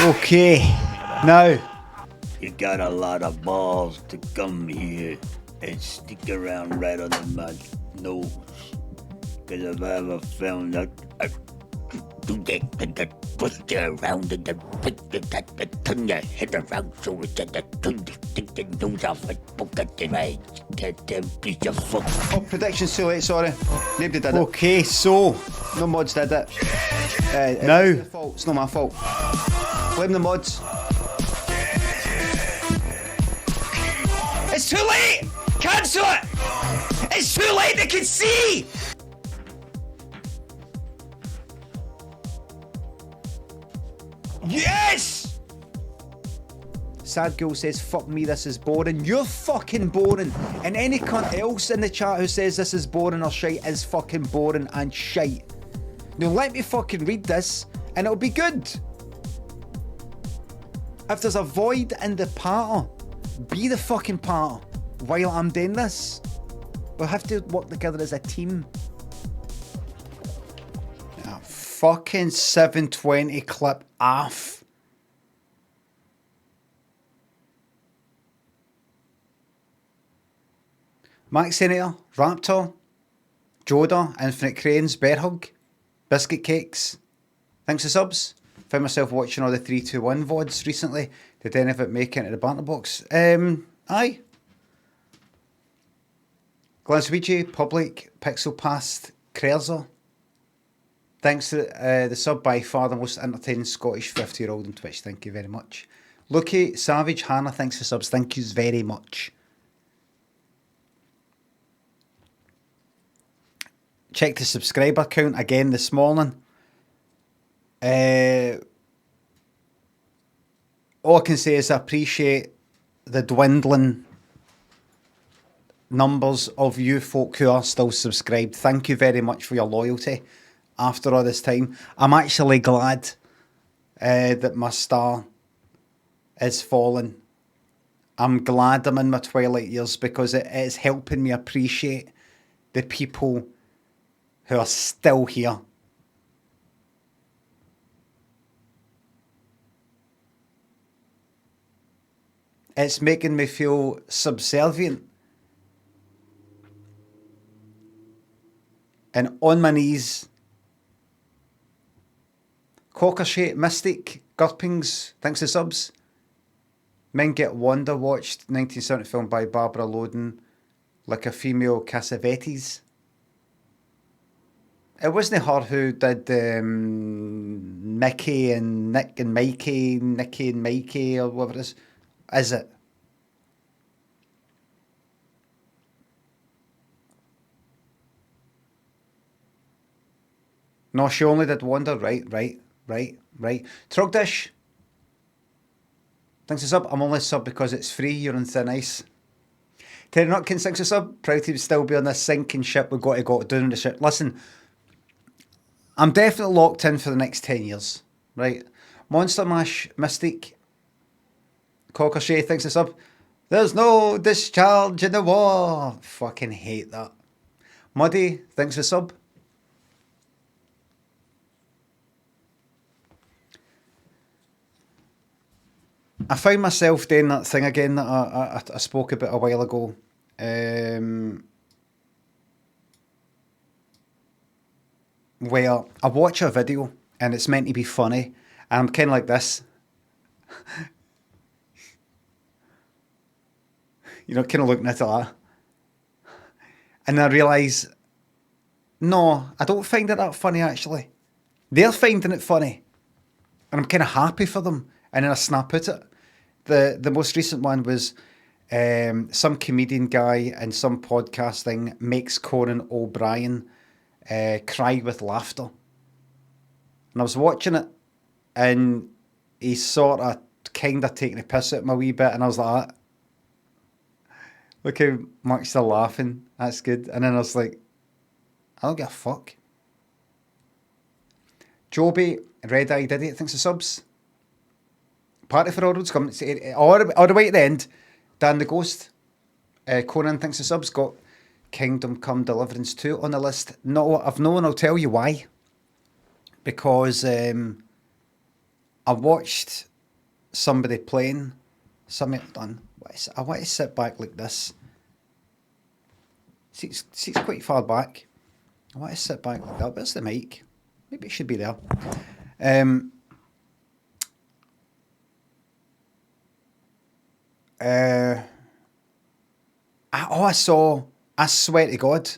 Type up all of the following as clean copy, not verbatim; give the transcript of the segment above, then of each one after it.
Okay, now. You got a lot of balls to come here and stick around right under my nose. Cause if I ever found out I do that push you around and turn your head around so that take the nose off and poke at your eyes. Goddamn piece of fuck. Oh, prediction's too late, sorry. Nobody did it. Okay, so. No mods did it. Now. It's their fault. It's not my fault. Blame the mods. It's too late! Cancel it! It's too late, they can see! Yes! Sad Girl says, fuck me, this is boring. You're fucking boring. And any cunt else in the chat who says this is boring or shite is fucking boring and shite. Now let me fucking read this and it'll be good. If there's a void in the patter, be the fucking part while I'm doing this. We'll have to work together as a team. Ah, fucking 720 clip off. Max Senator, Raptor, Joda, Infinite Cranes, Bear Hug, Biscuit Cakes. Thanks for subs. Found myself watching all the 321 VODs recently. Did any of it make it into the banter box? Aye. Glaswegian, Public, Pixel Past, Krelzer. Thanks to the sub by far the most entertaining Scottish 50-year-old on Twitch. Thank you very much. Lucky, Savage, Hannah, thanks for subs. Thank you very much. Check the subscriber count again this morning. All I can say is I appreciate the dwindling numbers of you folk who are still subscribed. Thank you very much for your loyalty after all this time. I'm actually glad that my star is falling. I'm glad I'm in my twilight years because it is helping me appreciate the people who are still here. It's making me feel subservient and on my knees. Cockershate, Mystic, Gurpings, thanks to subs. Men Get Wonder watched 1970 film by Barbara Loden, like a female Cassavetes. It wasn't her who did Mickey and Nick and Mikey, Nicky and Mikey, or whatever it is it? No, she only did Wonder. Right. Trugdish, thanks for sub. I'm only sub because it's free. You're on thin ice. Terry Nutkin, thanks for sub. Proud to still be on this sinking ship. We've got to go down the ship. Listen, I'm definitely locked in for the next 10 years, right? Monster Mash, Mystique, Cockershay, thanks for sub. There's no discharge in the war. Fucking hate that. Muddy, thanks for sub. I found myself doing that thing again that I spoke about a while ago. Where I watch a video and it's meant to be funny and I'm kind of like this. You know, kind of looking at it like that. And I realise, no, I don't find it that funny actually. They're finding it funny. And I'm kind of happy for them. And then I snap at it. The most recent one was some comedian guy and some podcast thing makes Conan O'Brien cry with laughter. And I was watching it and he's sort of kind of taking a piss at me a wee bit and I was like, look how much they're laughing, that's good. And then I was like, I don't give a fuck. Joby, Red Eyed Idiot, thanks for subs. Party for all roads coming all the way to the end. Dan the Ghost, Conan thanks for subs. Got Kingdom Come Deliverance 2 on the list. No, I've known, I'll tell you why. Because I watched somebody playing something I've done. I want to sit back like this. Seat's quite far back. I want to sit back like that. Where's the mic? Maybe it should be there. I swear to God,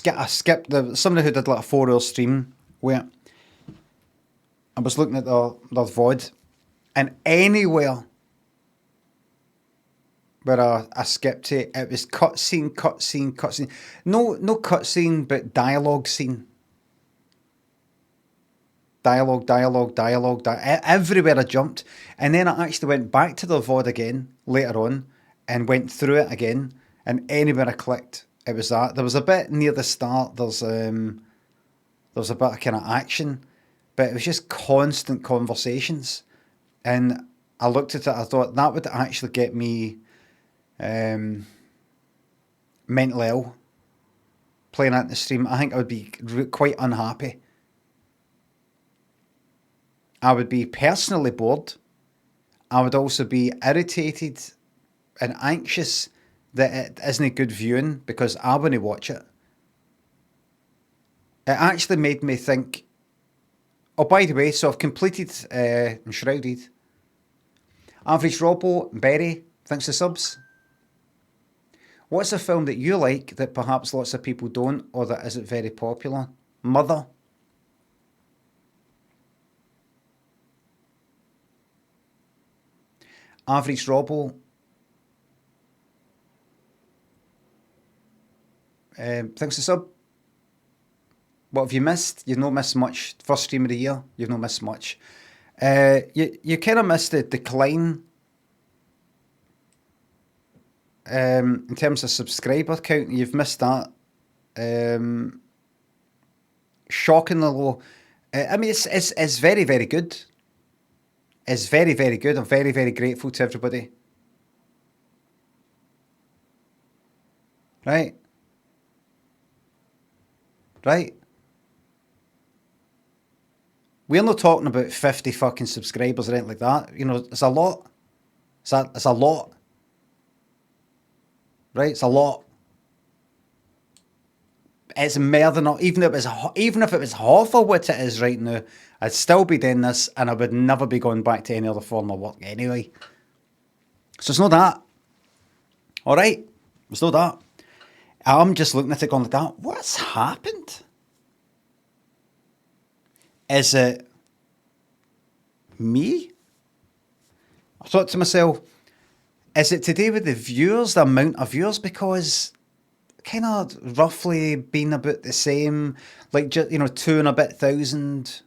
I skipped somebody who did like a 4-hour stream where I was looking at their VOD, and anywhere where I skipped it was cutscene. No cutscene, but dialogue scene. Dialogue. Everywhere I jumped. And then I actually went back to the VOD again later on and went through it again. And anywhere I clicked, it was that. There was a bit near the start, there's a bit of kind of action, but it was just constant conversations. And I looked at it, I thought that would actually get me mentally ill playing that in the stream. I think I would be quite unhappy. I would be personally bored. I would also be irritated and anxious that it isn't good viewing because I want to watch it. It actually made me think, oh, by the way, so I've completed Enshrouded. Average Robbo, Berry, thanks to subs. What's a film that you like that perhaps lots of people don't, or that isn't very popular? Mother. Average Robbo. Thanks to sub. What have you missed? You've not missed much. First stream of the year, you've not missed much. You kind of missed the decline in terms of subscriber count. You've missed that. Shockingly low. I mean, it's very, very good. It's very, very good. I'm very, very grateful to everybody. Right. We're not talking about 50 fucking subscribers or anything like that. You know, it's a lot. It's a lot. Right? It's a lot. It's more than even if it was half of what it is right now, I'd still be doing this and I would never be going back to any other form of work anyway. So it's not that. Alright? It's not that. I'm just looking at it going like that. What's happened? Is it me? I thought to myself, is it to do with the viewers, the amount of viewers? Because kind of roughly been about the same, like, 2 and a bit thousand.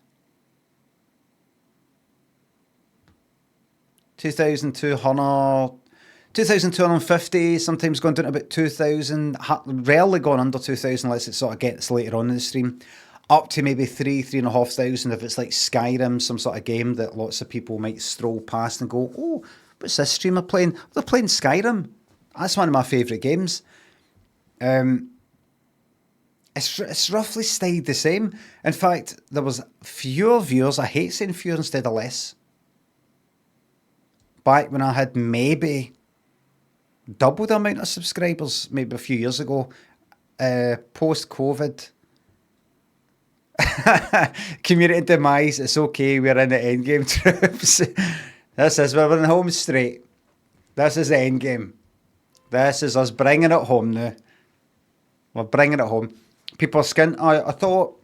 2,200, 2,250, sometimes going down to about 2,000, rarely going under 2,000 unless it sort of gets later on in the stream, up to maybe 3,500 if it's like Skyrim, some sort of game that lots of people might stroll past and go, oh, what's this streamer playing? They're playing Skyrim. That's one of my favourite games. It's roughly stayed the same. In fact, there was fewer viewers. I hate saying fewer instead of less. Back when I had maybe double the amount of subscribers, maybe a few years ago, post-COVID. Community demise, it's okay, we're in the endgame troops. We're in home straight. This is the endgame. This is us bringing it home now. We're bringing it home. People are skint. I thought,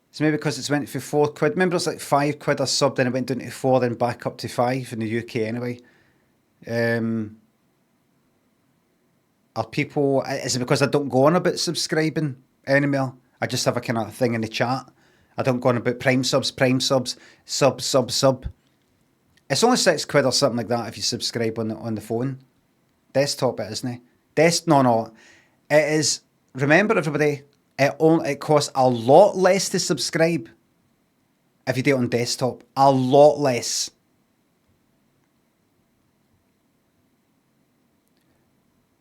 it's maybe because it's went for £4. Remember, it's like £5 a sub, then it went down to 4, then back up to 5 in the UK anyway. Are people? Is it because I don't go on about subscribing anymore? I just have a kind of thing in the chat. I don't go on about prime subs, sub. It's only £6 or something like that if you subscribe on the phone. Desktop it, isn't it? No. It is. Remember, everybody. It costs a lot less to subscribe if you do it on desktop. A lot less.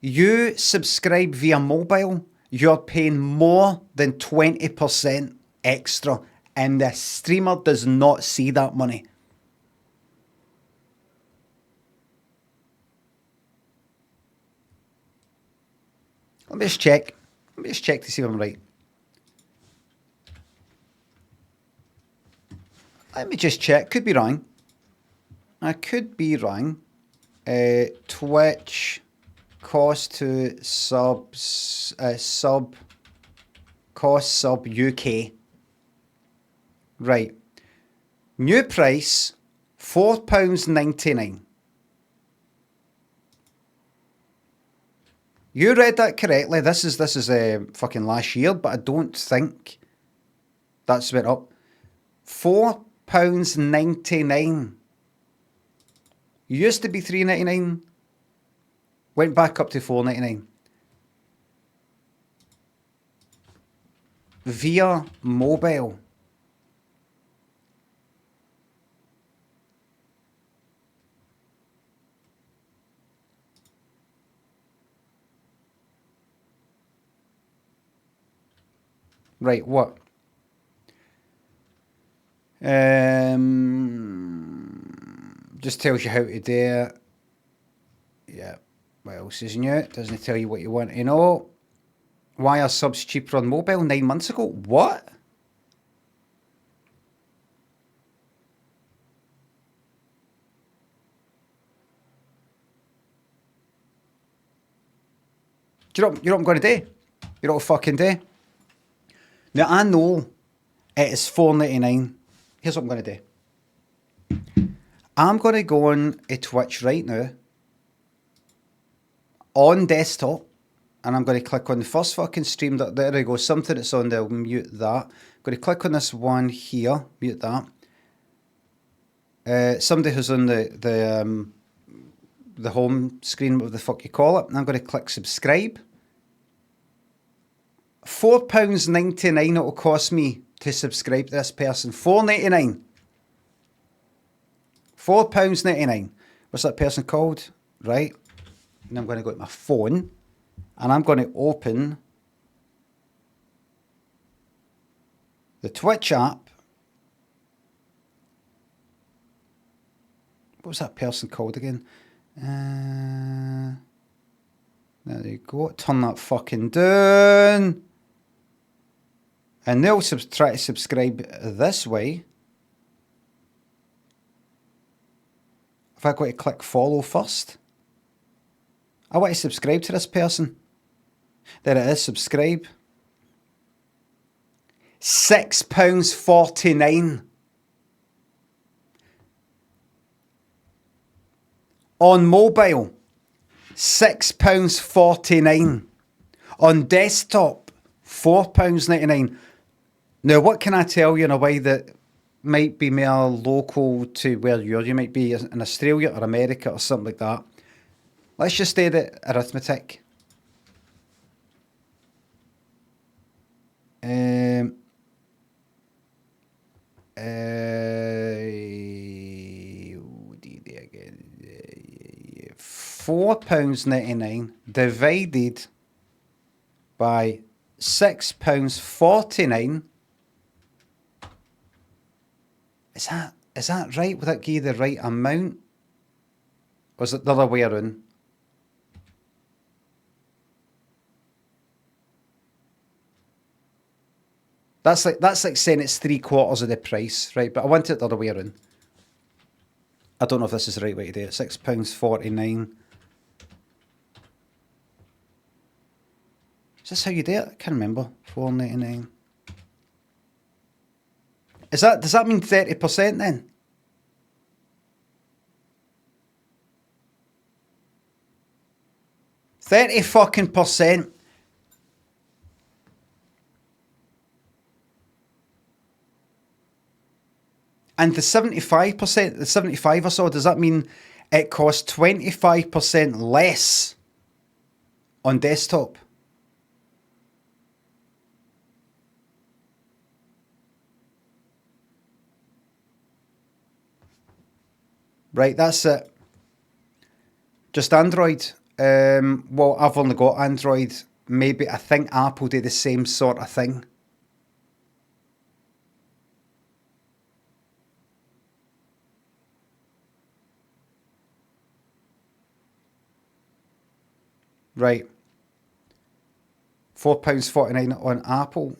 You subscribe via mobile, you're paying more than 20% extra. and the streamer does not see that money. Let me just check. Let me just check to see if I'm right. Let me just check. Could be wrong. I could be wrong. Twitch cost to subs cost sub UK. Right. New price £4.99. You read that correctly. This is fucking last year, but I don't think that's went up. £4.99. Used to be £3.99. Went back up to £4.99. Via mobile. Right, what? Just tells you how to do it. Yeah. What else is new? Doesn't tell you what you want to know. Why are subs cheaper on mobile 9 months ago? What? Do you know what I'm going to do? You know what I'm fucking do? Now, I know it is $4.99. Here's what I'm going to do. I'm going to go on a Twitch right now on desktop, and I'm going to click on the first fucking stream. There we go. Something that's on there. I'll mute that. I'm going to click on this one here. Mute that. Somebody who's on the home screen, whatever the fuck you call it. And I'm going to click subscribe. £4.99 it'll cost me to subscribe to this person. £4.99. £4.99. What's that person called? Right. And I'm going to go to my phone and I'm going to open the Twitch app. What was that person called again? There you go. Turn that fucking down. And they'll try to subscribe this way. If I go to click follow first. I want to subscribe to this person. There it is, subscribe. £6.49. On mobile, £6.49. On desktop, £4.99. Now, what can I tell you in a way that might be more local to where you are? You might be in Australia or America or something like that. Let's just do the arithmetic. £4.99 divided by £6.49. Is that right? Would that give you the right amount? Or is it the other way around? That's like saying it's 3/4 of the price, right? But I want it the other way around. I don't know if this is the right way to do it. £6.49. Is this how you do it? I can't remember. £4.99. Does that mean 30% then? %30. And the 75%, the 75 or so, does that mean it costs 25% less on desktop? Right, that's it. Just Android. Well, I've only got Android. Maybe I think Apple do the same sort of thing. Right. £4.49 on Apple.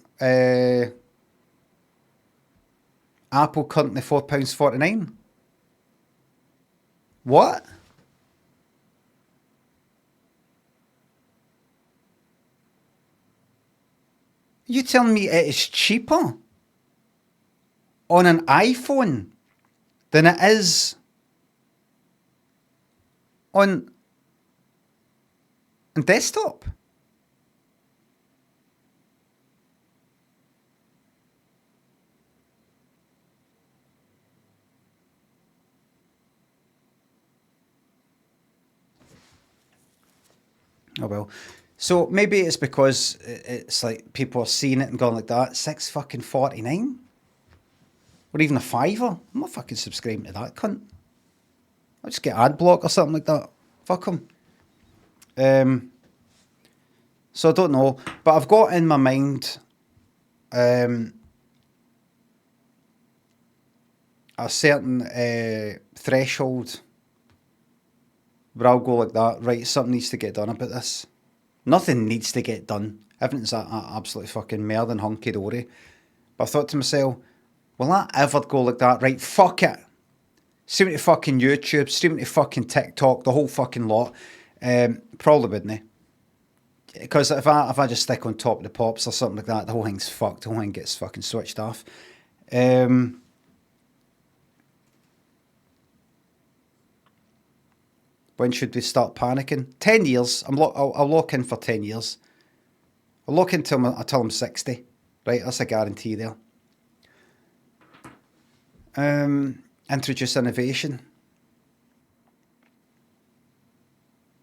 Apple currently £4.49. What? You telling me it is cheaper on an iPhone than it is on desktop? Oh well. So maybe it's because it's like people are seeing it and going like that. $6.49, or even a fiver. I'm not fucking subscribing to that cunt. I'll just get ad block or something like that. Fuck them. So I don't know, but I've got in my mind a certain threshold where I'll go like that. Right, something needs to get done about this. Nothing needs to get done. Everything's absolutely fucking more than hunky-dory. But I thought to myself, will that ever go like that? Right, fuck it. Streaming to fucking YouTube, streaming to fucking TikTok, the whole fucking lot. Probably wouldn't. Because if I just stick on Top of the Pops or something like that, the whole thing's fucked. The whole thing gets fucking switched off. When should we start panicking? 10 years. I'll lock in for 10 years. I'll lock in until I'm 60. Right, that's a guarantee there. Introduce innovation.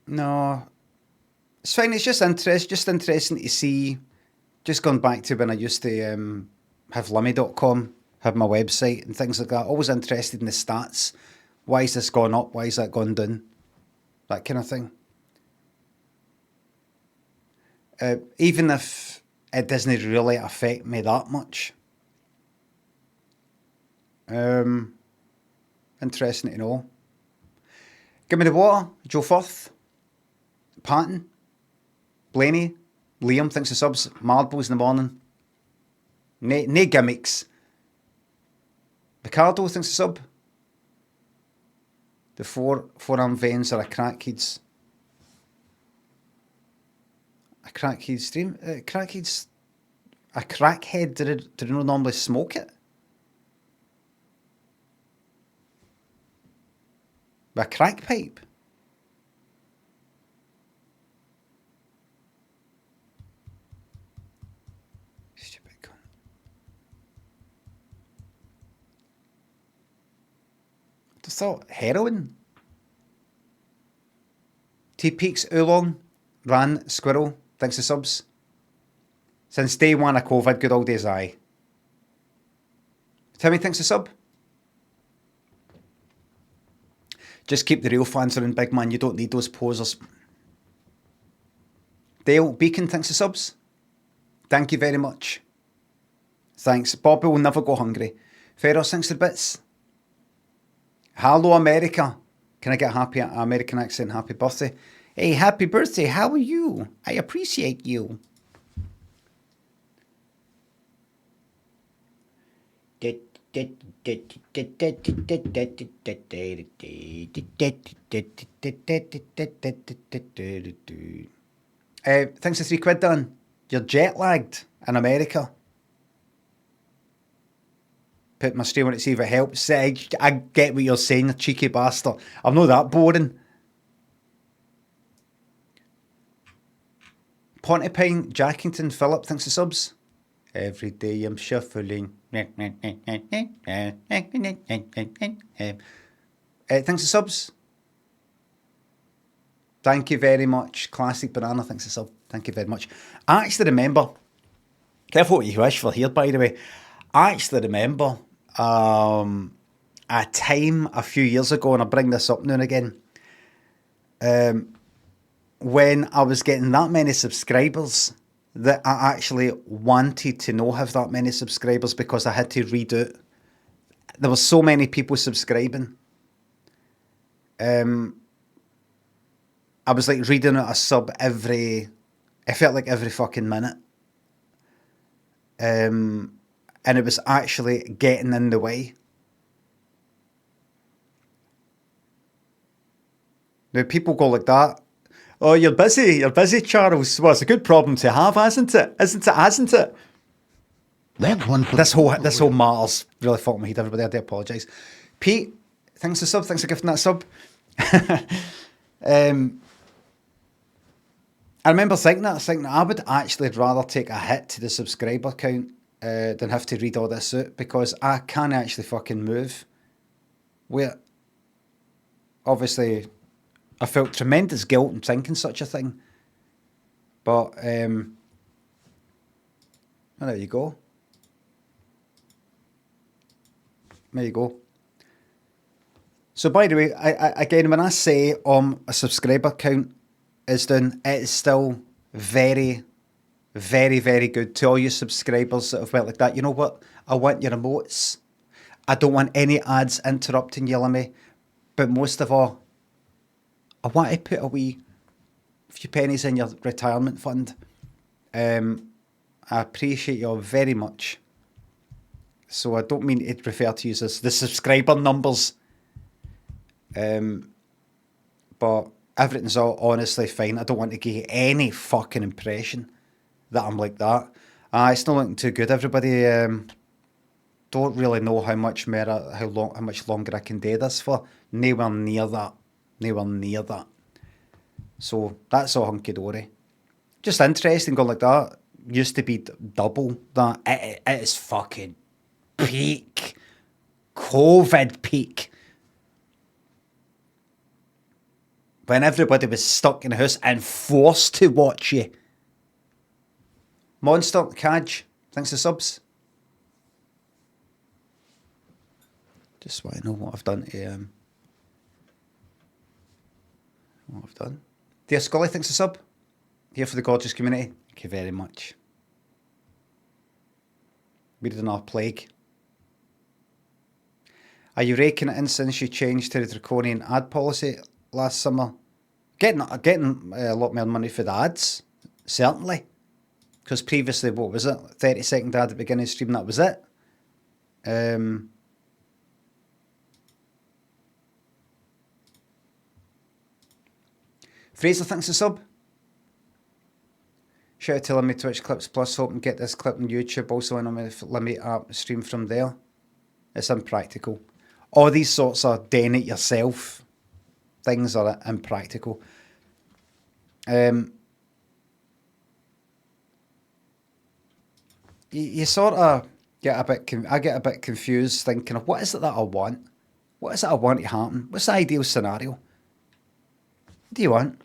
No. It's fine, it's just interesting to see. Just going back to when I used to have Limmy.com, have my website and things like that. Always interested in the stats. Why is this gone up? Why is that gone down? That kind of thing. Even if it doesn't really affect me that much. Interesting to know. Give me the water. Joe Firth. Patton. Blaney. Liam, thanks for subs. Marbles in the morning. Nae gimmicks. Ricardo, thanks for sub. The forearm veins are a crackhead's. A crackhead's dream? Crackhead's. A crackhead, did they not normally smoke it? With a crack pipe? Stupid cunt. Just thought heroin. T Peaks Oolong, Ran Squirrel, thanks for subs. Since day one of COVID, good old days, aye. Timmy, thanks for sub. Just keep the real fans around, big man. You don't need those posers. Dale Beacon, thanks for subs. Thank you very much. Thanks. Bobby will never go hungry. Ferros, thanks for the bits. Hello, America. Can I get a happy American accent? Happy birthday. Hey, happy birthday. How are you? I appreciate you. Thanks for £3, Dan. You're jet lagged in America. Put my stream on it, see if it helps. I get what you're saying, you cheeky bastard. I'm not that boring. Pontipine, Jackington, Philip, thanks for subs. Every day I'm shuffling. Thanks for subs. Thank you very much. Classic Banana, thanks for sub. Thank you very much. I actually remember, careful what you wish for here, by the way. I actually remember a time a few years ago, and I bring this up now and again, when I was getting that many subscribers that I actually wanted to not have that many subscribers because I had to redo it. There were so many people subscribing. I was like reading out a sub it felt like every fucking minute. And it was actually getting in the way. Now people go like that. Oh, you're busy, Charles. Well, it's a good problem to have, hasn't it? Hasn't it? That one. This whole matter's really fucked my head, everybody. I do apologise. Pete, thanks for sub. Thanks for gifting that sub. I remember thinking that I would actually rather take a hit to the subscriber count than have to read all this out, because I can't actually fucking move. Obviously, I felt tremendous guilt in thinking such a thing. But, there you go. There you go. So, by the way, again, when I say a subscriber count is down, it is still very, very, very good to all you subscribers that have went like that. You know what? I want your emotes. I don't want any ads interrupting you, Limmy. But most of all, I want to put a few pennies in your retirement fund. I appreciate you all very much. So I don't mean to refer to you as the subscriber numbers. But everything's all honestly fine. I don't want to give you any fucking impression that I'm like that. It's not looking too good. Everybody don't really know how much longer I can do this for. Nowhere near that. So that's all hunky dory. Just interesting going like that. Used to be double that. It is fucking peak. COVID peak. When everybody was stuck in the house and forced to watch you. Monster, Kaj, thanks for subs. Just want to know what I've done to what I've done. Dear Scully, thanks for sub. Here for the gorgeous community. Thank you very much. We did another plague. Are you raking it in since you changed to the draconian ad policy last summer? Getting a lot more money for the ads, certainly. Because previously, what was it? 30-second ad at the beginning of the stream, that was it. Fraser, thanks for sub. Shout out to Limmy Twitch Clips Plus. Hope and get this clip on YouTube. Also on my Limmy app stream from there. It's impractical. All these sorts of doing it yourself things are impractical. You sort of get a bit. I get a bit confused, thinking of what is it that I want? What is it I want to happen? What's the ideal scenario? What do you want?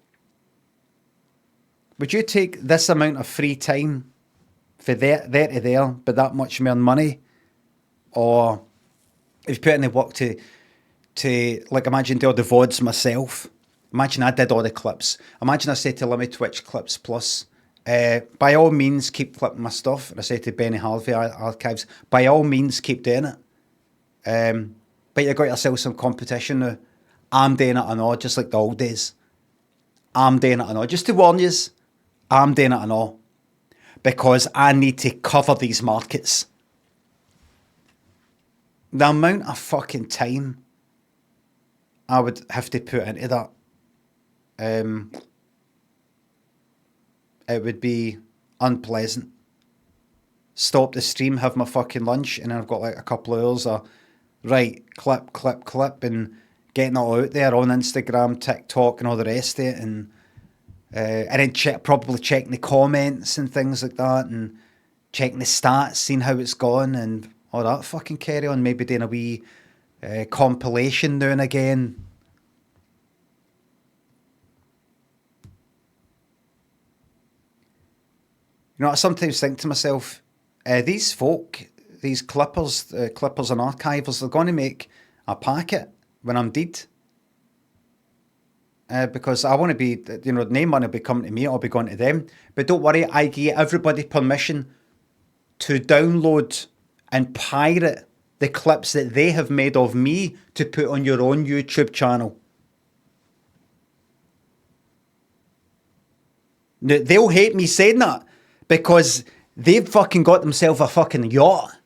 Would you take this amount of free time for there to there, but that much more money, or if you put in the work to like imagine do all the VODs myself? Imagine I did all the clips. Imagine I said to Limmy Twitch Clips Plus, by all means keep clipping my stuff. And I say to Benny Harvey Archives, by all means keep doing it. But you got yourself some competition now. I'm doing it and all, just like the old days. I'm doing it and all. Just to warn yous, I'm doing it and all. Because I need to cover these markets. The amount of fucking time I would have to put into that, it would be unpleasant. Stop the stream, have my fucking lunch, and then I've got like a couple of hours of, right, clip, and getting it all out there on Instagram, TikTok, and all the rest of it, and then probably checking the comments and things like that, and checking the stats, seeing how it's gone, and all that fucking carry on. Maybe doing a wee compilation now and again. You know, I sometimes think to myself, these folk, these clippers and archivers, they're going to make a packet when I'm dead. Because I want to be, you know, no money will be coming to me, I'll be going to them. But don't worry, I give everybody permission to download and pirate the clips that they have made of me to put on your own YouTube channel. Now, they'll hate me saying that because they've fucking got themselves a fucking yacht.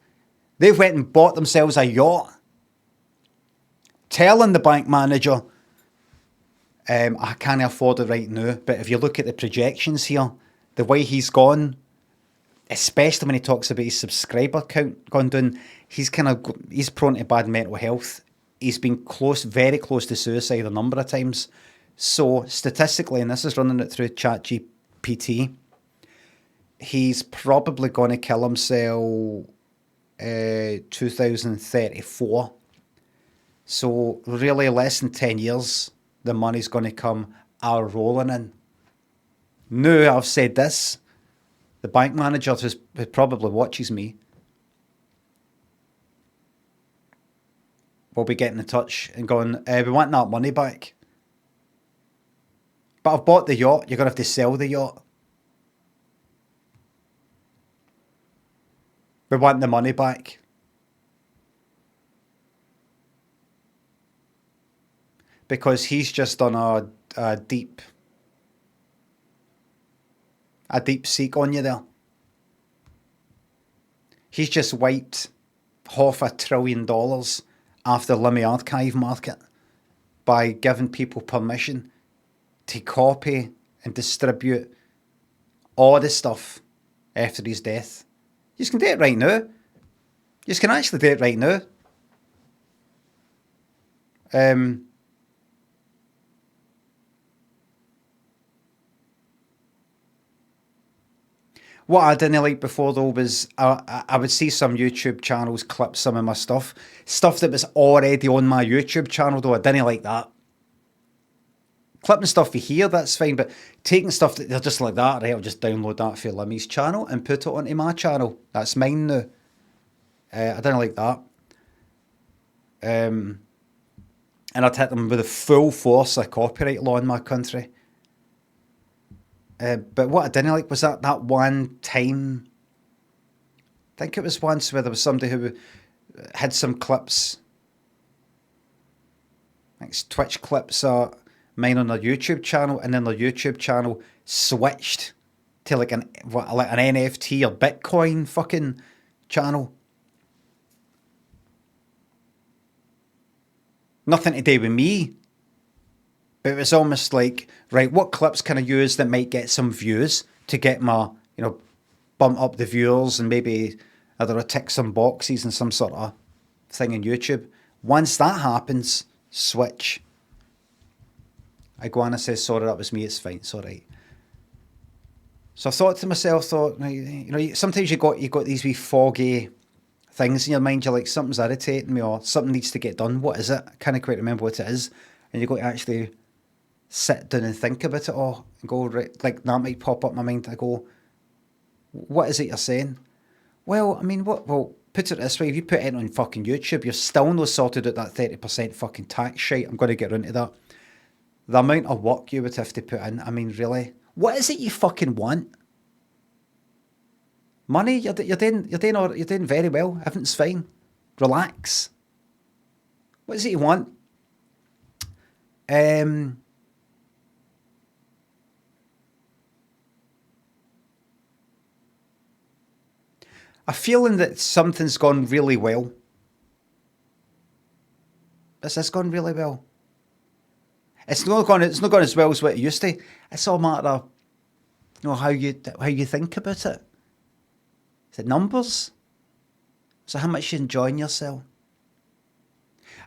They've went and bought themselves a yacht. Telling the bank manager, I can't afford it right now, but if you look at the projections here, the way he's gone, especially when he talks about his subscriber count gone down, he's prone to bad mental health. He's been very close to suicide a number of times. So statistically, and this is running it through ChatGPT, he's probably going to kill himself 2034. So really less than 10 years, the money's going to come rolling in. Now I've said this, the bank manager who probably watches me will be getting in touch and going, we want that money back. But I've bought the yacht, you're going to have to sell the yacht. We want the money back. Because he's just done a deep seek on you there. He's just wiped $500 billion after Limmy archive market by giving people permission to copy and distribute all the stuff after his death. You can do it right now. You can actually do it right now. What I didn't like before though was I would see some YouTube channels clip some of my stuff that was already on my YouTube channel though. I didn't like that. Clipping stuff you hear, that's fine, but taking stuff that they're just like that, right, I'll just download that for Limmy's channel and put it onto my channel. That's mine now. I didn't like that. And I'd hit them with the full force of copyright law in my country. But what I didn't like was that one time, I think it was once where there was somebody who had some clips, I think it's Twitch clips or mine on their YouTube channel, and then their YouTube channel switched to like an NFT or Bitcoin fucking channel. Nothing to do with me. But it was almost like, right, what clips can I use that might get some views to get my, bump up the viewers and maybe either tick some boxes and some sort of thing on YouTube. Once that happens, switch. Iguana says, sorry, that was me, it's fine, it's all right. So I thought to myself, sometimes you got these wee foggy things in your mind, you're like, something's irritating me or something needs to get done. What is it? I can't quite remember what it is. And you've got to actually sit down and think about it all and go, right, like that might pop up in my mind. I go, what is it you're saying? Well, I mean, well, put it this way, if you put it on fucking YouTube, you're still not sorted out that 30% fucking tax shite. I'm going to get into that. The amount of work you would have to put in, I mean, really, what is it you fucking want? Money, you're doing very well. Everything's fine. Relax. What is it you want? A feeling that something's gone really well. This has gone really well. It's not gone as well as what it used to. It's all a matter of how you think about it. Is it numbers? So how much you're enjoying yourself?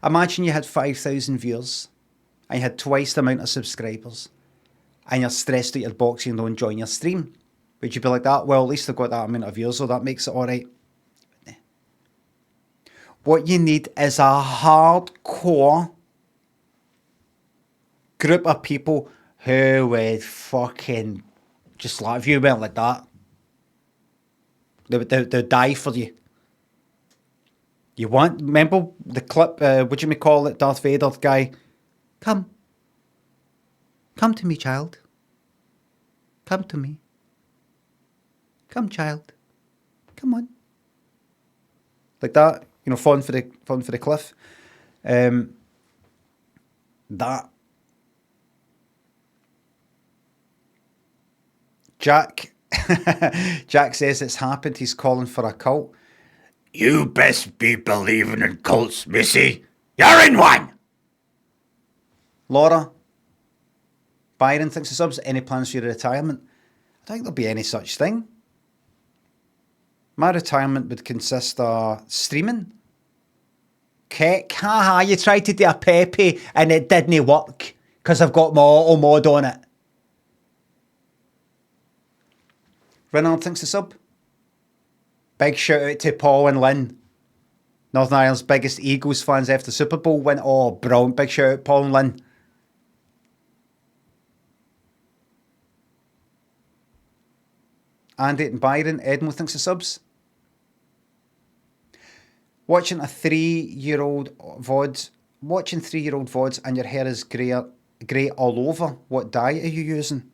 Imagine you had 5,000 viewers and you had twice the amount of subscribers and you're stressed out your box and you don't enjoy your stream. Would you be like that? Well, at least I've got that amount of viewers, so that makes it alright. What you need is a hardcore group of people who would fucking just like, if you went like that, they would die for you. Remember the clip, what do you call it, Darth Vader guy? Come to me, child. Come to me. Come, child. Come on. Like that, falling for the cliff. That. Jack. Jack says it's happened. He's calling for a cult. You best be believing in cults, missy. You're in one! Laura. Byron thinks of subs. Any plans for your retirement? I don't think there'll be any such thing. My retirement would consist of streaming. Keck, haha, you tried to do a Pepe and it didn't work because I've got my auto mod on it. Renard thinks of sub. Big shout out to Paul and Lynn. Northern Ireland's biggest Eagles fans after the Super Bowl win. Oh, brilliant. Big shout out, Paul and Lynn. Andy and Byron, Edmo thinks of subs. Watching 3-year-old VODs and your hair is grey all over. What dye are you using?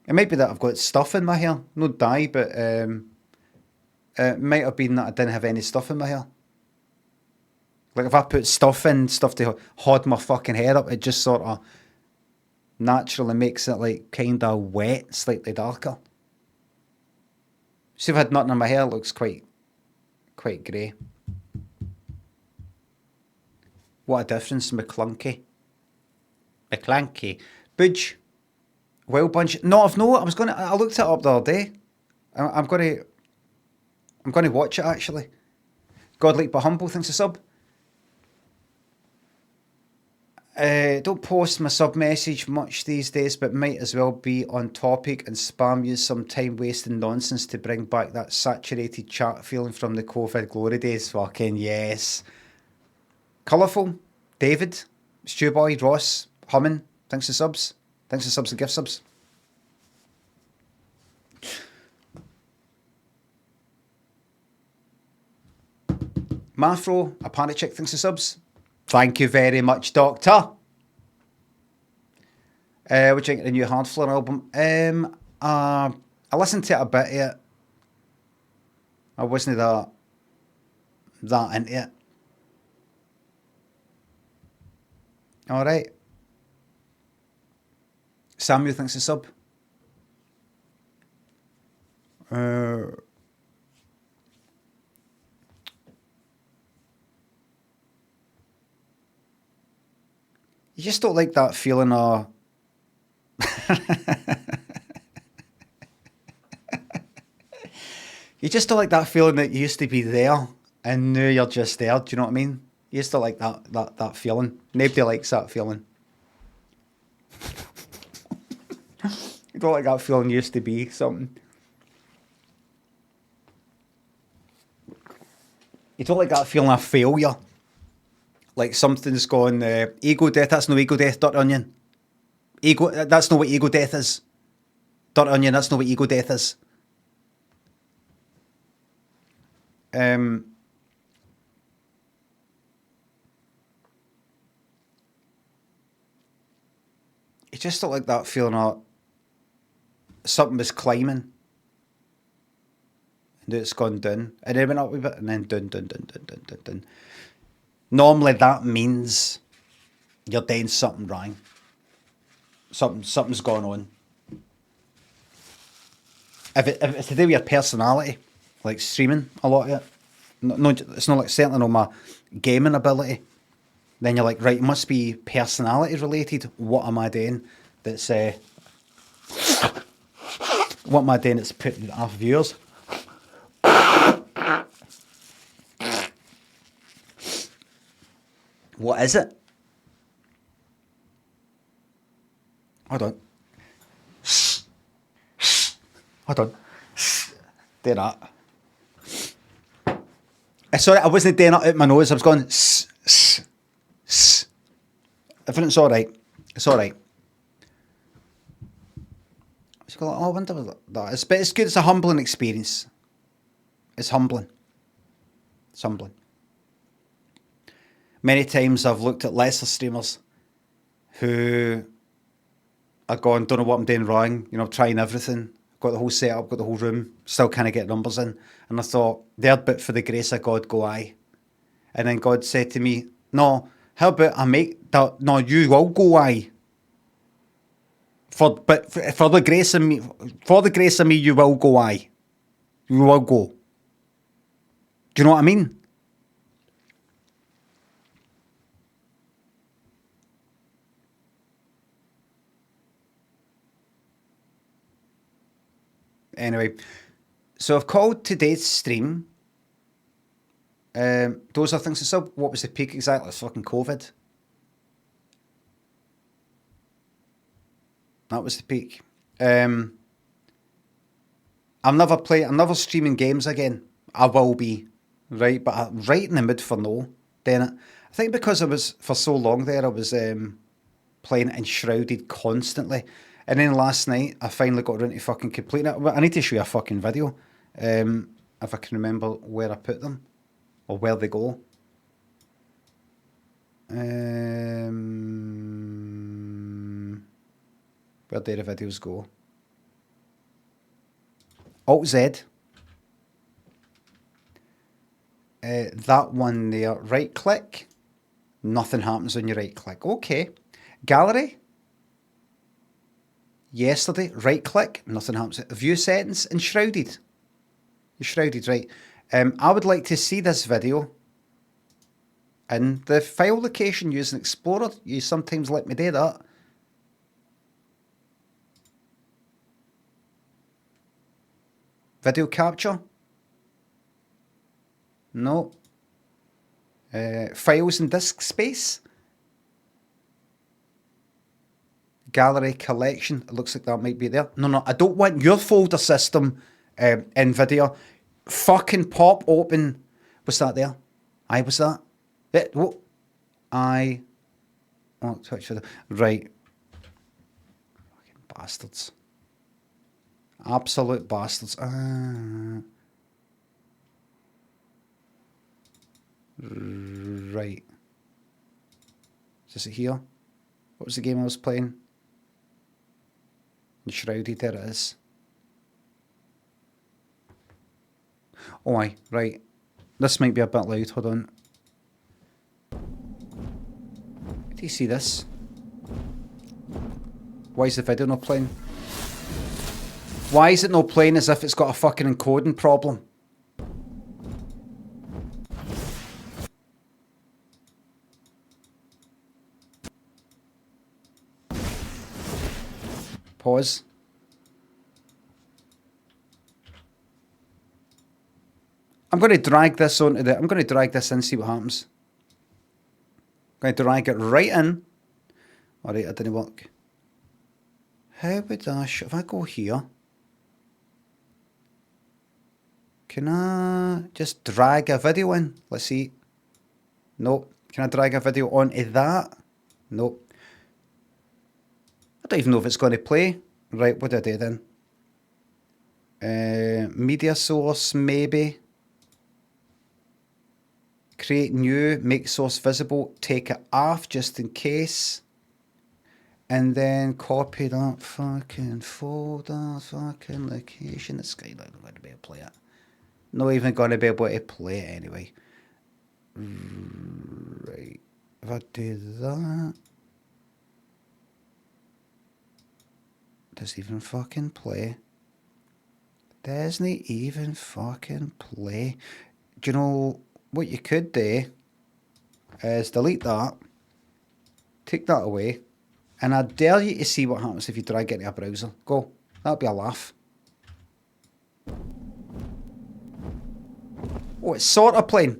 It might be that I've got stuff in my hair. No dye, but it might have been that I didn't have any stuff in my hair. Like if I put stuff to hold my fucking hair up, it just sort of naturally makes it like kind of wet, slightly darker. See if I had nothing in my hair, it looks quite grey. What a difference, McClunky. Budge. Well bunch. No, I looked it up the other day. I'm gonna watch it actually. Godlike but humble thinks a sub. Don't post my sub message much these days, but might as well be on topic and spam you some time wasting nonsense to bring back that saturated chat feeling from the COVID glory days. Fucking yes. Colourful, David, Stewboy, Ross, Humming, thanks for subs. Thanks for subs and gift subs. Mafro, a panic chick, thanks for subs. Thank you very much, Doctor. What do you think of the new Hardfloor album? I listened to it a bit yet. I wasn't that into it. Alright. Samuel thinks a sub. You just don't like that feeling of... You just don't like that feeling that you used to be there and now you're just there. Do you know what I mean? You just don't like that feeling. Nobody likes that feeling. You don't like that feeling used to be something. You don't like that feeling of failure. Like something's gone, ego death, that's no ego death, Dirty Onion. That's not what ego death is. Dirty Onion, that's not what ego death is. You just don't like that feeling of something was climbing and it's gone down and then went up a bit and then down. Normally that means you're doing something wrong. Something's going on. If it's to do with your personality, like streaming a lot of it, no, it's not like certainly not my gaming ability. Then you're like, right, it must be personality related. What am I doing that's what am I doing that's putting off viewers? What is it? Hold on. Do that. Sorry, I wasn't doing it out my nose. I was going. Everything's all right. It's all right. I wonder what that is. But it's good. It's a humbling experience. It's humbling. It's humbling. Many times I've looked at lesser streamers who are going, don't know what I'm doing wrong, you know, trying everything, got the whole setup, got the whole room, still kind of get numbers in. And I thought, there, but for the grace of God, go I. And then God said to me, no, how about I make that, no, you will go I. For the grace of me, you will go aye. You will go. Do you know what I mean? Anyway, so I've called today's stream. Those are things. So, what was the peak exactly? It's fucking COVID. That was the peak. I'm never streaming games again. I will be, right? But I'm right in the mood for no. Then I think because I was for so long there, I was playing Enshrouded constantly. And then last night, I finally got around to fucking completing it. I need to show you a fucking video. If I can remember where I put them. Or where they go. Where do the videos go? Alt Z. That one there. Right click. Nothing happens when you right click. Okay. Gallery. Yesterday. Right click. Nothing happens. View settings. Enshrouded. Enshrouded, right. I would like to see this video in the file location using Explorer. You sometimes let me do that. Video capture. No. Files and disk space. Gallery collection. It looks like that might be there. No, I don't want your folder system in video. Fucking pop open. What's that there? Was that? What? Twitch video. Right. Fucking bastards. Absolute bastards. Right. Is it here? What was the game I was playing? Enshrouded, there it is. Oh, aye, right. This might be a bit loud, hold on. Do you see this? Why is the video not playing? Why is it not playing as if it's got a fucking encoding problem? Pause. I'm going to drag this onto the... I'm going to drag this in, see what happens. I'm going to drag it right in. Alright, it didn't work. How would I... If I go here... Can I just drag a video in? Let's see. Nope. Can I drag a video onto that? Nope. I don't even know if it's going to play. Right, what do I do then? Media source, maybe. Create new, make source visible, take it off just in case. And then copy that fucking folder, fucking location. It's not going to be able to play it. Not even going to be able to play it anyway. Right. If I do that. Doesn't even fucking play. Doesn't even fucking play. Do you know what you could do? Is delete that. Take that away. And I dare you to see what happens if you drag it into a browser. Go. That'll be a laugh. Oh, it's sort of playing.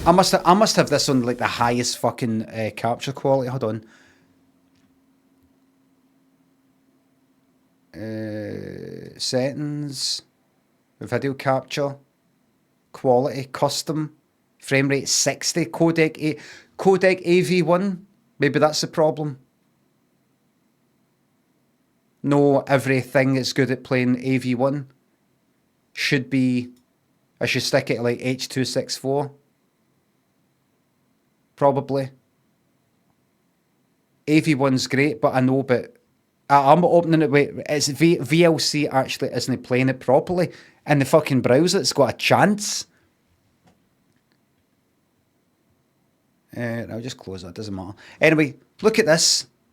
I must have this on like the highest fucking capture quality. Hold on. Settings. Video capture. Quality. Custom. Frame rate 60. Codec AV1. Maybe that's the problem. No, everything is good at playing AV1. Should be, I should stick it at like H.264. Probably. AV1's great, but I know, but I'm opening it, wait, it's VLC actually isn't playing it properly. In the fucking browser, it's got a chance. I'll just close that, doesn't matter. Anyway, look at this.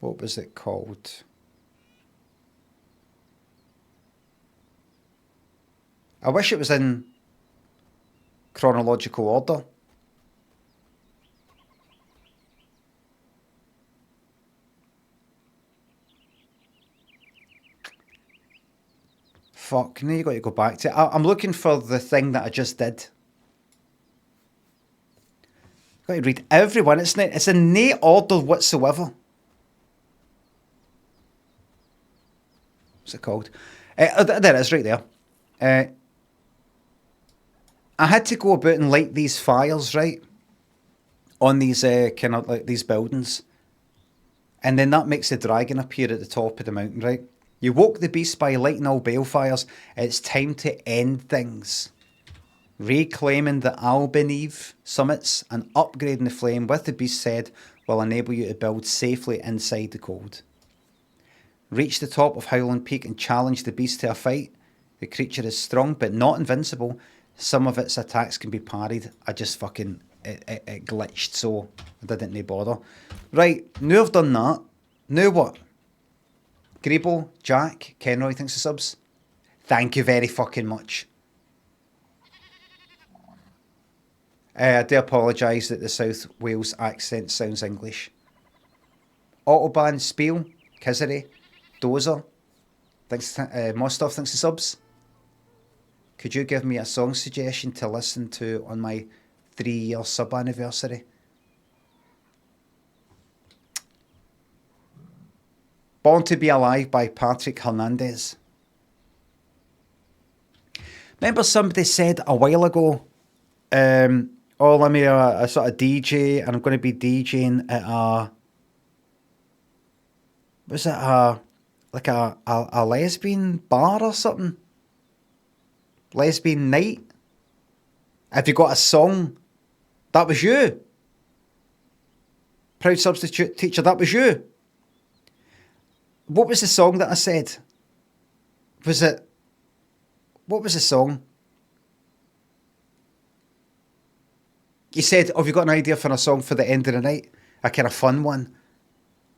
What was it called? I wish it was in chronological order. Fuck, now you got to go back to it. I'm looking for the thing that I just did. Got to read everyone. It's in no order whatsoever. What's it called? There it is, right there. I had to go about and light these fires, right, on these kind of like these buildings, and then that makes the dragon appear at the top of the mountain, right? You woke the beast by lighting all balefires. It's time to end things. Reclaiming the Albanive summits and upgrading the flame with the beast's head will enable you to build safely inside the cold. Reach the top of Howling Peak and challenge the beast to a fight. The creature is strong but not invincible. Some of its attacks can be parried. I just fucking... It glitched, so I didn't need bother. Right, now I've done that. Now what? Grebo, Jack, Kenroy, thanks for subs. Thank you very fucking much. I do apologise that the South Wales accent sounds English. Autobahn, Spiel, Kizzery, Dozer, thanks, Mostov, thanks for subs. Could you give me a song suggestion to listen to on my 3-year sub anniversary? Born to Be Alive by Patrick Hernandez. Remember somebody said a while ago, let me a sort of DJ, and I'm going to be DJing at a lesbian bar or something? Lesbian night? Have you got a song? That was you. Proud substitute teacher, that was you. What was the song that I said? What was the song? You said, have you got an idea for a song for the end of the night? A kind of fun one?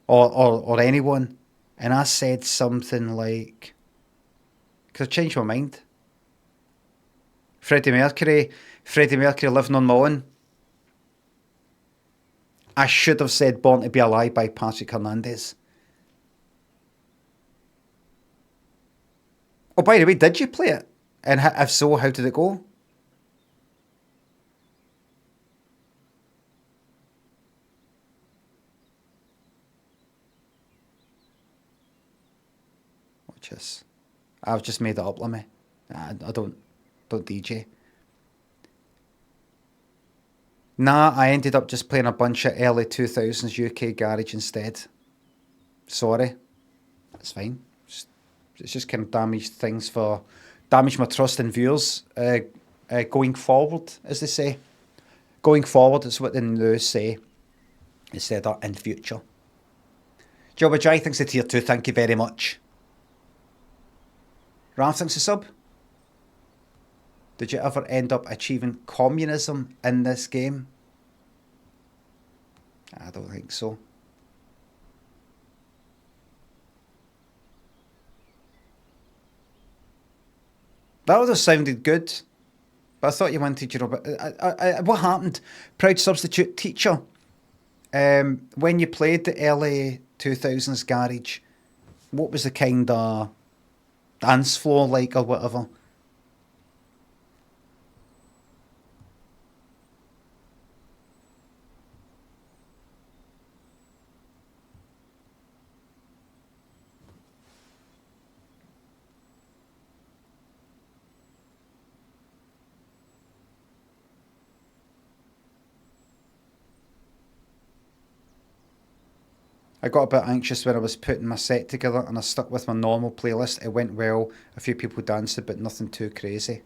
Or anyone? And I said something like... Because I changed my mind. Freddie Mercury Living on My Own. I should have said Born to Be Alive by Patrick Hernandez. Oh, by the way, did you play it? And if so, how did it go? Watch this. I've just made it up, Limmy. I don't DJ. Nah, I ended up just playing a bunch of early 2000s UK garage instead. Sorry. It's fine. It's just kind of damaged my trust in viewers going forward, as they say. Going forward is what the news say instead of in future. Jobba Jai, thanks to tier 2, thank you very much. Ram, thanks to sub. Did you ever end up achieving communism in this game? I don't think so. That would have sounded good. But I thought you wanted, but what happened? Proud substitute teacher. When you played the early 2000s garage, what was the kind of dance floor like or whatever? I got a bit anxious when I was putting my set together and I stuck with my normal playlist. It went well. A few people danced, but nothing too crazy.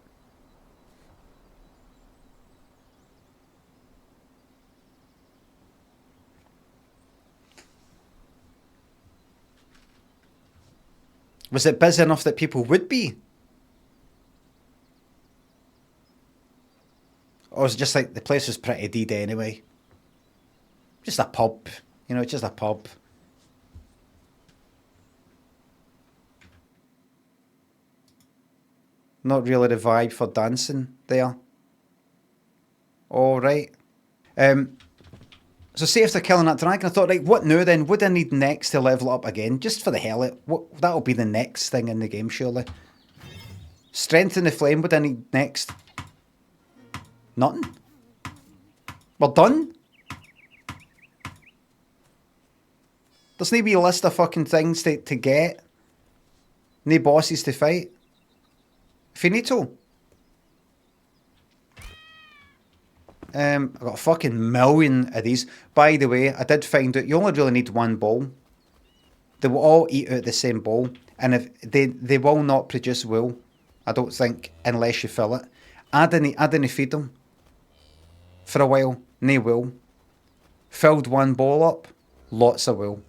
Was it busy enough that people would be? was it just like the place was pretty deed anyway? Just a pub, you know, it's just a pub. Not really the vibe for dancing there. All right. So say after killing that dragon, I thought, right, what now then? What do I need next to level up again? Just for the hell of it. What, that'll be the next thing in the game, surely. Strengthen the flame, what do I need next? Nothing. We're done. There's no wee list of fucking things to get. No bosses to fight. Finito. I've got a fucking million of these. By the way, I did find out you only really need one ball. They will all eat out the same bowl. And if they will not produce wool, I don't think, unless you fill it. I didn't feed them for a while. No wool. Filled one bowl up, lots of wool.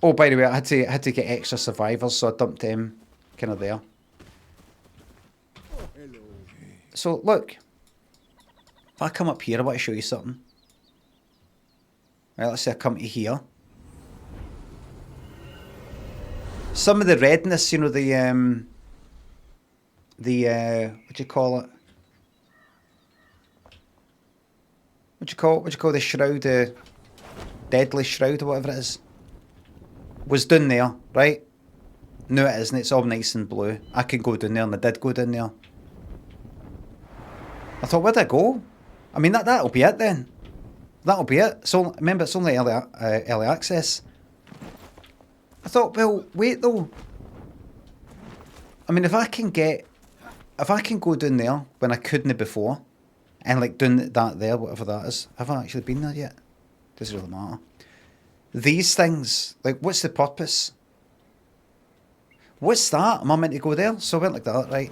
Oh, by the way, I had to get extra survivors, so I dumped them kind of there. So, look. If I come up here, I want to show you something. Right, let's say I come to here. Some of the redness, you know, the what do you call it? What do you call the shroud? Deadly shroud or whatever it is. Was down there, right? No, it isn't. It's all nice and blue. I can go down there, and I did go down there. I thought, where'd I go? I mean, that'll be it then. That'll be it. So remember, it's only early access. I thought, well, wait though. I mean, if I can go down there when I couldn't before, and like doing that there, whatever that is, have I actually been there yet? Doesn't really matter. These things, like, what's the purpose? What's that? Am I meant to go there? So I went like that, right?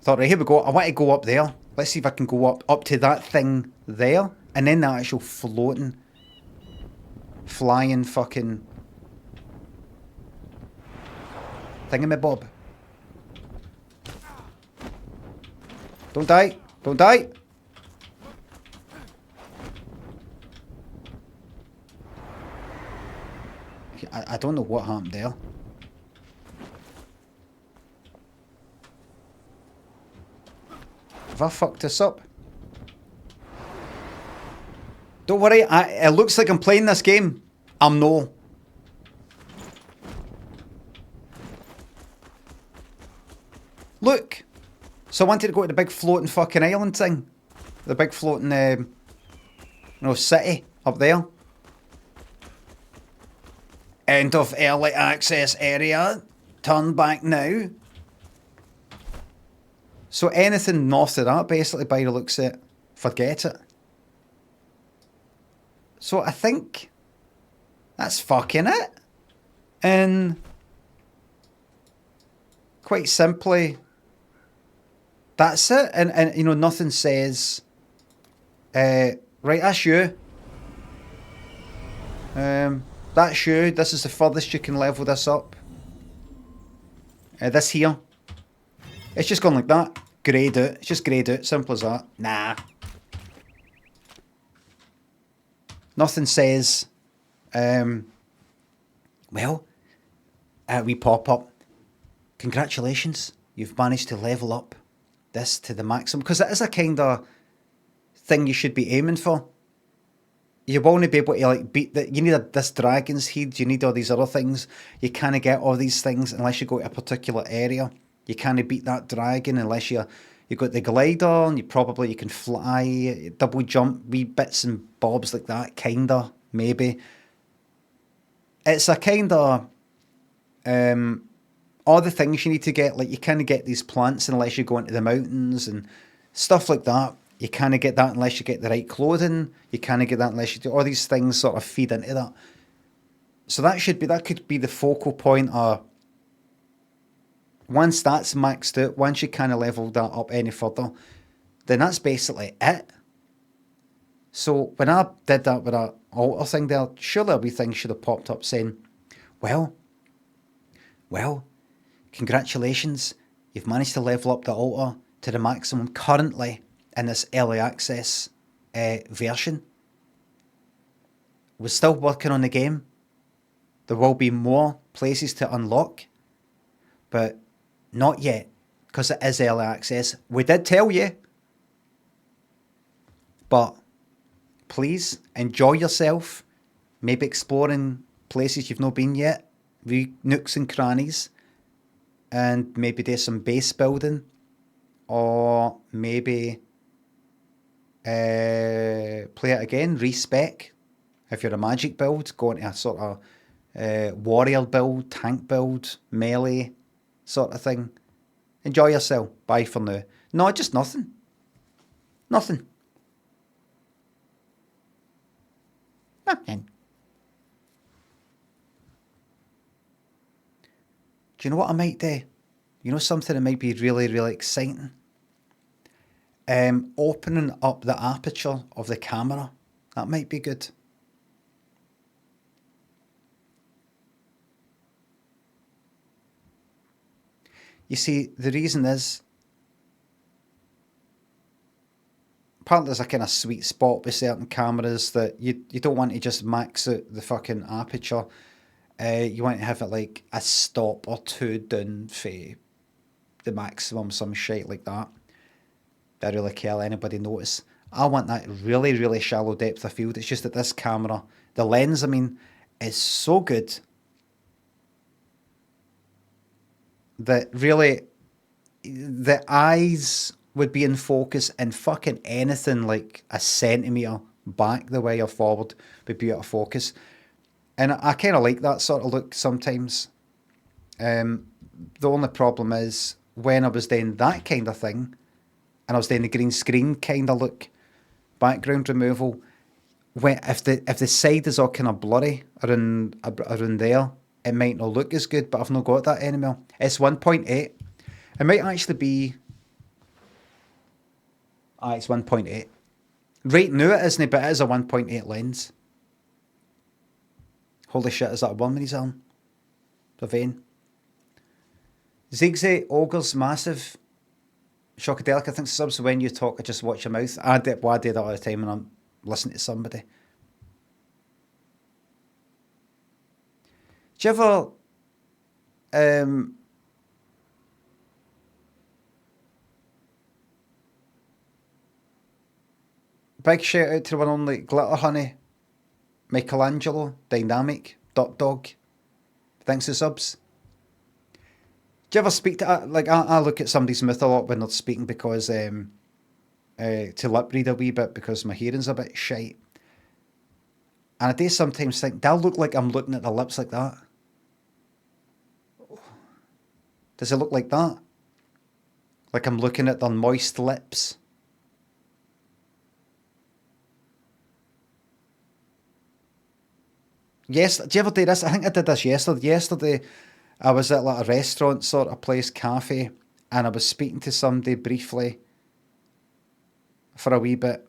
Thought, right, here we go. I want to go up there. Let's see if I can go up to that thing there. And then that actual floating, flying fucking thingamabob. Don't die. Don't die. I don't know what happened there. Have I fucked this up? Don't worry, it looks like I'm playing this game. I'm no. Look. So I wanted to go to the big floating fucking island thing. The big floating, city up there. End of early access area. Turn back now. So anything north of that, basically, by the looks of it, forget it. So I think that's fucking it. And quite simply, that's it. And you know, nothing says, right, that's you. That's you. This is the furthest you can level this up. This here. It's just gone like that. Greyed out. It's just greyed out. Simple as that. Nah. Nothing says, well, we pop up. Congratulations. You've managed to level up this to the maximum. Because it is a kind of thing you should be aiming for. You won't be able to like beat that. You need this dragon's head. You need all these other things. You can't get all these things unless you go to a particular area. You can't beat that dragon unless you got the glider, and you can fly, double jump, wee bits and bobs like that, kinda, maybe. It's a kinda all the things you need to get, like you can't get these plants unless you go into the mountains and stuff like that. You can't get that unless you get the right clothing. You can't get that unless you do all these things sort of feed into that. So that could be the focal point of once that's maxed out, once you kind of leveled that up any further, then that's basically it. So when I did that with that altar thing there, surely a wee thing should have popped up saying, well, congratulations, you've managed to level up the altar to the maximum currently in this early access version. We're still working on the game. There will be more places to unlock, but not yet, because it is early access. We did tell you, but please enjoy yourself, maybe exploring places you've not been yet, wee nooks and crannies, and maybe do some base building, or maybe play it again, respec. If you're a magic build, go into a sort of warrior build, tank build, melee sort of thing. Enjoy yourself. Bye for now. No, just nothing. Nothing. Nothing. Do you know what I might do? You know something that might be really, really exciting? Opening up the aperture of the camera. That might be good. You see, the reason is, apparently there's a kind of sweet spot with certain cameras that you don't want to just max out the fucking aperture. You want to have it like a stop or two down for the maximum, some shit like that. Don't really care anybody notice. I want that really, really shallow depth of field. It's just that this camera, the lens, I mean, is so good that really the eyes would be in focus, and fucking anything like a centimetre back the way or forward would be out of focus. And I kind of like that sort of look sometimes. The only problem is when I was doing that kind of thing, and I was doing the green screen kind of look, background removal, when if the side is all kind of blurry around there, it might not look as good, but I've not got that anymore. It's 1.8. It might actually be... it's 1.8. Right now it isn't, but it is a 1.8 lens. Holy shit, is that a worm in his arm? The vein. Zigzag Ogre's massive. Shockadelic, I think subs. When you talk, I just watch your mouth. I do that all the time when I'm listening to somebody. Do you ever big shout out to the one on like Glitter Honey, Michelangelo, Dynamic, Dot Dog. Thanks for subs. Do you ever speak to I look at somebody's mouth a lot when they're speaking because to lip read a wee bit because my hearing's a bit shite. And I do sometimes think, do I look like I'm looking at the lips like that? Does it look like that? Like I'm looking at their moist lips? Yes, do you ever do this? I think I did this yesterday. Yesterday, I was at like a restaurant sort of place, cafe, and I was speaking to somebody briefly for a wee bit.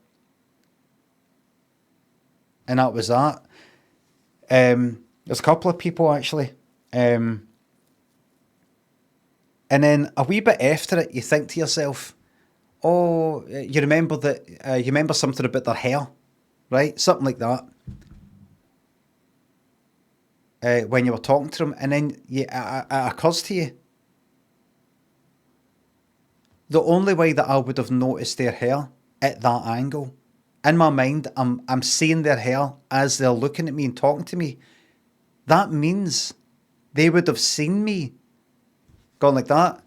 And that was that. There's a couple of people actually. And then a wee bit after it, you think to yourself, oh, you remember that, you remember something about their hair, right? Something like that. When you were talking to them, and then it occurs to you, the only way that I would have noticed their hair at that angle, in my mind, I'm seeing their hair as they're looking at me and talking to me. That means they would have seen me going like that.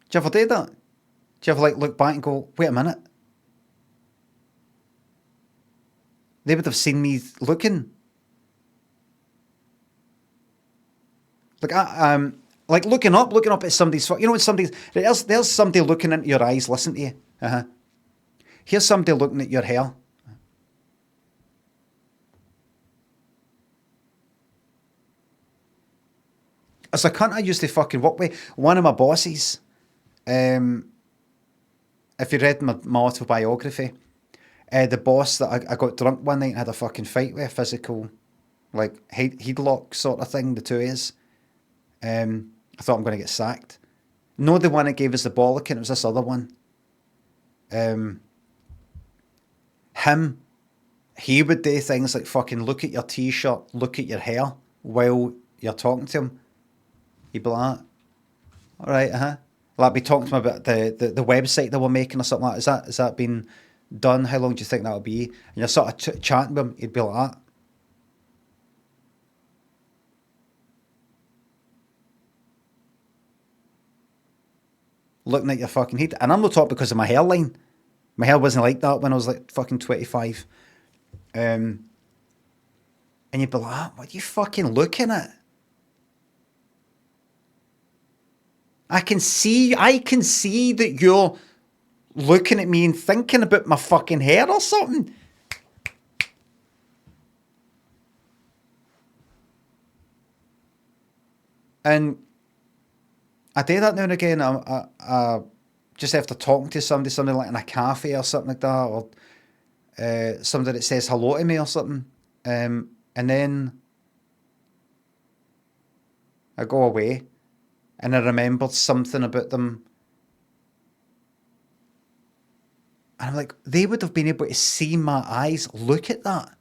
Do you ever do that? Do you ever like look back and go, wait a minute? They would have seen me looking. Like looking up at somebody's, you know, when somebody's, there's somebody looking into your eyes, listen to you. Here's somebody looking at your hair. It's a cunt I used to fucking work with. One of my bosses, if you read my autobiography, the boss that I got drunk one night and had a fucking fight with, a physical, like, headlock sort of thing, the two is. I thought I'm going to get sacked. No, the one that gave us the bollocking, it was this other one. He would do things like fucking look at your t-shirt, look at your hair while you're talking to him. He'd be like, all right, Like, be talking to him about the website that we're making or something like that. Is that been done? How long do you think that'll be? And you're sort of chatting with him, he'd be like that. Looking at your fucking head. And I'm not talking because of my hairline. My hair wasn't like that when I was like fucking 25. And you'd be like, what are you fucking looking at? I can see that you're looking at me and thinking about my fucking hair or something. And I do that now and again. I just after talking to somebody like in a cafe or something like that, or somebody that says hello to me or something, and then I go away and I remembered something about them, and I'm like, they would have been able to see my eyes look at that.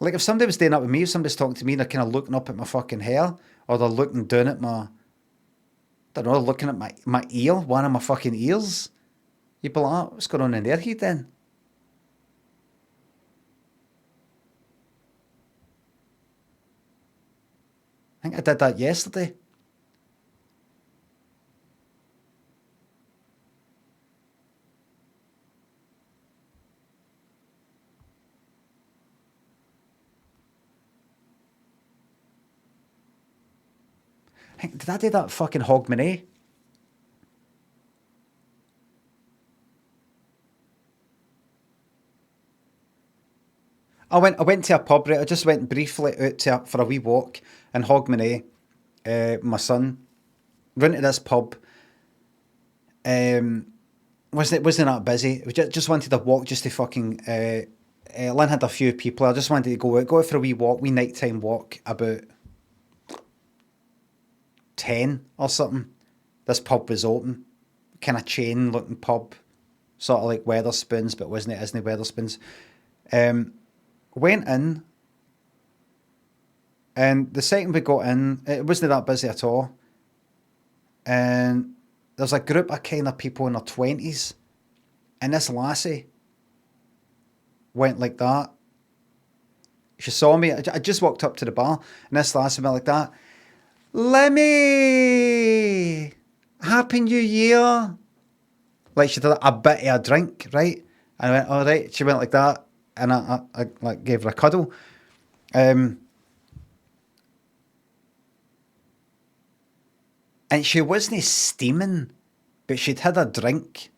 Like, if somebody was doing that with me, if somebody's talking to me and they're kind of looking up at my fucking hair, or they're looking down at my, I don't know, looking at my ear, one of my fucking ears, you'd be like, what's going on in their head then? I think I did that yesterday. Did I do that fucking Hogmanay? I went to a pub, right? I just went briefly out for a wee walk in Hogmanay. My son went to this pub. Wasn't that busy? We just wanted to walk just to fucking. Lynn had a few people. I just wanted to go out for a wee walk, wee nighttime walk about 10 or something. This pub was open, kind of chain looking pub, sort of like Weatherspoons, but isn't Weatherspoons. Went in, and the second we got in, it wasn't that busy at all, and there's a group of kind of people in their 20s, and this lassie went like that. She saw me. I just walked up to the bar, and this lassie went like that. Limmy, Happy New Year. Like, she did a bit of a drink, right? And I went, all right. She went like that, and I like gave her a cuddle. And she wasn't steaming, but she'd had a drink.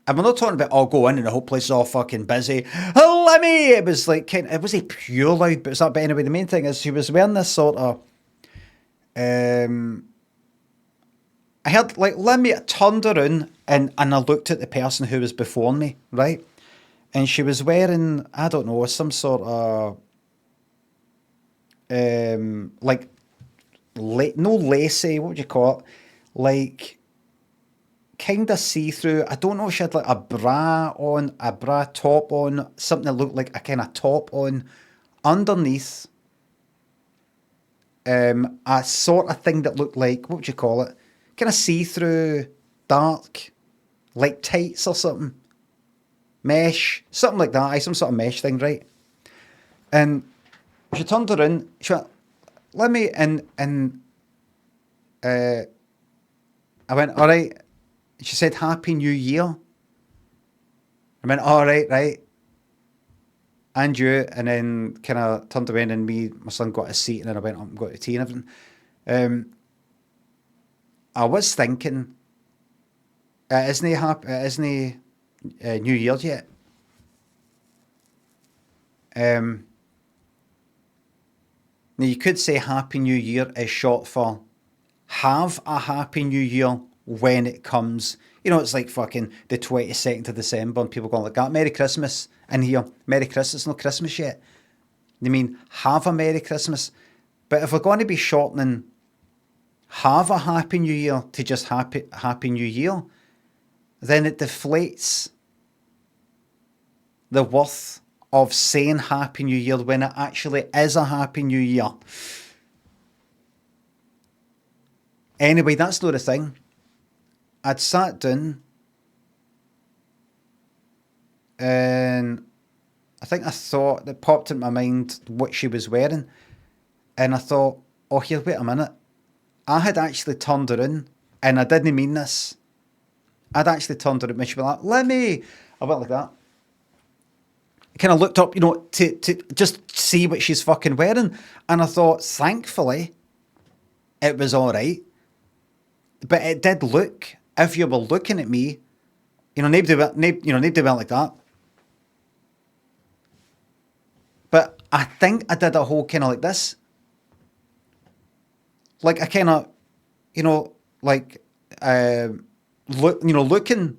And we're not talking about, I'll go in and the whole place is all fucking busy. Oh, Limmy! It was like, it wasn't pure loud, but it's not. But anyway, the main thing is she was wearing this sort of, I heard, like, Limmy turned around and I looked at the person who was before me, right? And she was wearing, I don't know, some sort of, like, no lacy, what would you call it? Like, kind of see-through. I don't know if she had like a bra top on, something that looked like a kind of top on underneath. A sort of thing that looked like, what would you call it? Kind of see-through, dark, like tights or something. Mesh, something like that. Some sort of mesh thing, right? And she turned around, she went, let me, and I went, all right. She said, Happy New Year. I went, all right. And you, and then kind of turned around and my son got a seat, and then I went up and got the tea and everything. I was thinking, isn't he New Year's yet? Now, you could say Happy New Year is short for have a Happy New Year when it comes. You know, it's like fucking the 22nd of December and people going like that. Merry Christmas in here. Merry Christmas, no Christmas yet. They mean have a Merry Christmas. But if we're going to be shortening have a Happy New Year to just Happy New Year, then it deflates the worth of saying Happy New Year when it actually is a Happy New Year. Anyway, that's not the thing. I'd sat down and I think I thought, it popped in my mind what she was wearing. And I thought, oh, here, wait a minute. I had actually turned her in, and I didn't mean this. I'd actually turned her in and she was like, Limmy. I went like that. I kind of looked up, you know, to just see what she's fucking wearing. And I thought, thankfully, it was all right. But it did look, if you were looking at me, you know, nobody went like that. But I think I did a whole kind of like this. Like I kind of, you know, like, looking.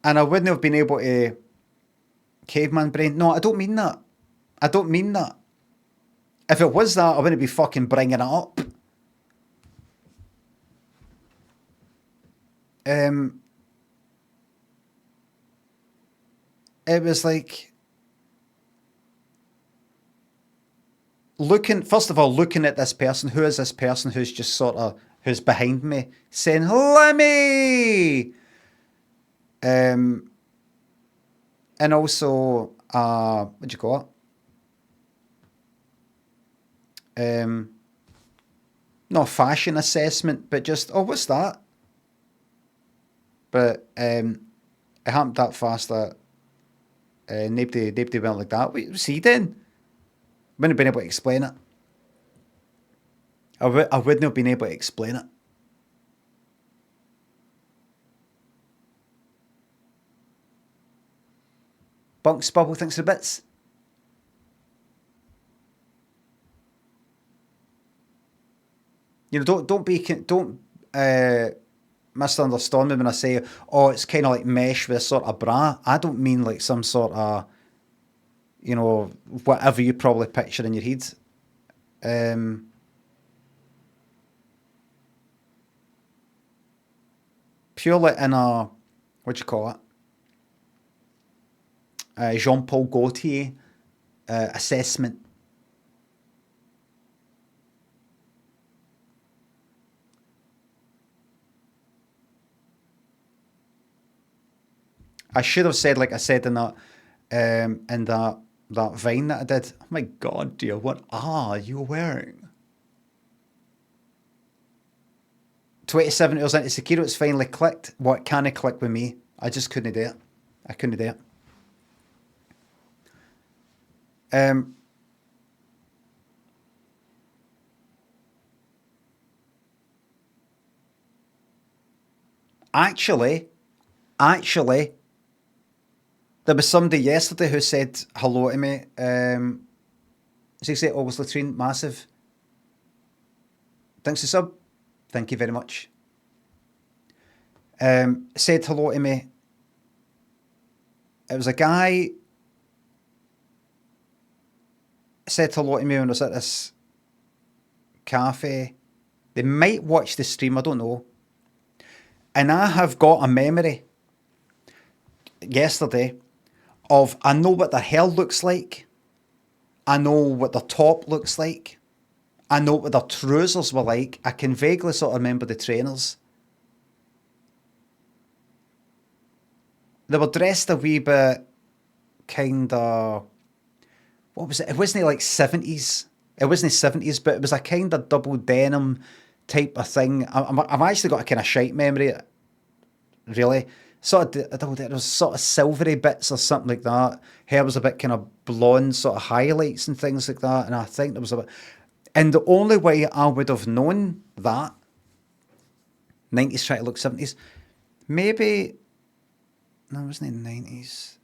And I wouldn't have been able to caveman brain. No, I don't mean that. I don't mean that. If it was that, I wouldn't be fucking bringing it up. It was like first of all, looking at this person. Who is this person who's just sort of, who's behind me saying, Limmy! And also, what do you call it? Not fashion assessment, but just, oh, what's that? But it happened that fast that nobody went like that. What's he doing? Wouldn't have been able to explain it. I wouldn't have been able to explain it. Bunks Bubble thinks of bits. You know, don't misunderstand me when I say, oh, it's kind of like mesh with a sort of bra. I don't mean like some sort of, you know, whatever you probably picture in your head. Purely in a, what do you call it? Jean-Paul Gaultier assessment. I should have said, like I said in that Vine that I did. Oh my God, dear, what are you wearing? 27 hours into Sekiro, it's finally clicked. What can it click with me? I just couldn't do it. I couldn't do it. Actually, there was somebody yesterday who said hello to me. As you say, August Latrine, massive. Thanks for sub. Thank you very much. Said hello to me. It was a guy said hello to me when I was at this cafe. They might watch the stream, I don't know. And I have got a memory yesterday of, I know what their hair looks like. I know what their top looks like. I know what their trousers were like. I can vaguely sort of remember the trainers. They were dressed a wee bit kind of, what was it? It wasn't like 70s. It wasn't 70s, but it was a kind of double denim type of thing. I've actually got a kind of shite memory, really. Sort of, there was sort of silvery bits or something like that. Hair was a bit kind of blonde, sort of highlights and things like that. And I think there was a bit... And the only way I would have known that, 90s try to look 70s, maybe No, it wasn't in the 90s.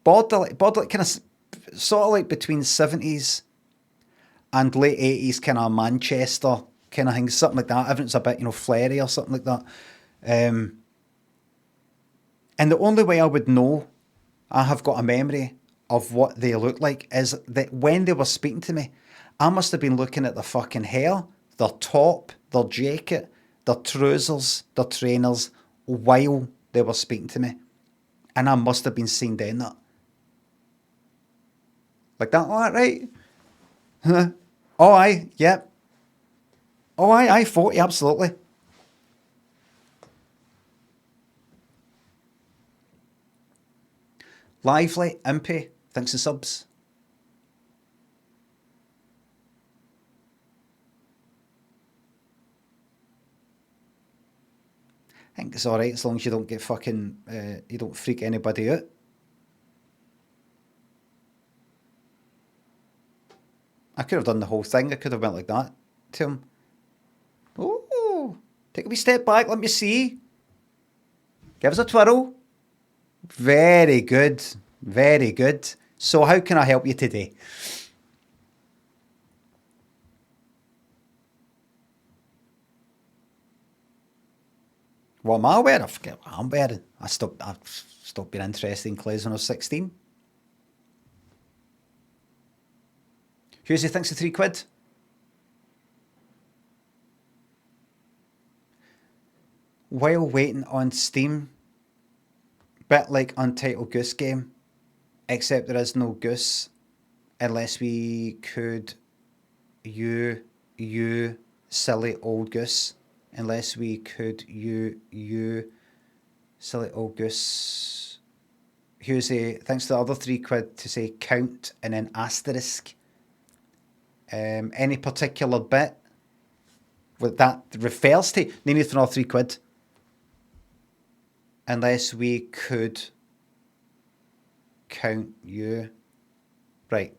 Border kind of, sort of like between 70s and late 80s, kind of Manchester kind of thing, something like that. Everything's a bit, flary or something like that. And the only way I would know I have got a memory of what they look like is that when they were speaking to me, I must have been looking at their fucking hair, their top, their jacket, their trousers, their trainers, while they were speaking to me. And I must have been seen doing that. Like that, all right? Huh? Oh, aye, yep. Oh, aye, 40, absolutely. Lively, Impy, thanks for subs. I think it's alright as long as you don't get fucking, you don't freak anybody out. I could have done the whole thing. I could have went like that to him. Oh, take a wee step back, let me see. Give us a twirl. Very good. Very good. So how can I help you today? What am I wearing? I forget what I'm wearing. I stopped being interested in clothes when I was 16. Husey thinks of £3. While waiting on Steam, bit like Untitled Goose Game, except there is no goose, unless we could you silly old goose, unless we could you silly old goose. Husey thanks to the other £3 to say count and then asterisk. Any particular bit with that refers to? Name it for another £3. Unless we could count you. Right.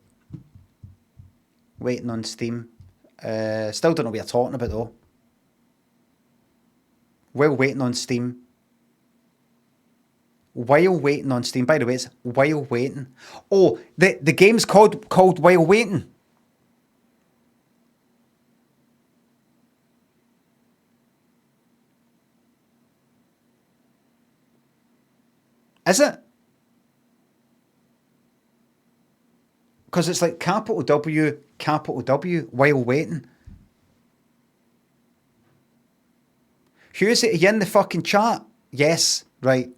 Waiting on Steam. Still don't know what you're talking about though. While waiting on Steam. While waiting on Steam. By the way, it's while waiting. Oh, the game's called While Waiting. Is it? Because it's like capital W, while waiting. Hughes, are you in the fucking chat? Yes, right.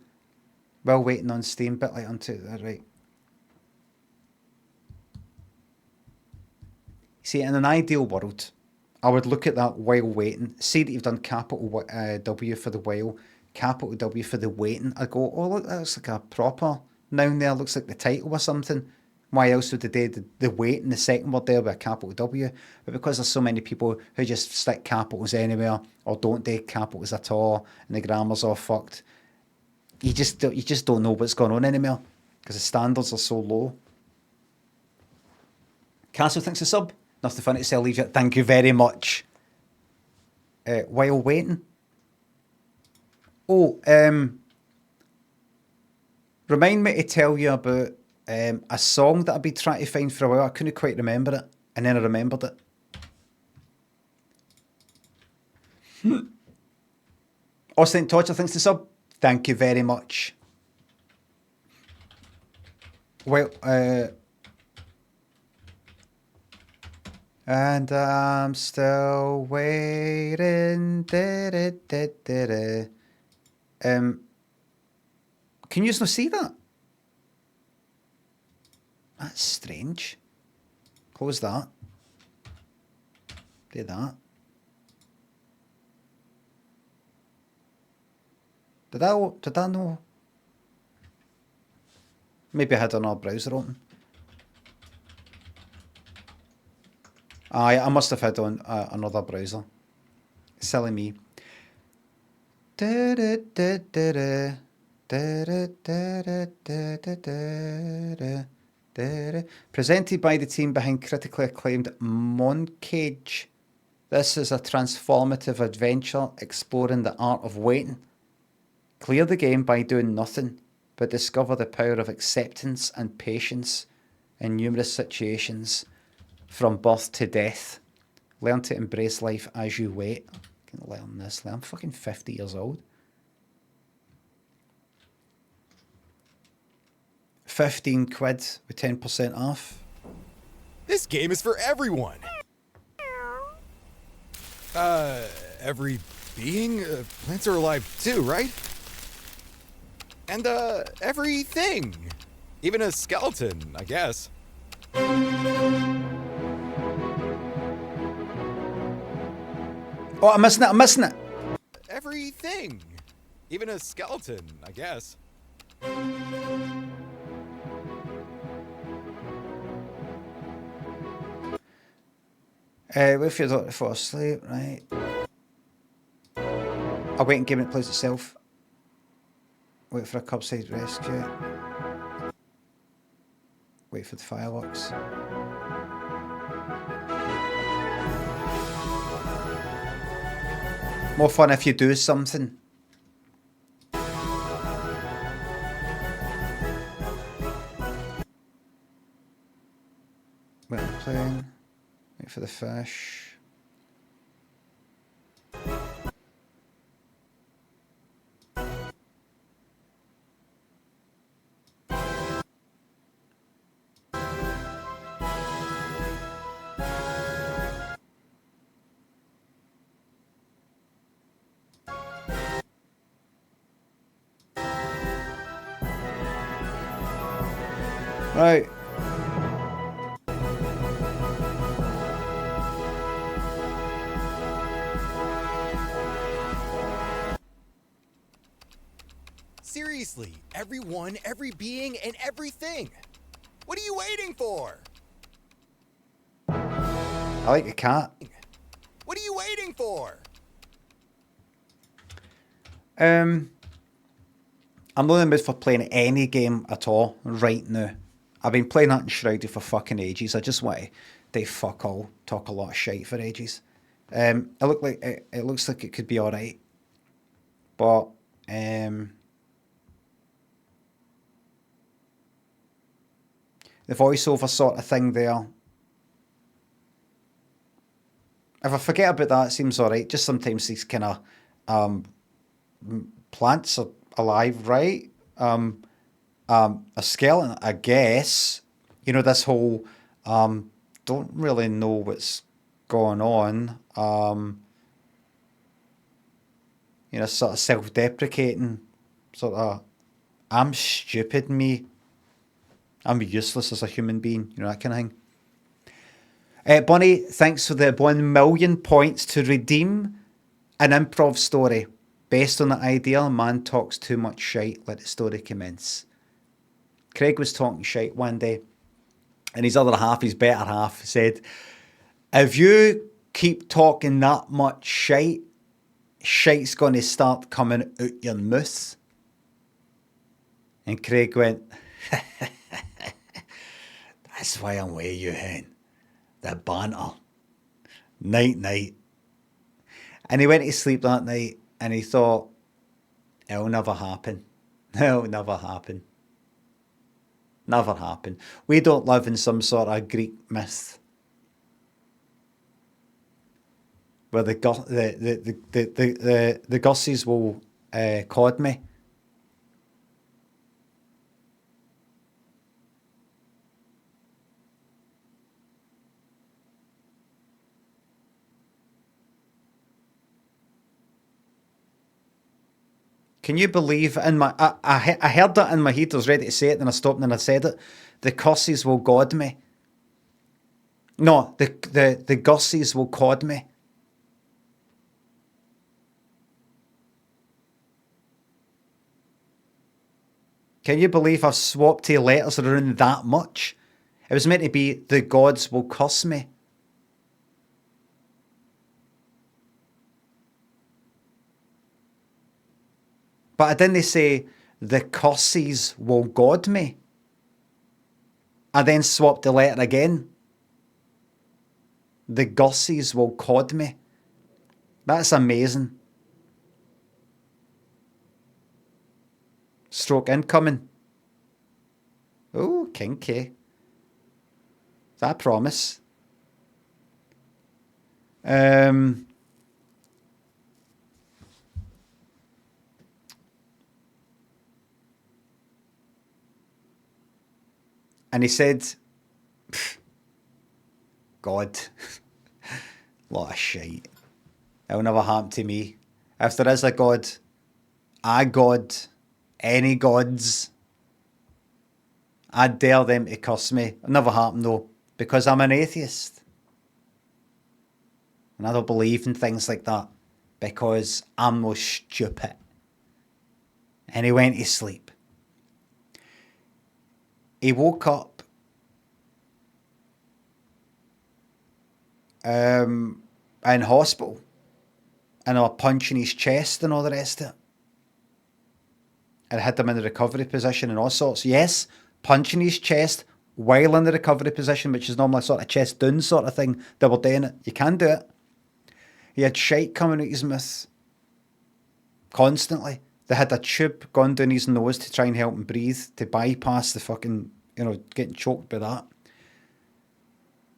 While waiting on Steam, bit like onto that, right. See, in an ideal world, I would look at that while waiting, see that you've done capital W for the while, capital W for the waiting. I go, oh look, that's like a proper noun there, looks like the title or something. Why else would they do the wait in the second word there with a capital W? But because there's so many people who just stick capitals anywhere or don't do capitals at all and the grammar's all fucked, you just don't know what's going on anymore because the standards are so low. Castle thinks a sub. Nothing funny to say, leave it. Thank you very much. While waiting. Oh, remind me to tell you about a song that I've been trying to find for a while. I couldn't quite remember it, and then I remembered it. Austin Torture thinks the sub. Thank you very much. Well, and I'm still waiting. Can you not see that? That's strange. Close that. Do that. Did I know? Maybe I had another browser open. I must have had on another browser. Silly me. Presented by the team behind critically acclaimed Moncage. This is a transformative adventure exploring the art of waiting. Clear the game by doing nothing, but discover the power of acceptance and patience in numerous situations, from birth to death. Learn to embrace life as you wait. I can learn this. I'm fucking 50 years old. 15 quid with 10% off. This game is for everyone. Every being? Plants are alive too, right? And, everything. Even a skeleton, I guess. Oh, I'm missing it. Everything. Even a skeleton, I guess. Wait for your daughter to fall asleep, right? I'll wait and give it plays itself. Wait for a curbside rescue. Wait for the fireworks. More fun if you do something. Wait on the plane. Wait for the fish. Right. Seriously, everyone, every being, and everything. What are you waiting for? I like the cat. What are you waiting for? I'm not in the mood for playing any game at all right now. I've been playing that Enshrouded for fucking ages. I just want to do fuck all, talk a lot of shite for ages. It looks like it could be alright. But the voiceover sort of thing there. If I forget about that, it seems alright. Just sometimes these kind of plants are alive, right? A skeleton, I guess. You know, this whole don't really know what's going on. You know, sort of self-deprecating, sort of I'm stupid, me. I'm useless as a human being, you know, that kind of thing. Bunny, thanks for the 1 million points to redeem an improv story. Based on the idea, man talks too much shite, let the story commence. Craig was talking shite one day, and his other half, his better half, said, if you keep talking that much shite, shite's going to start coming out your mouth. And Craig went, that's why I'm with you, hen. The banter. Night, night. And he went to sleep that night, and he thought, it'll never happen. It'll never happen. Never happen. We don't live in some sort of Greek myth where the Gussies will cod me. Can you believe in my... I heard that in my head. I was ready to say it, then I stopped and I said it. The Gussies will god me. No, the Gussies will cod me. Can you believe I've swapped two letters around that much? It was meant to be the gods will curse me. But I didn't say the Gussies will god me. I then swapped the letter again. The Gussies will cod me. That's amazing. stroke incoming. Oh, kinky. Is that a promise? And he said, God, lot of shite. It'll never happen to me. If there is a God, any gods, I dare them to curse me. It'll never happen though, because I'm an atheist. And I don't believe in things like that, because I'm no stupid. And he went to sleep. He woke up in hospital, and they were punching his chest and all the rest of it. And had him in the recovery position and all sorts. Yes, punching his chest while in the recovery position, which is normally sort of chest down sort of thing, they were doing it. You can do it. He had shite coming out his mouth constantly. They had a tube gone down his nose to try and help him breathe, to bypass the fucking, getting choked by that.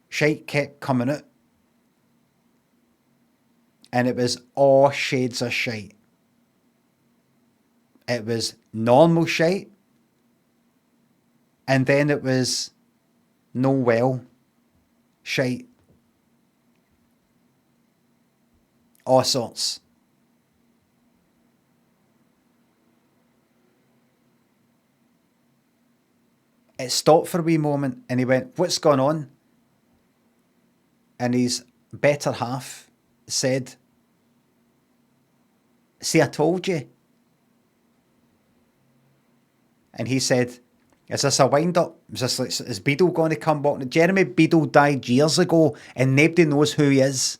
Shite kept coming out. And it was all shades of shite. It was normal shite. And then it was no well shite. All sorts. It stopped for a wee moment and he went, what's going on? And his better half said, see, I told you. And he said, is this a wind-up? Is Beadle going to come back? Jeremy Beadle died years ago and nobody knows who he is.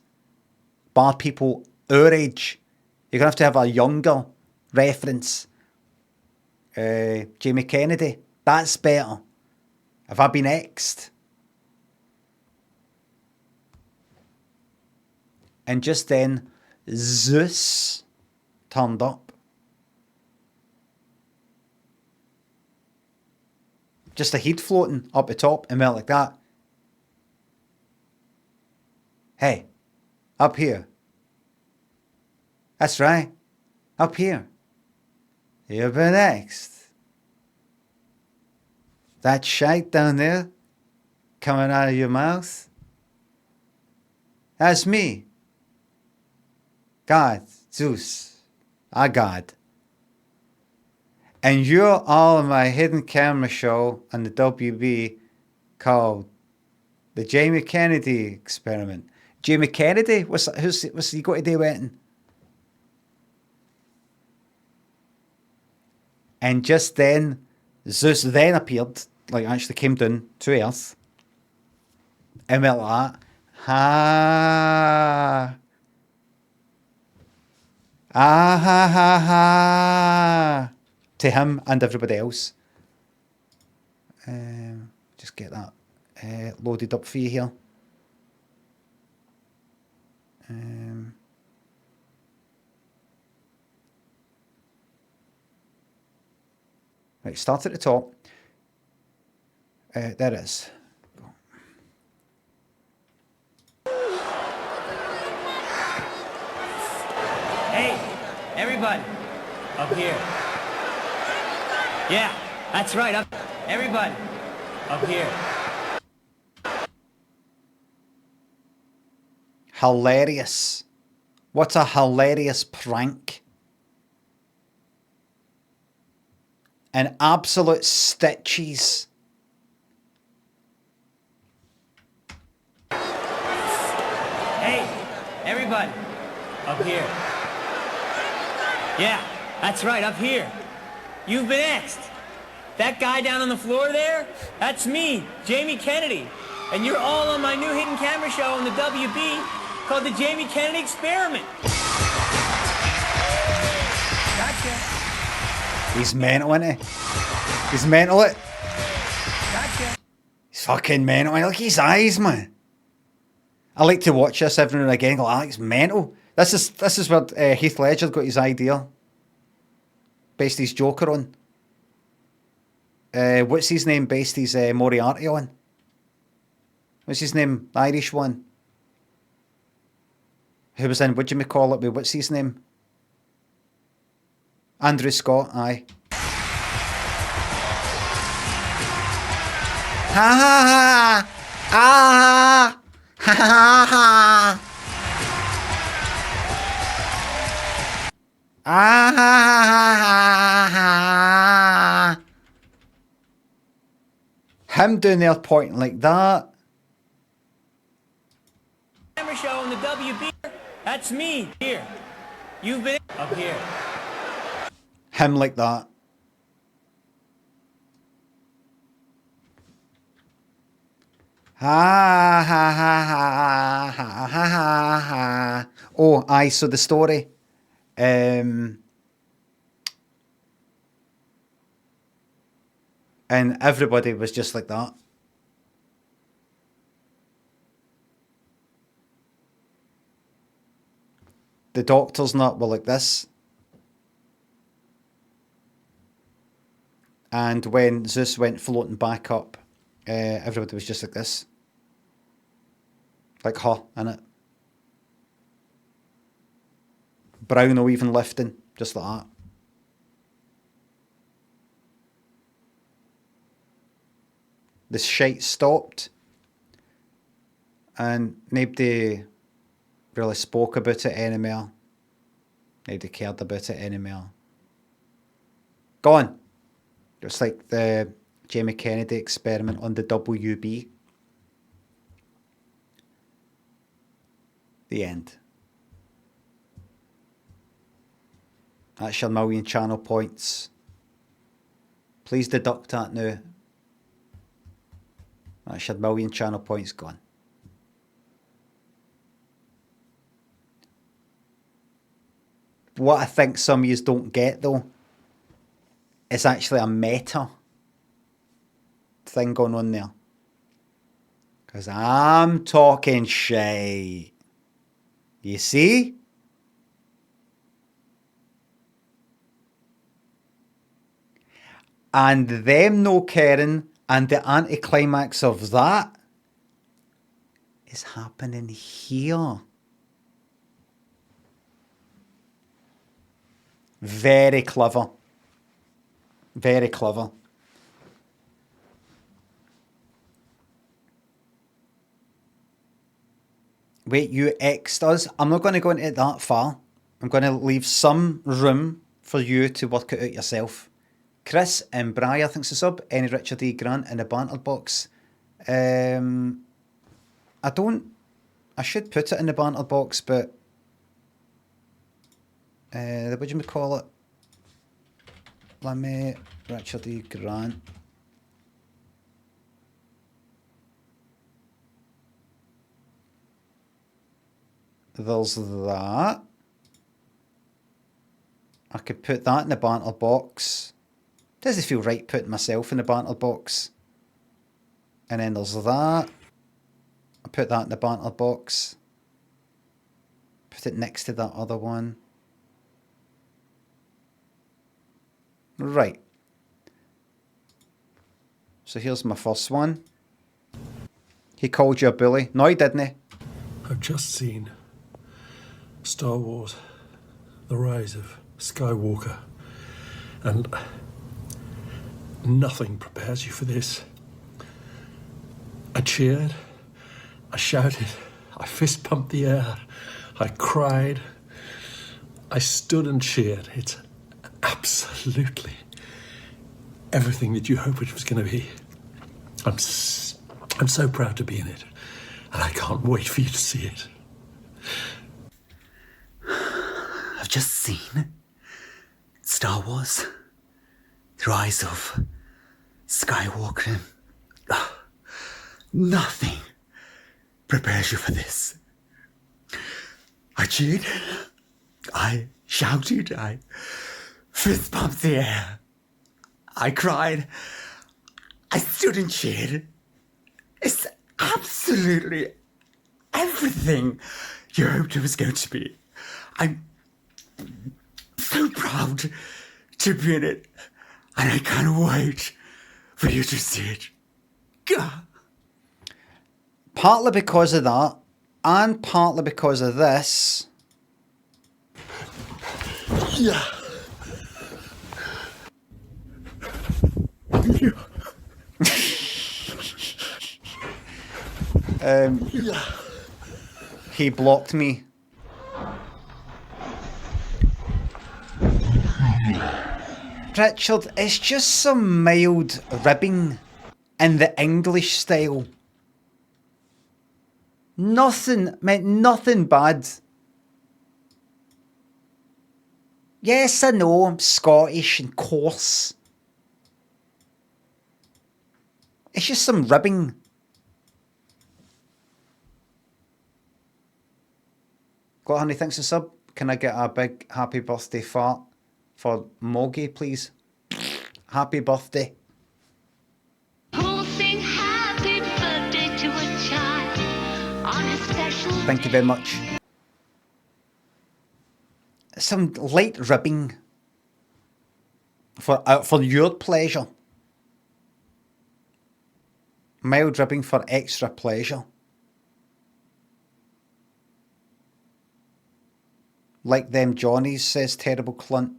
Bar people our age. You're going to have a younger reference. Jamie Kennedy. That's better. Have I been X'd? And just then, Zeus turned up. Just a heat floating up the top and went like that. Hey, up here. That's right, up here. You've been next. That shite down there coming out of your mouth. That's me. God, Zeus, our God. And you're all in my hidden camera show on the WB called the Jamie Kennedy Experiment. Jamie Kennedy? What's he got to do with it? And just then, Zeus then appeared, like actually came down to Earth, and went like that. Ha. Ah ha ha ha. To him and everybody else. Just get that loaded up for you here. Right, start at the top. There it is. Hey, everybody, up here. Yeah, that's right, up. Everybody, up here. Hilarious. What a hilarious prank. And absolute stitches. Hey, everybody, up here. Yeah, that's right, up here. You've been X'd. That guy down on the floor there, that's me, Jamie Kennedy. And you're all on my new hidden camera show on the WB called the Jamie Kennedy Experiment. Gotcha. He's mental, isn't he? He's mental, it. Gotcha. He's fucking mental. Look at his eyes, man. I like to watch this every now and again. Go, Alex, mental. This is what Heath Ledger got his idea. Based his Joker on. What's his name based his Moriarty on? What's his name? The Irish one. Who was in, what do you call it? What's his name? Andrew Scott, aye. Ha ha ha! Ah! Ha ha ha! Ah! Him doing there pointing like that. Camera show on the WB. That's me here. You've been up here. Him like that. Ha ha ha ha ha ha ha ha. Oh, aye, so the story. And everybody was just like that. The doctors not were like this. And when Zeus went floating back up, everybody was just like this. Like her, innit? Brown even lifting, just like that. The shite stopped. And nobody really spoke about it anymore. Nobody cared about it anymore. Gone. It's like the Jamie Kennedy experiment on the WB. The end. That's your million channel points. Please deduct that now. That's your million channel points gone. What I think some of you don't get though, it's actually a meta thing going on there. Because I'm talking shite. You see? And them no caring, and the anticlimax of that is happening here. Very clever. Very clever. Wait, you X'd us? I'm not going to go into it that far. I'm going to leave some room for you to work it out yourself. Chris and Briar thinks it's up. Any Richard E. Grant in the banter box. I should put it in the banter box, but what do you call it? Limmy, Richard E. Grant. There's that. I could put that in the banter box. Does it feel right putting myself in the banter box? And then there's that. I put that in the banter box. Put it next to that other one. Right. So here's my first one. He called you a bully. No, he didn't. I've just seen Star Wars, The Rise of Skywalker, and nothing prepares you for this. I cheered, I shouted, I fist pumped the air, I cried, I stood and cheered. It's absolutely everything that you hoped it was going to be. I'm so proud to be in it, and I can't wait for you to see it. I've just seen Star Wars, The Rise of Skywalker. Nothing prepares you for this. I cheered, I shouted, I fist pumped the air, I cried, I stood and cheered. It's absolutely everything you hoped it was going to be. I'm so proud to be in it, and I can't wait for you to see it. Gah. Partly because of that, and partly because of this. Yeah. He blocked me. Richard, it's just some mild ribbing in the English style. Nothing, meant nothing bad. Yes, I know I'm Scottish and coarse. It's just some ribbing. Got honey, thanks a sub. Can I get a big happy birthday fart for Moggy, please? Happy birthday. Who'll sing happy birthday to a child on a special Thank you very much. Some light ribbing for your pleasure. Mild ribbing for extra pleasure. Like them Johnnies, says Terrible Clunt.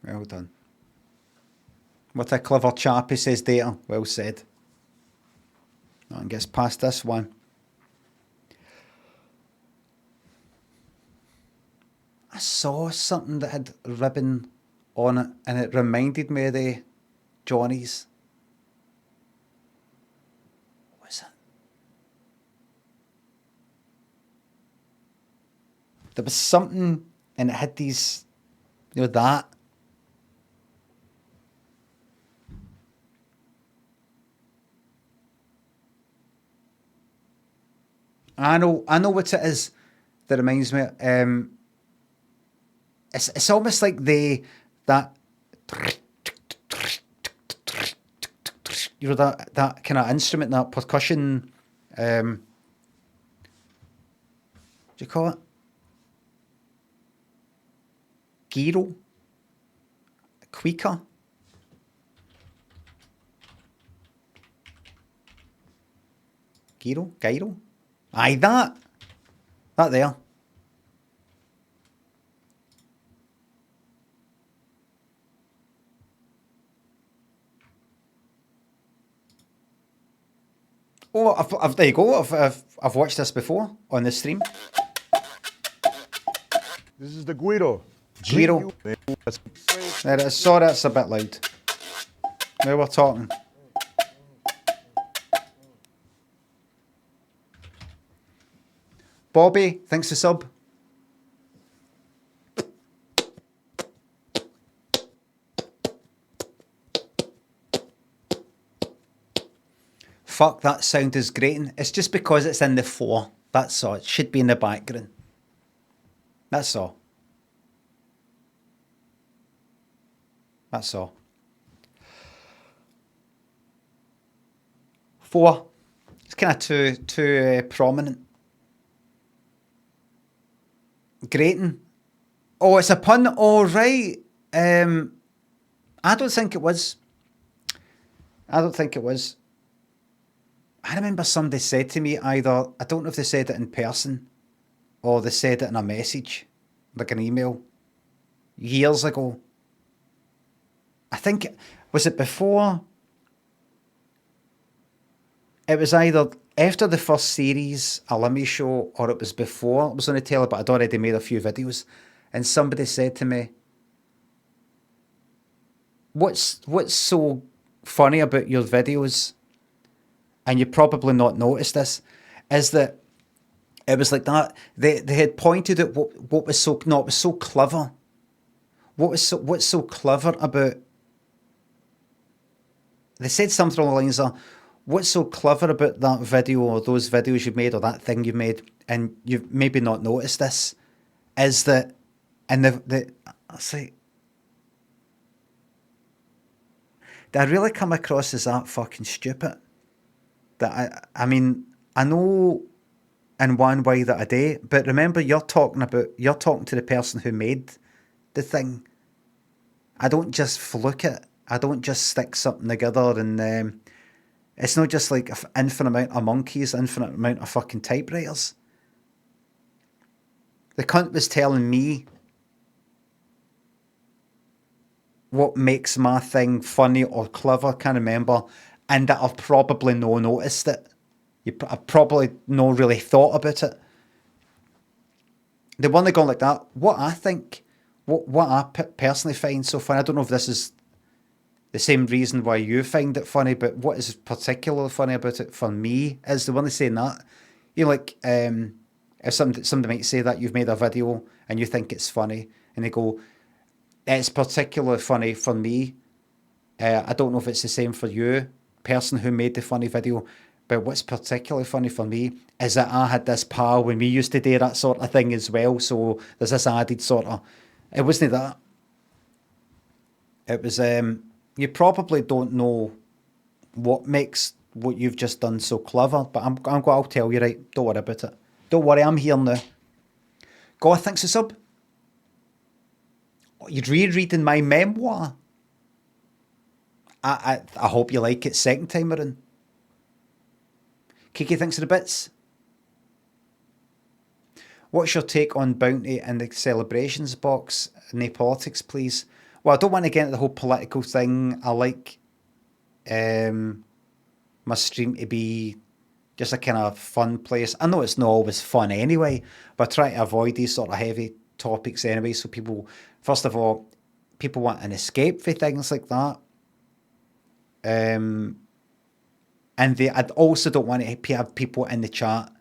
Well done. What a clever chappy, says Data. Well said. No one gets past this one. I saw something that had ribbon on it and it reminded me of the Johnnies. What was it? There was something and it had these, you know, that. I know what it is that reminds me. It's almost like that you know, that kind of instrument, that percussion. What do you call it? Gyro? Queeker? Gyro? Aye, that there. Oh, there you go. I've watched this before on the stream. This is the Guido. Guido. There it is. Sorry, that's a bit loud. Now we're talking. Bobby, thanks for sub. Fuck, that sound is grating. It's just because it's in the 4. That's all. It should be in the background. That's all. That's all. 4. It's kind of too prominent. Grating. Oh, it's a pun. Oh, right. I don't think it was. I remember somebody said to me either, I don't know if they said it in person or they said it in a message, like an email, years ago. I think, was it before? It was either after the first series, a Limmy show, or it was before it was on the telly, but I'd already made a few videos. And somebody said to me, what's so funny about your videos, and you probably not noticed this, is that it was like that. They had pointed at what was so, no, it was so clever. What's so clever about, they said something along the lines of, what's so clever about that video or those videos you've made or that thing you made, and you've maybe not noticed this, is that, and I say, did I really come across as that fucking stupid? That I mean, I know in one way that I do, but remember you're talking to the person who made the thing. I don't just fluke it. I don't just stick something together and it's not just like an infinite amount of monkeys, infinite amount of fucking typewriters. The cunt was telling me what makes my thing funny or clever, can't remember, and that I've probably no noticed it. I've probably no really thought about it. The one that gone like that, what I think, what I personally find so funny, I don't know if this is the same reason why you find it funny, but what is particularly funny about it for me is the one that's saying that, you know, like, if somebody might say that you've made a video and you think it's funny, and they go, it's particularly funny for me. I don't know if it's the same for you, person who made the funny video, but what's particularly funny for me is that I had this pal when we used to do that sort of thing as well, so there's this added sort of, it wasn't that. It was, you probably don't know what makes what you've just done so clever, but I'll tell you, right, don't worry about it. Don't worry, I'm here now. God, thanks a sub. You're rereading my memoir. I hope you like it second time around. Kiki thinks of the bits. What's your take on bounty in the celebrations box? No politics, please. Well, I don't want to get into the whole political thing. I like my stream to be just a kind of fun place. I know it's not always fun anyway, but I try to avoid these sort of heavy topics anyway. So people, first of all, people want an escape for things like that. And I also don't want to have people in the chat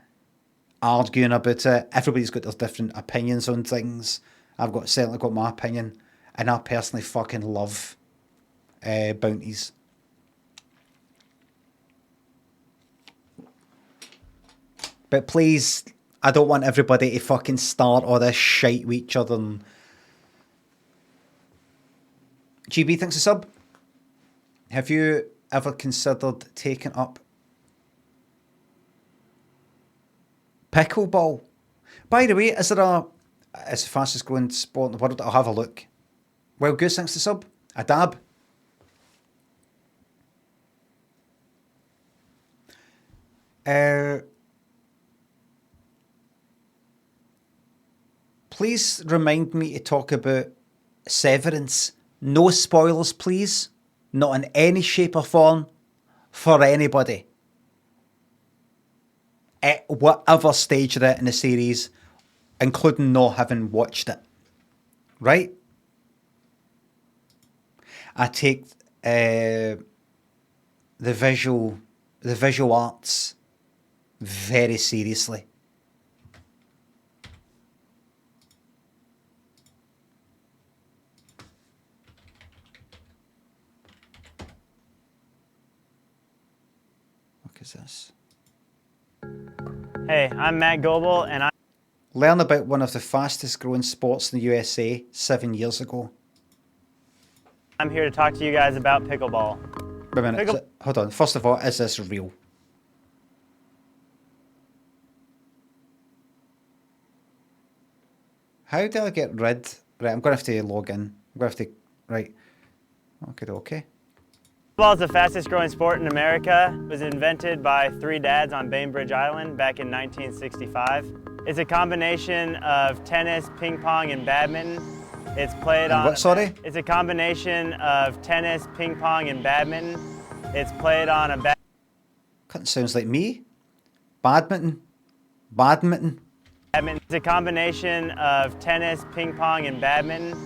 arguing about it. Everybody's got their different opinions on things. I've certainly got my opinion, and I personally fucking love bounties. But please, I don't want everybody to fucking start all this shite with each other. And GB thinks a sub. Have you ever considered taking up pickleball? By the way, it's the fastest growing sport in the world. I'll have a look. Well, Goose thanks to sub. A dab. Please remind me to talk about Severance. No spoilers, please. Not in any shape or form for anybody. At whatever stage of it in the series, including not having watched it. Right? I take the visual arts very seriously. What is this? Hey, I'm Matt Goebel, and Learn about one of the fastest growing sports in the USA 7 years ago. I'm here to talk to you guys about pickleball. Wait a minute, hold on. First of all, is this real? How do I get rid? Right, I'm going to have to log in. I'm going to have to, right. Okay. Pickleball is the fastest growing sport in America. It was invented by 3 dads on Bainbridge Island back in 1965. It's a combination of tennis, ping pong, and badminton. It's played on... What, sorry? It's a combination of tennis, ping pong, and badminton. It's played on a... That sounds like me. Badminton. It's a combination of tennis, ping pong, and badminton.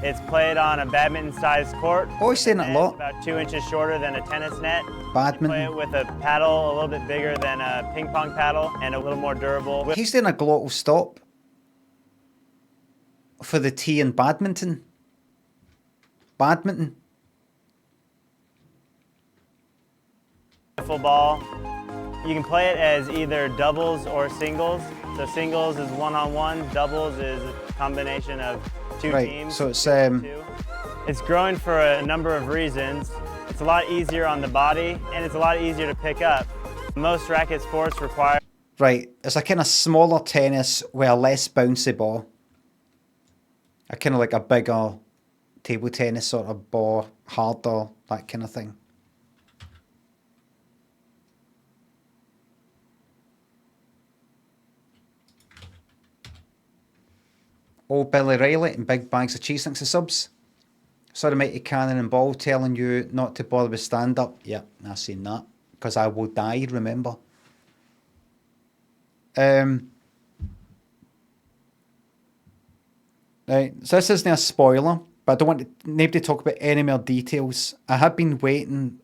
It's played on a badminton-sized court. Oh, he's saying that a lot. About 2 inches shorter than a tennis net. Badminton. Play it with a paddle a little bit bigger than a ping pong paddle and a little more durable. He's doing a glottal stop for the T in badminton. Badminton. Ball. You can play it as either doubles or singles. So singles is one-on-one, doubles is a combination of 2 teams. So it's It's growing for a number of reasons. It's a lot easier on the body and it's a lot easier to pick up. Most racket sports require... Right, it's a kind of smaller tennis with a less bouncy ball. A kind of like a bigger table tennis sort of ball, harder, that kind of thing. Old Billy Riley and big bags of cheese, thanks to subs. Sorry, Mighty Cannon and Ball telling you not to bother with stand-up. Yep, I've seen that. Because I will die, remember. Right, so this isn't a spoiler, but I don't want nobody to talk about any more details. I have been waiting.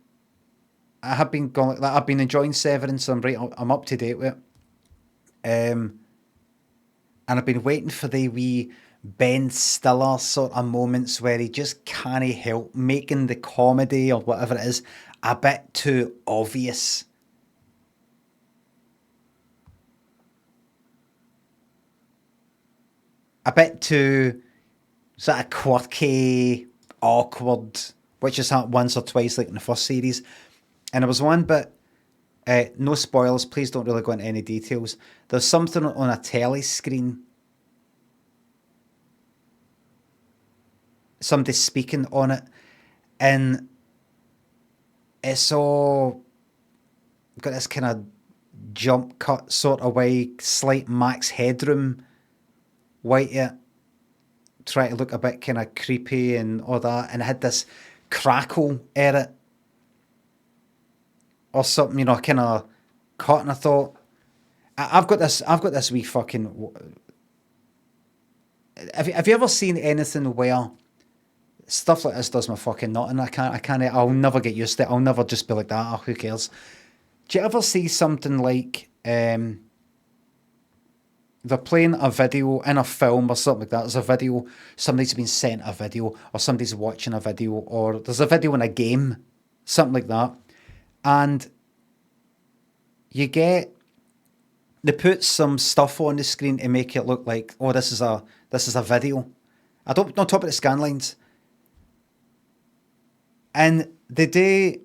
I have been going. I've been enjoying Severance, so I'm up to date with it. And I've been waiting for the wee Ben Stiller sort of moments where he just can't help making the comedy or whatever it is a bit too obvious. A bit too sort of quirky, awkward, which has happened once or twice, like in the first series. And there was one bit, no spoilers, please don't really go into any details. There's something on a telly screen. Somebody speaking on it. And it's all got this kind of jump cut sort of way, slight Max Headroom white it, try to look a bit kind of creepy and all that, and it had this crackle at it or something, you know, kind of cut. And I thought, I've got this wee fucking. Have you ever seen anything where stuff like this does my fucking nut, and I'll never get used to it. I'll never just be like that. Oh, who cares? Do you ever see something like they're playing a video in a film or something like that? There's a video, somebody's been sent a video, or somebody's watching a video, or there's a video in a game, something like that, and they put some stuff on the screen to make it look like, oh, this is a video. I don't talk about the scan lines. And they do,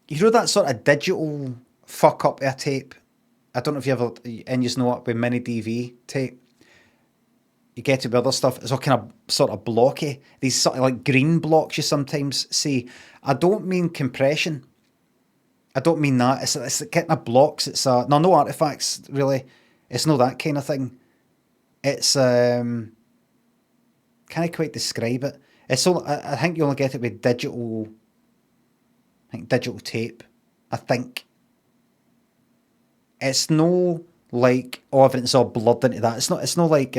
you know, that sort of digital fuck up air tape. I don't know if you ever, and you know what, with mini DV tape, you get to with other stuff, it's all kind of sort of blocky. These sort of like green blocks you sometimes see. I don't mean compression. I don't mean that. It's kind of blocks. It's no artifacts really. It's not that kind of thing. It's can't quite describe it. It's all, I think you only get it with digital. I think digital tape. I think. It's no like, oh, everything's all blurred into that. It's no like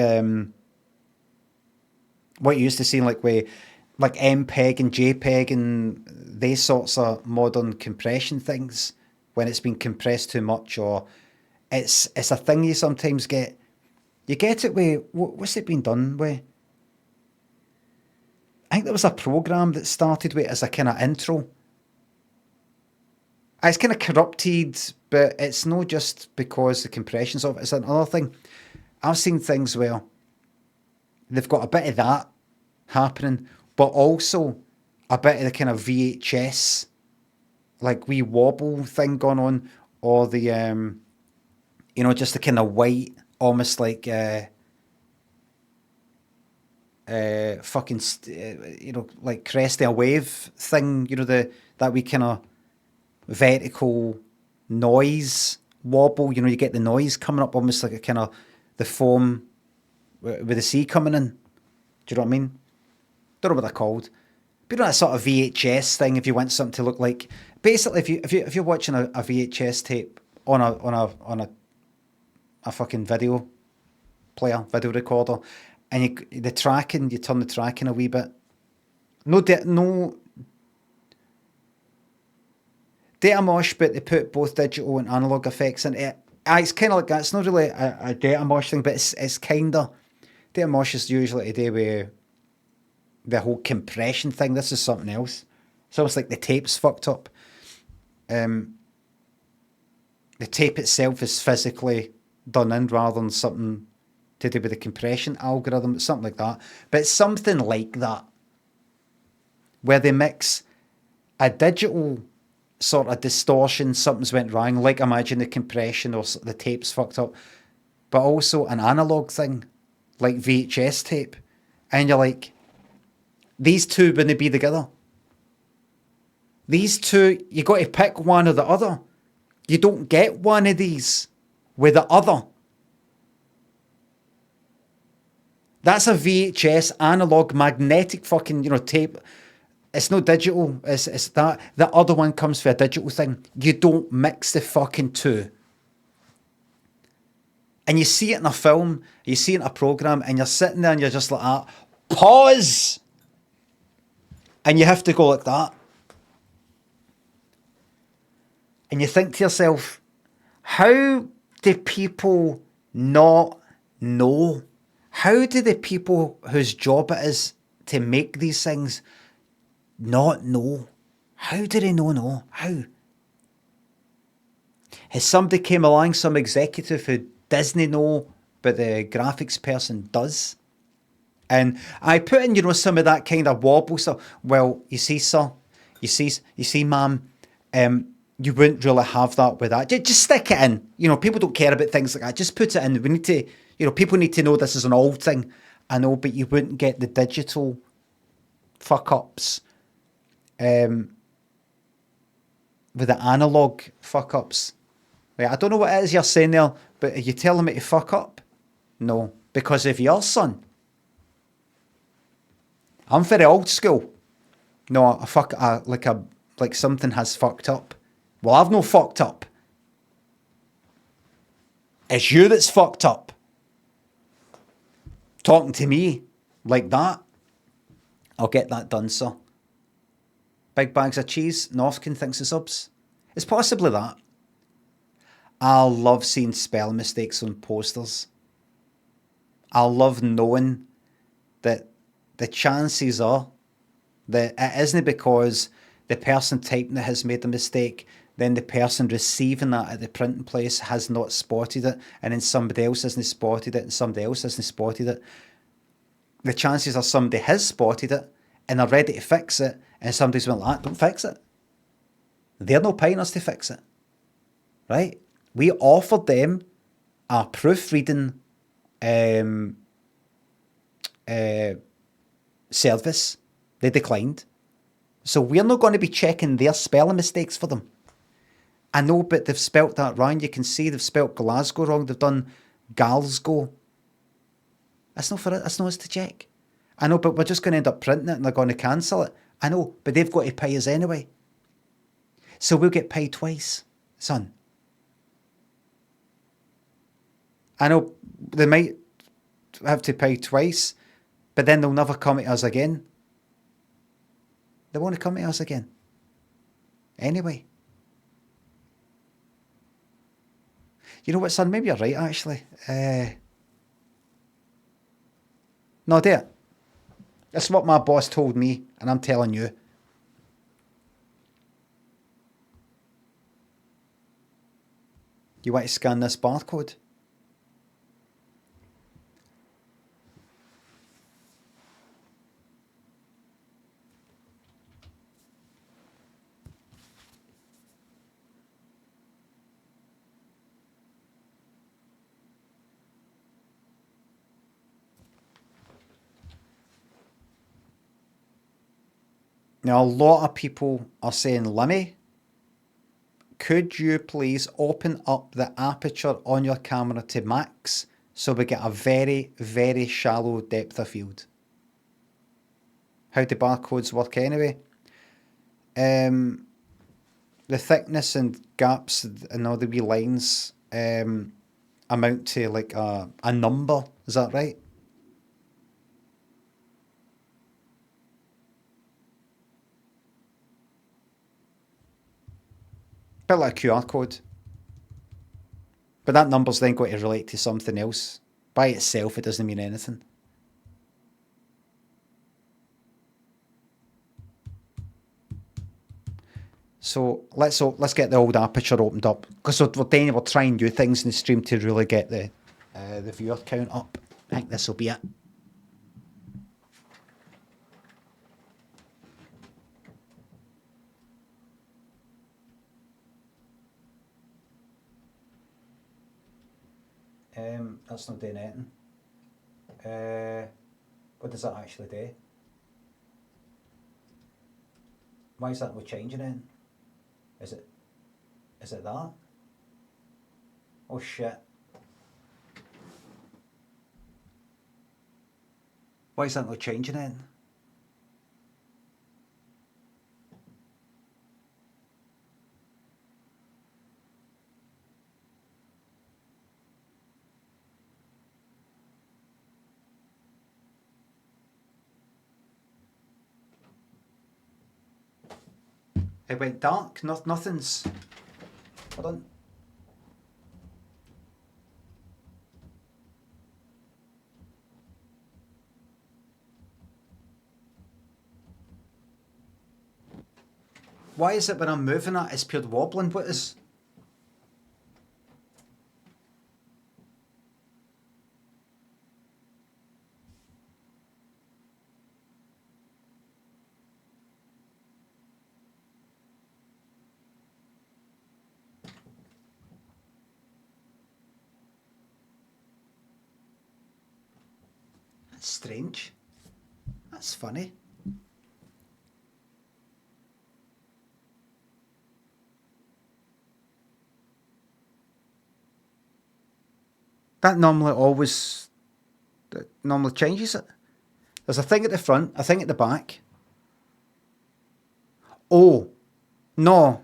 what you used to see like with like MPEG and JPEG and these sorts of modern compression things when it's been compressed too much, or it's a thing you sometimes get. You get it with, what's it been done with? I think there was a program that started with it as a kind of intro. It's kind of corrupted, but it's not just because the compression's off. It's another thing. I've seen things where they've got a bit of that happening, but also a bit of the kind of VHS, like wee wobble thing going on, or the, just the kind of white, almost like, fucking, like cresting a wave thing, that wee kind of vertical noise wobble, you get the noise coming up almost like a kind of the foam with the sea coming in. Do you know what I mean? Don't know what they're called. But that sort of VHS thing, if you want something to look like, basically if you're watching a VHS tape on a fucking video player, video recorder, and you turn the tracking a wee bit. No data mosh, but they put both digital and analog effects in it. It's kind of like that. It's not really a data mosh thing, but it's kind of, data mosh is usually to do with the whole compression thing. This is something else. It's almost like the tape's fucked up. The tape itself is physically done in rather than something to do with the compression algorithm. It's something like that. But it's something like that, where they mix a digital sort of distortion, something's went wrong, like imagine the compression or the tape's fucked up, but also an analog thing, like VHS tape. And you're like, these two wouldn't be together. These two, you got to pick one or the other. You don't get one of these with the other. That's a VHS analog magnetic fucking, tape. It's no digital. It's that. The other one comes for a digital thing. You don't mix the fucking two. And you see it in a film, you see it in a program, and you're sitting there and you're just like that. Pause! And you have to go like that. And you think to yourself, how do people not know? How do the people whose job it is to make these things not know? How do they not know? How? Has somebody came along, some executive who doesn't know, but the graphics person does? And I put in, some of that kind of wobble stuff. Well, you see, sir, you see, ma'am, you wouldn't really have that with that. Just stick it in. People don't care about things like that. Just put it in. We need to, people need to know this is an old thing. I know, but you wouldn't get the digital fuck-ups with the analog fuck-ups. Right, I don't know what it is you're saying there, but are you telling me to fuck up? No, because of your son. I'm very old school. No, like something has fucked up. Well, I've no fucked up. It's you that's fucked up. Talking to me like that. I'll get that done, sir. Big bags of cheese. Northkin thinks of subs. It's possibly that. I love seeing spelling mistakes on posters. I love knowing that the chances are that it isn't because the person typing it has made a mistake, then the person receiving that at the printing place has not spotted it, and then somebody else hasn't spotted it, and somebody else hasn't spotted it. The chances are somebody has spotted it, and are ready to fix it, and somebody's went like, don't fix it. They're no paying us to fix it. Right? We offered them a proofreading service. They declined. So we're not going to be checking their spelling mistakes for them. I know, but they've spelt that wrong. You can see they've spelt Glasgow wrong. They've done Glasgow. That's not for it. That's not us to check. I know, but we're just going to end up printing it and they're going to cancel it. I know, but they've got to pay us anyway. So we'll get paid twice, son. I know they might have to pay twice, but then they'll never come at us again. They won't come at us again. Anyway. You know what, son? Maybe you're right, actually. No, dear. That's what my boss told me, and I'm telling you. You want to scan this barcode? Now, a lot of people are saying, Limmy, could you please open up the aperture on your camera to max so we get a very, very shallow depth of field? How do barcodes work anyway? The thickness and gaps and all the wee lines amount to like a number. Is that right? Bit like a QR code. But that number's then going to relate to something else. By itself, it doesn't mean anything. So let's get the old aperture opened up, because we're trying new things in the stream to really get the viewer count up. I think this will be it. That's not doing anything. What does that actually do? Why is that not changing anything? Is it that? Oh shit. Why is that not changing anything? It went dark. Nothing's. Hold on. Why is it when I'm moving it, it's pure wobbling? What is? That's strange. That's funny. That normally changes it. There's a thing at the front, a thing at the back. Oh, no.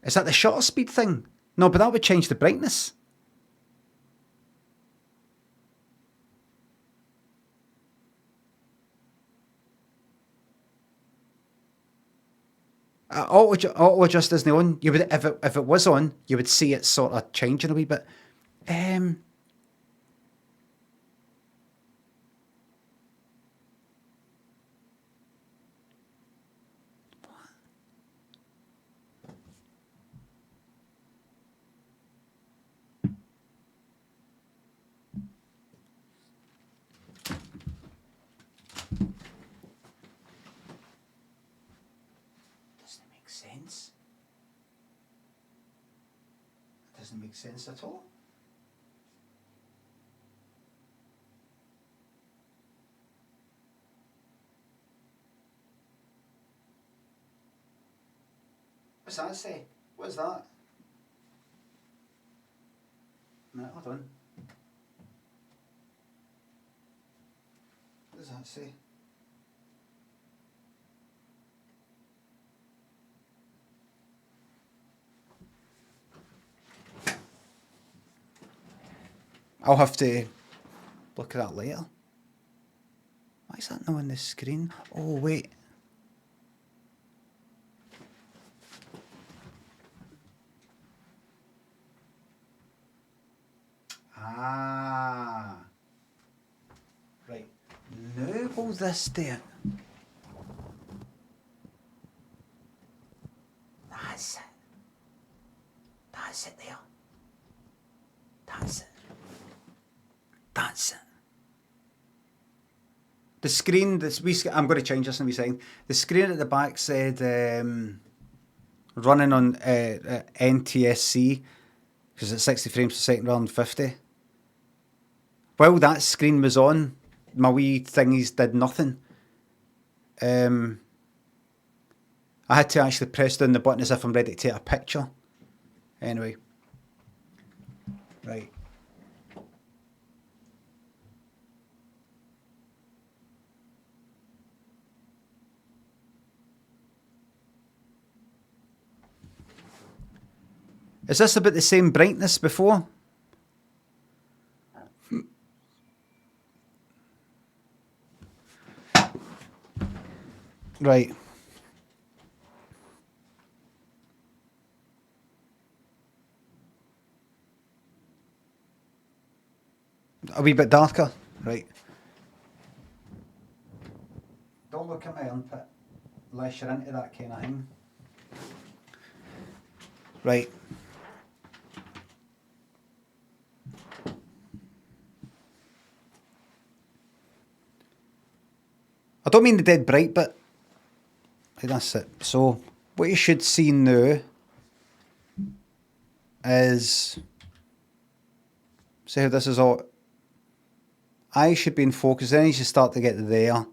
Is that the shutter speed thing? No, but that would change the brightness. Auto adjust isn't on. You would if it was on, you would see it sort of changing a wee bit. Doesn't make sense at all. What's that say? What is that? No, hold on. What does that say? I'll have to look at that later. Why is that not on the screen? Oh, wait. Ah. Right. Now will this do it? That's it. That's it there. That's it. That's it. The screen, I'm going to change this in a wee second. The screen at the back said running on NTSC, because it's 60 frames per second rather than 50. While that screen was on, my wee thingies did nothing. I had to actually press down the button as if I'm ready to take a picture. Anyway. Right. Is this about the same brightness before? Right. A wee bit darker. Right. Don't look at my armpit unless you're into that kind of thing. Right. I don't mean the dead bright bit. That's it. So, what you should see now is... See how this is all... I should be in focus, then you should start to get there.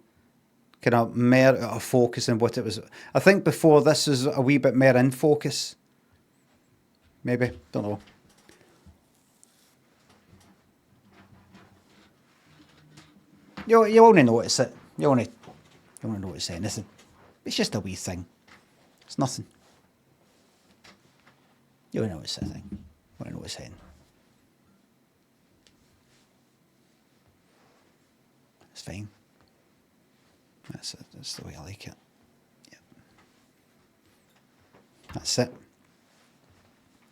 Kind of more out of focus than what it was. I think before this was a wee bit more in focus. Maybe, don't know. You only notice it. You only notice anything. It's just a wee thing. It's nothing. You only notice a thing. You only notice anything. It's fine. That's it. That's the way I like it. Yep. That's it.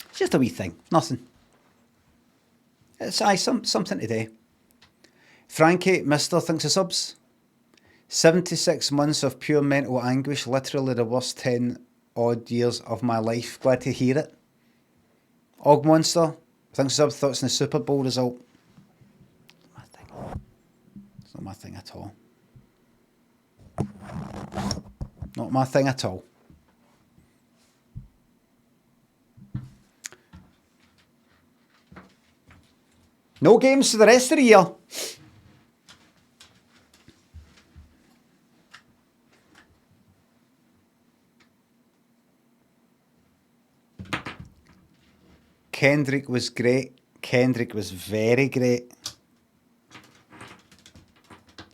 It's just a wee thing. Nothing. It's something today. Frankie, Mr. thinks of subs. 76 months of pure mental anguish. Literally the worst 10 odd years of my life. Glad to hear it. Og Monster, thinks of subs. Thoughts on the Super Bowl result. My thing. It's not my thing at all. Not my thing at all. No games for the rest of the year. Kendrick was great. Kendrick was very great.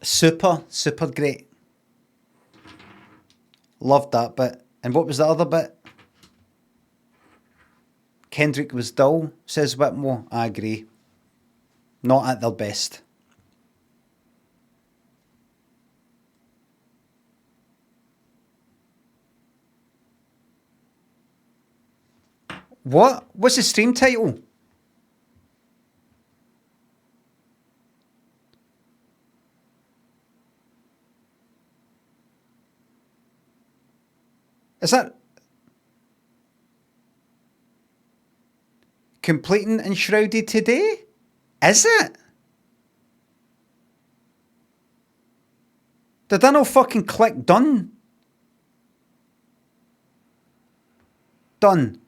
Super great. Loved that bit. And what was the other bit? Kendrick was dull, says Whitmore. I agree. Not at their best. What? What's the stream title? Is that completing Enshrouded today? Is it? Did I not fucking click done? Done.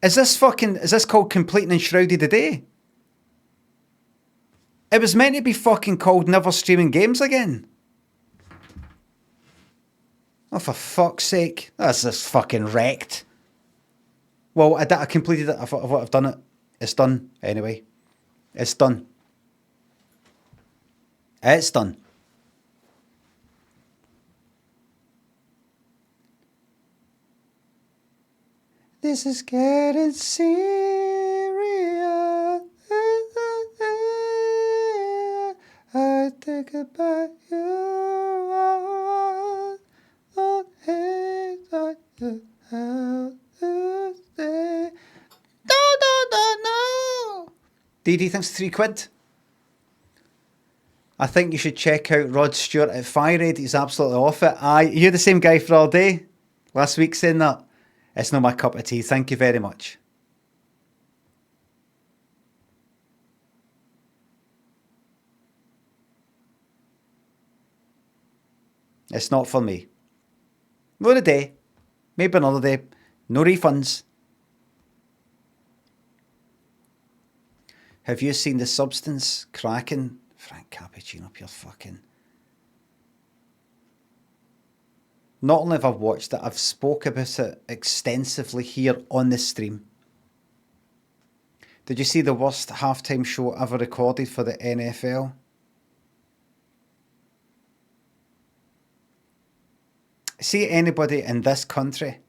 Is this called completing Enshrouded today? It was meant to be fucking called Never Streaming Games Again. Oh, for fuck's sake. That's just fucking wrecked. Well, I completed it. I've done it. It's done anyway. It's done. It's done. This is getting serious. I think about you. Don't hate like you have to stay. No. DD thinks £3. I think you should check out Rod Stewart at Fire Aid. He's absolutely off it. You're the same guy for all day. Last week saying that. It's not my cup of tea. Thank you very much. It's not for me. Not a day. Maybe another day. No refunds. Have you seen The Substance? Cracking. Frank Cappuccino, pure fucking... Not only have I watched it, I've spoke about it extensively here on the stream. Did you see the worst halftime show ever recorded for the NFL? See anybody in this country,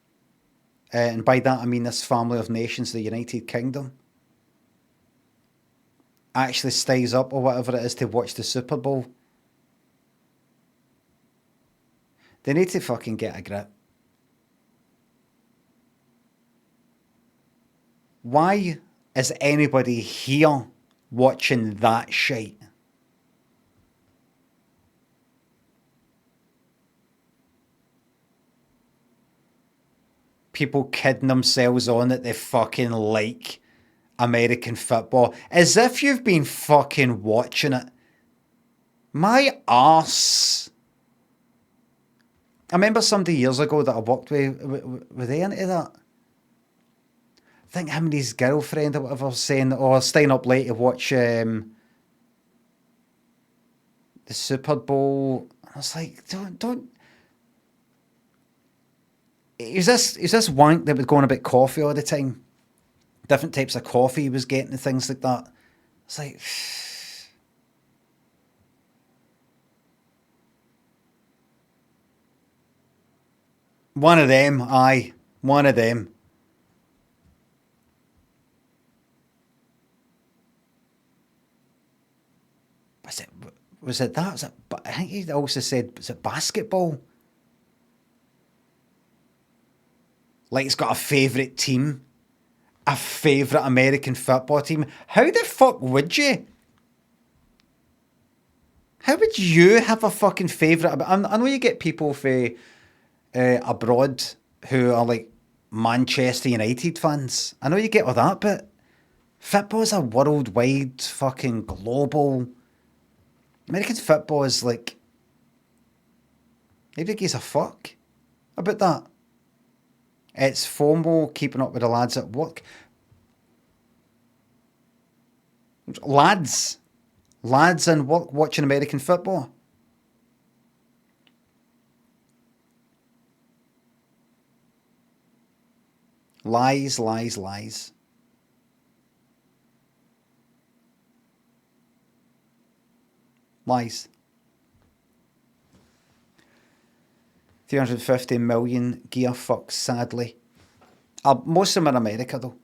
and by that I mean this family of nations, the United Kingdom, actually stays up or whatever it is to watch the Super Bowl? They need to fucking get a grip. Why is anybody here watching that shite? People kidding themselves on that they fucking like American football. As if you've been fucking watching it. My arse. I remember somebody years ago that I worked with, were they into that? think him and his girlfriend or whatever saying, "Oh, staying up late to watch the Super Bowl." I was like, don't. Is this wank that was going about coffee all the time? Different types of coffee he was getting and things like that. It's like, one of them, aye, one of them. Was it that? I think he also said, was it basketball? Like he's got a favourite team. A favourite American football team. How the fuck would you? How would you have a fucking favourite? I know you get people from abroad who are like Manchester United fans. I know you get all that, but football is a worldwide fucking global. American football is like, nobody gives a fuck about that. It's FOMO, keeping up with the lads at work. Lads in work watching American football. Lies, lies, lies. Lies. 350 million gear fucks, sadly. Most of them are America, though.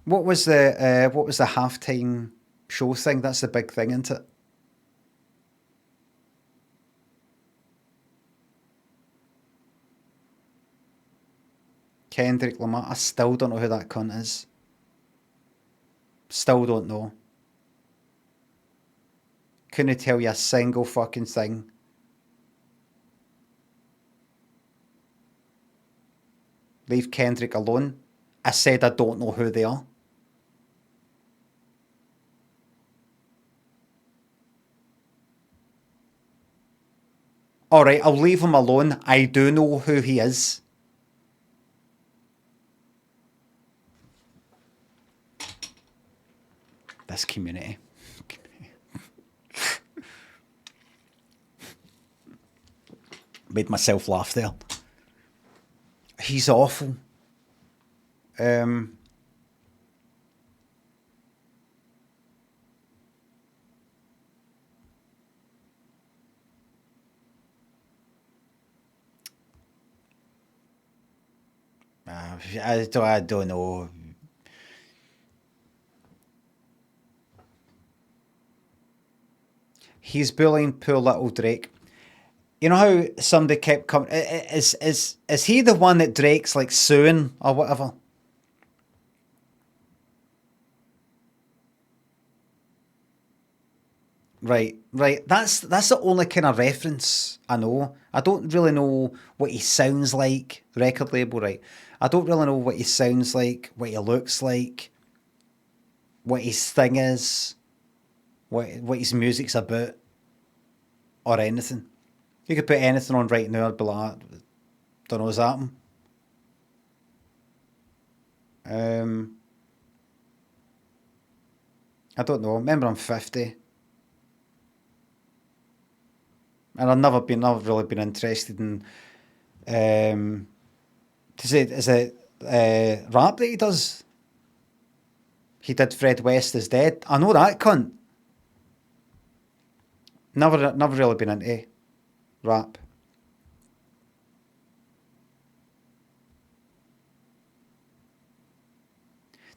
What was the halftime show thing? That's the big thing, isn't it? Kendrick Lamar. I still don't know who that cunt is. Still don't know. Couldn't tell you a single fucking thing. Leave Kendrick alone. I said I don't know who they are. Alright, I'll leave him alone. I do know who he is. This community. Made myself laugh there. He's awful. I don't know. He's bullying poor little Drake. You know how somebody kept coming? Is he the one that Drake's like suing or whatever? Right. That's the only kind of reference I know. I don't really know what he sounds like. Record label, right? I don't really know what he sounds like, what he looks like, what his thing is, what his music's about, or anything. You could put anything on right now, I'd be like, don't know what's happening. I don't know. Remember, I'm 50. And I've never really been interested in is it rap that he does? He did Fred West is Dead. I know that cunt. Never really been into rap.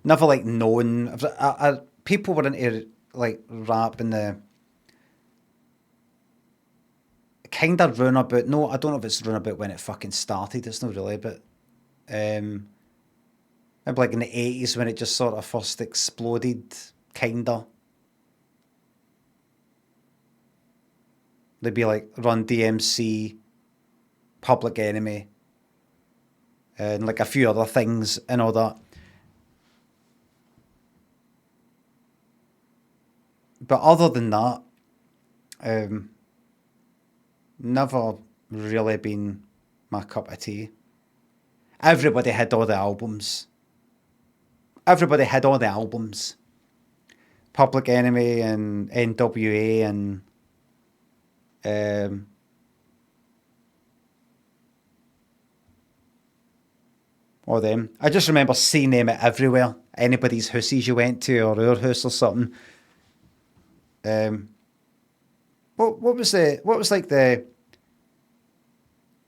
Never like known. People were into like rap in the kind of runabout. No, I don't know if it's runabout when it fucking started. It's not really, but maybe like in the 80s when it just sort of first exploded, kinda. They'd be like Run DMC, Public Enemy, and like a few other things and all that. But other than that, never really been my cup of tea. Everybody had all the albums. Everybody had all the albums. Public Enemy and NWA and all them. I just remember seeing them everywhere. Anybody's houses you went to, or our house or something. What was like the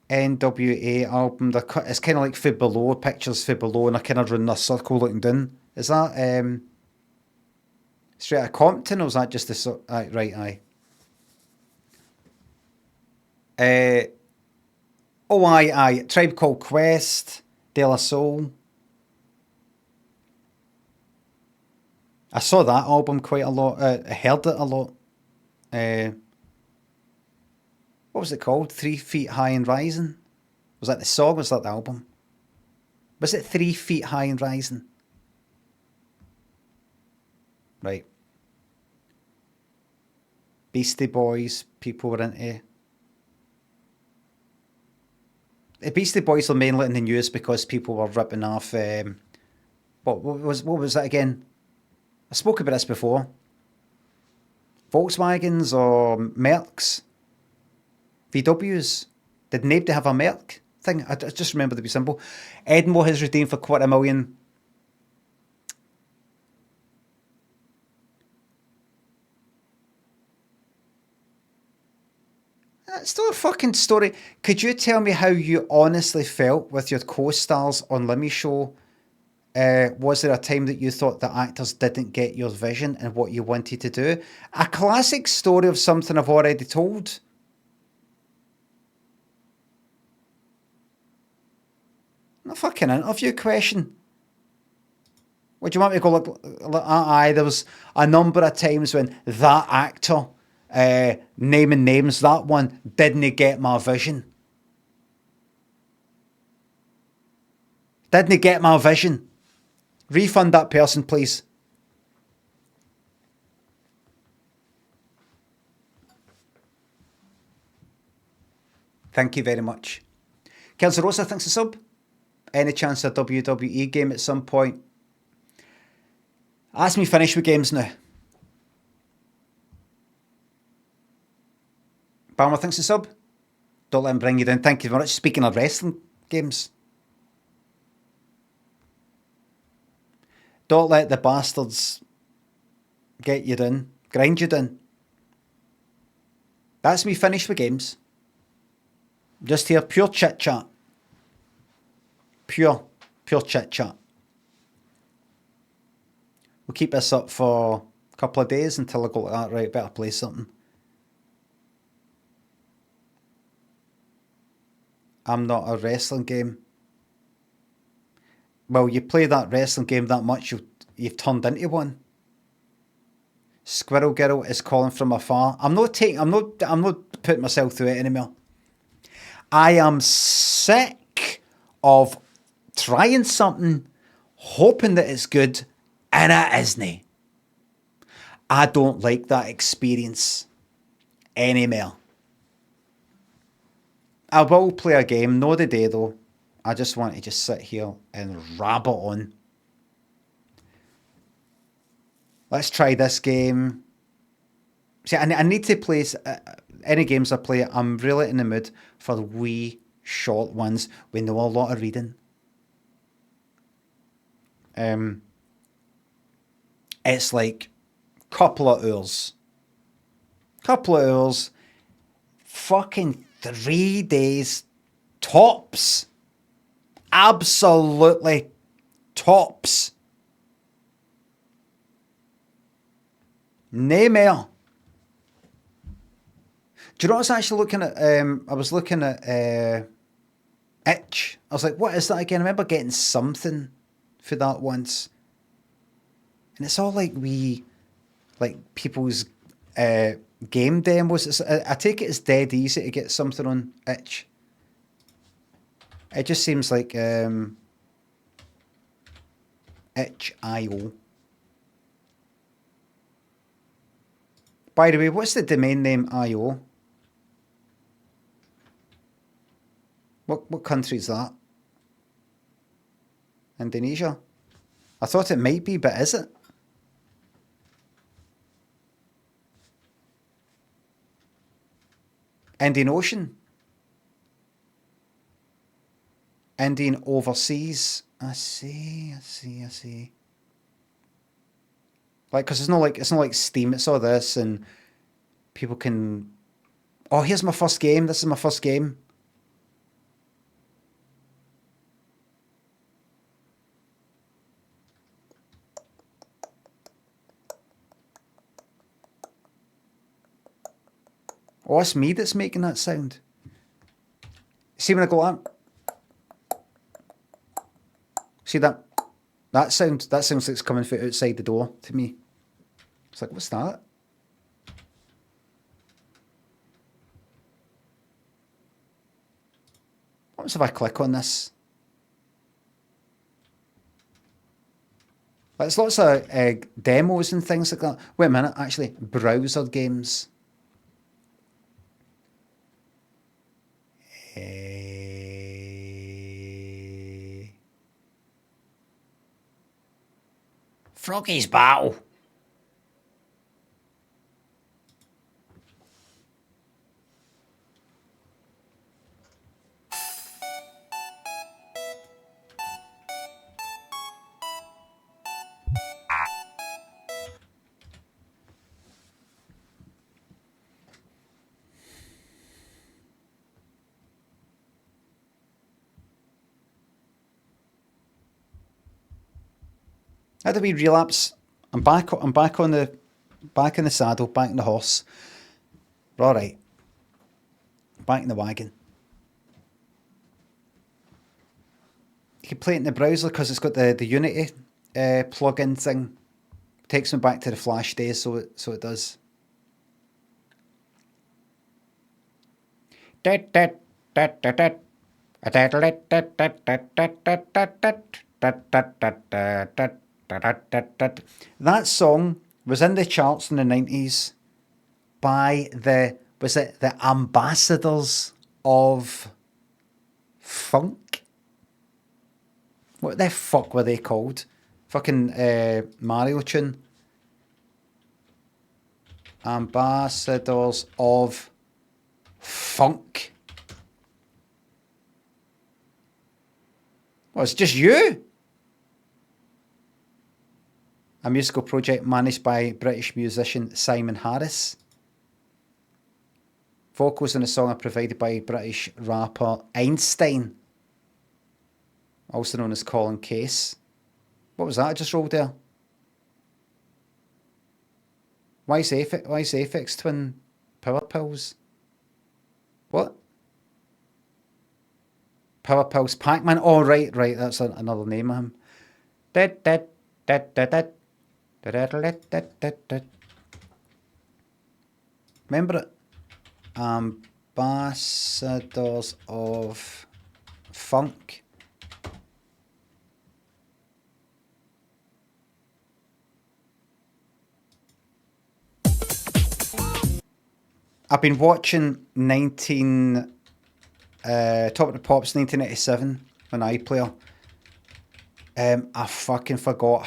NWA album? It's kind of like for below, pictures for below, and I kind of run a circle looking down. Is that straight out of Compton, or was that just the right? Aye. Aye. Tribe Called Quest, De La Soul. I saw that album quite a lot. I heard it a lot. What was it called? 3 Feet High and Rising? Was that the song or was that the album? Was it 3 Feet High and Rising? Right. Beastie Boys, people were into. The Beastie Boys were mainly in the news because people were ripping off. What was that again? I spoke about this before. Volkswagens or Mercs? VWs? Did nobody have a Merc thing? I just remember to be simple. Edinburgh has redeemed for $250,000. That's still a fucking story. Could you tell me how you honestly felt with your co-stars on Limmy show? Was there a time that you thought the actors didn't get your vision and what you wanted to do? A classic story of something I've already told. A fucking interview question. What do you want me to go look? Aye, there was a number of times when that actor, naming names, that one didn't get my vision. Didn't get my vision. Refund that person, please. Thank you very much. Kelsa Rosa, thanks a sub. Any chance of a WWE game at some point? Ask me finish with games now. Palmer, thanks a sub. Don't let him bring you down. Thank you very much. Speaking of wrestling games. Don't let the bastards get you down. Grind you down. That's me finished with games. Just here, pure chit-chat. Pure chit-chat. We'll keep this up for a couple of days until I go like that. Right, better play something. I'm not a wrestling game. Well, you play that wrestling game that much, you've turned into one. Squirrel Girl is calling from afar. I'm not putting myself through it anymore. I am sick of trying something, hoping that it's good, and it isn't. I don't like that experience anymore. I will play a game, no today though. I just want to just sit here and rabbit on. Let's try this game. See, I need to play any games I play. I'm really in the mood for wee short ones with no a lot of reading. It's like couple of hours, fucking 3 days tops. Absolutely tops. No more. Do you know what I was actually looking at? I was looking at Itch. I was like, what is that again? I remember getting something for that once. And it's all like people's game demos. I take it it's dead easy to get something on Itch. It just seems like itch.io. By the way, what's the domain name IO? What country is that? Indonesia. I thought it might be, but is it? Indian Ocean. Indian overseas. I see. Like, because it's not like Steam. It's all this, and people can. Oh, here's my first game. This is my first game. Oh, it's me that's making that sound. See when I go on? See that? That sounds like it's coming from outside the door to me. It's like, what's that? What happens if I click on this? There's lots of demos and things like that. Wait a minute, actually, browser games. Froggy's Battle. How do we relapse? I'm back in the saddle, back in the horse. All right. Back in the wagon. You can play it in the browser because it's got the Unity plugin thing. Takes me back to the Flash days, so it does. That song was in the charts in the 90s by the ambassadors of funk? What the fuck were they called? Fucking Mario tune. Ambassadors of funk. Well, it's just you. A musical project managed by British musician Simon Harris. Vocals in the song are provided by British rapper Einstein, also known as Colin Case. What was that I just rolled there? Why is Aphex Twin Power Pills? What? Power Pills Pac-Man? Oh, right, that's another name of him. Remember it? Ambassadors of Funk. I've been watching Top of the Pops 1987 on iPlayer. I fucking forgot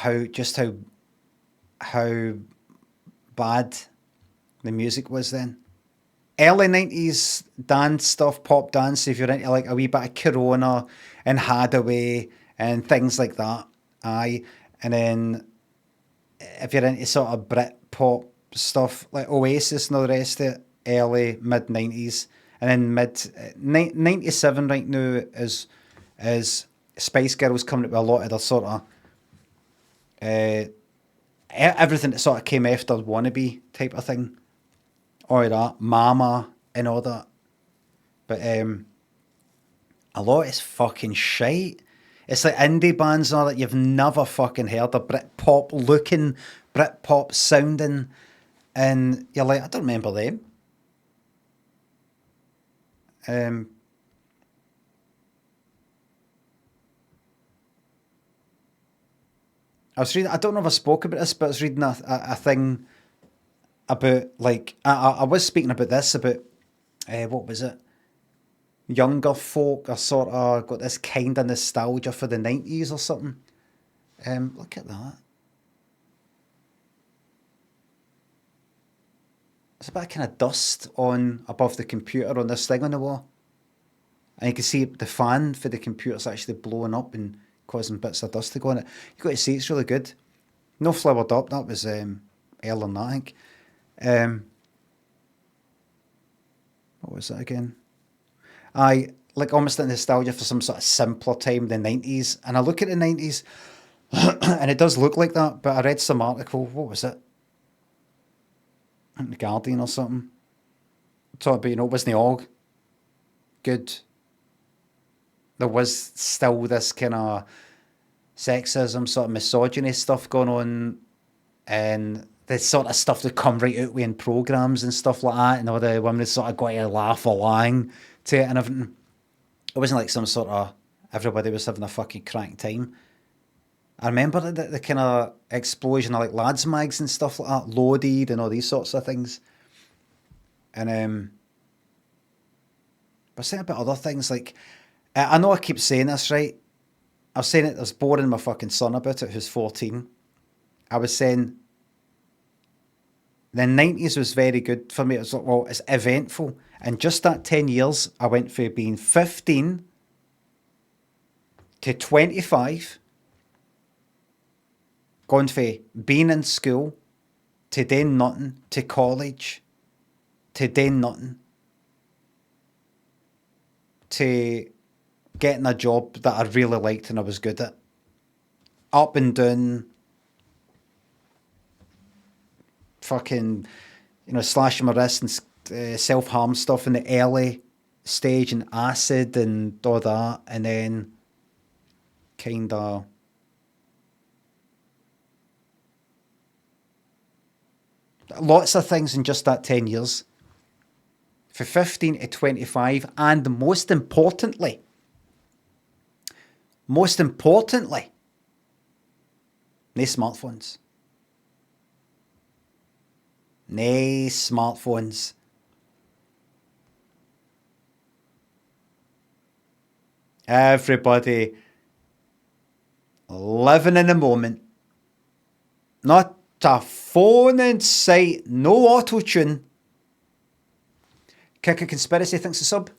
how bad the music was then. Early 90s dance stuff, pop dance, if you're into like a wee bit of Corona and Hadaway and things like that. Aye. And then if you're into sort of Brit pop stuff like Oasis and all the rest of it, early, mid 90s. And then mid 97 right now is Spice Girls coming up with a lot of their sort of everything that sort of came after Wannabe type of thing. Or that, Mama and all that. But a lot is fucking shite. It's like indie bands and all that you've never fucking heard of, Britpop looking, Britpop sounding, and you're like, I don't remember them. I was reading, I don't know if I spoke about this, but I was reading a thing about, like, I was speaking about this, about, what was it? Younger folk are sort of got this kind of nostalgia for the 90s or something. Look at that. There's a bit of kind of dust on above the computer on this thing on the wall. And you can see the fan for the computer's actually blowing up and causing bits of dust to go on it. You've got to see it's really good. No flowered up, that was earlier than that, I think. What was that again? I like almost a nostalgia for some sort of simpler time, the 90s. And I look at the 90s and it does look like that, but I read some article, what was it? The Guardian or something. Talking about, it wasn't all good. There was still this kind of sexism, sort of misogyny stuff going on, and the sort of stuff that come right out with in programmes and stuff like that, and all the women sort of got to laugh along to it and everything. It wasn't like some sort of everybody was having a fucking crack time. I remember the kind of explosion of like lads mags and stuff like that, Loaded and all these sorts of things. And but saying about other things, like I know I keep saying this, right? I was saying it, I was boring my fucking son about it, who's 14. I was saying the 90s was very good for me. It was like, well, it's eventful. And just that 10 years, I went from being 15 to 25, going from being in school to doing nothing, to college, to doing nothing, to getting a job that I really liked and I was good at. Up and down, fucking, slashing my wrist and self-harm stuff in the early stage and acid and all that. And then kind of lots of things in just that 10 years. For 15 to 25, and most importantly, no smartphones. No smartphones. Everybody living in the moment. Not a phone in sight, no auto-tune. Kicker Conspiracy thinks a sub.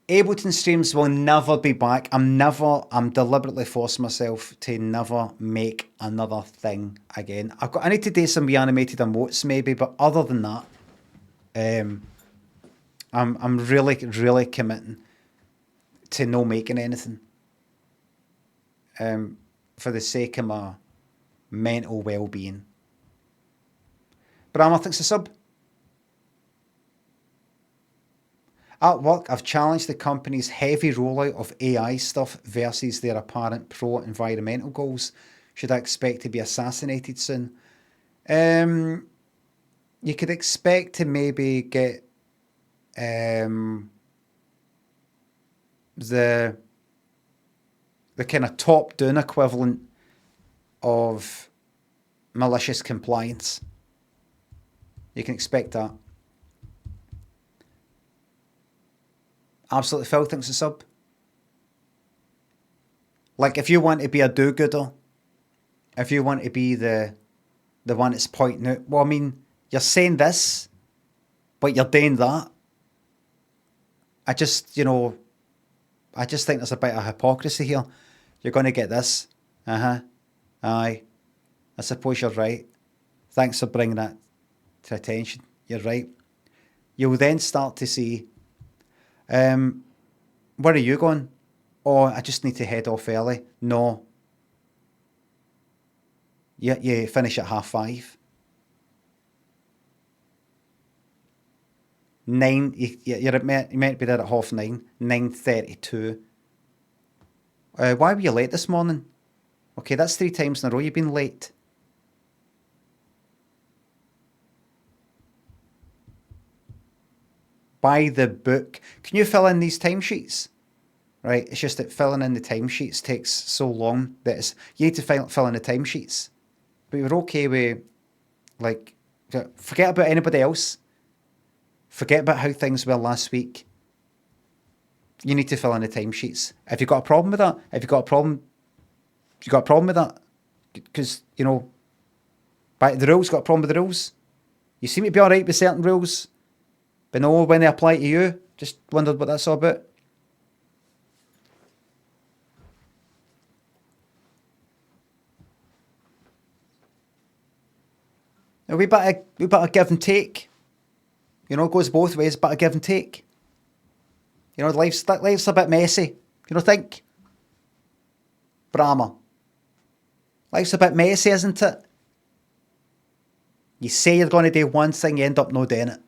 Ableton streams will never be back. I'm deliberately forcing myself to never make another thing again. I need to do some animated emotes maybe, but other than that, I'm really, really committing to no making anything. For the sake of my mental well-being. Brahma thinks a sub. At work, I've challenged the company's heavy rollout of AI stuff versus their apparent pro-environmental goals. Should I expect to be assassinated soon? You could expect to maybe get the kind of top-down equivalent of malicious compliance. You can expect that. Absolutely Phil thinks a sub. Like, if you want to be a do-gooder, if you want to be the one that's pointing out, well, I mean, you're saying this, but you're doing that. I just think there's a bit of hypocrisy here. You're going to get this. Aye. I suppose you're right. Thanks for bringing that to attention. You're right. You'll then start to see, where are you going? Oh, I just need to head off early. No. You finish at 5:30. 9, you meant to be there at 9:30. 9:32. Why were you late this morning? Okay, that's 3 times in a row you've been late. By the book. Can you fill in these timesheets? Right, it's just that filling in the timesheets takes so long that you need to fill in the timesheets. But you're okay with, like, forget about anybody else. Forget about how things were last week. You need to fill in the timesheets. If you've got a problem with that, if you've got a problem You got a problem with that? Because, you know, by the rules, got a problem with the rules? You seem to be alright with certain rules, but no, when they apply to you, just wondered what that's all about. A wee bit of give and take. You know, it goes both ways, but a give and take. You know, life's a bit messy. You don't think? Brahma. Life's a bit messy, isn't it? You say you're going to do one thing, you end up not doing it.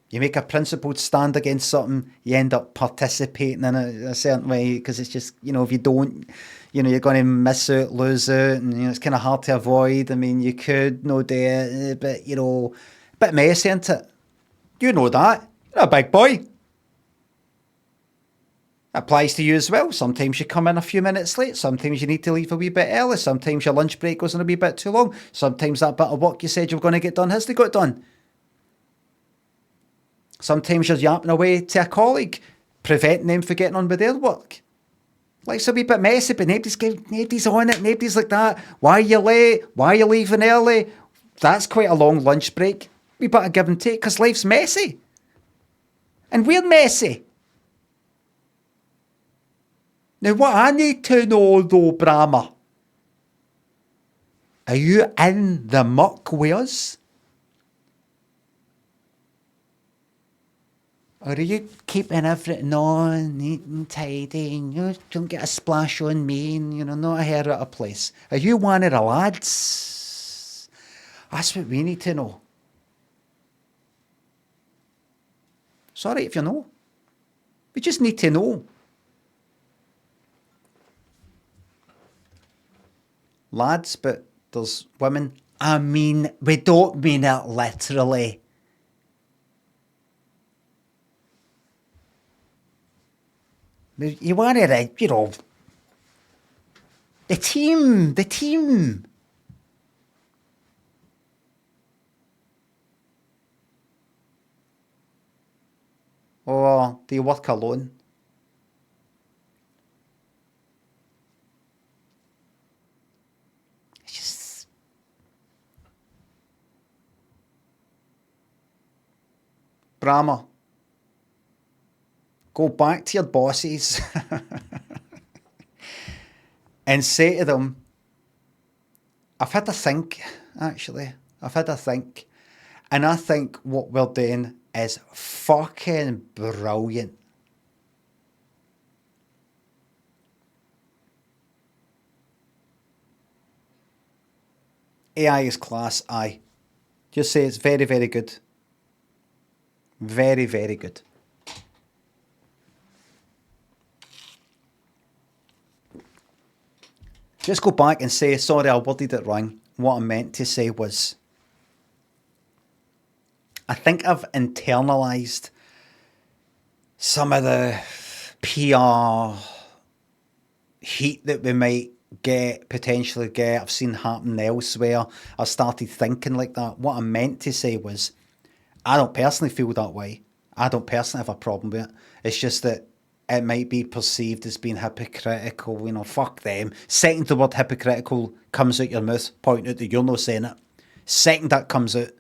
You make a principled stand against something, you end up participating in it a certain way, because it's just, you know, if you don't, you know, you're going to miss out, lose out, and, you know, it's kind of hard to avoid. I mean, you could no do it, but, you know, a bit messy, isn't it? You know that. You're a big boy. Applies to you as well. Sometimes you come in a few minutes late. Sometimes you need to leave a wee bit early. Sometimes your lunch break goes on a wee bit too long. Sometimes that bit of work you said you were going to get done hasn't got done. Sometimes you're yapping away to a colleague, preventing them from getting on with their work. Life's a wee bit messy, but nobody's on it. Nobody's like that. Why are you late? Why are you leaving early? That's quite a long lunch break. We better give and take, because life's messy. And we're messy. Now, what I need to know, though, Brahma, are you in the muck with us? Or are you keeping everything on, neat and tidy, and you don't get a splash on me, and, you know, not a hair out of place? Are you one of the lads? That's what we need to know. Sorry if you know. We just need to know. Lads, but there's women. I mean, we don't mean it literally. You want to, you know, the team. Or do you work alone? It's just... Brahma. Go back to your bosses and say to them, I've had a think, actually. I've had a think. And I think what we're doing is fucking brilliant. AI is class, aye. Just say it's very, very good. Very, very good. Just go back and say, sorry, I worded it wrong. What I meant to say was, I think I've internalised some of the PR heat that we might potentially get. I've seen happen elsewhere. I started thinking like that. What I meant to say was, I don't personally feel that way. I don't personally have a problem with it. It's just that it might be perceived as being hypocritical, you know, fuck them. Second the word hypocritical comes out your mouth, point out that you're not saying it. Second that comes out,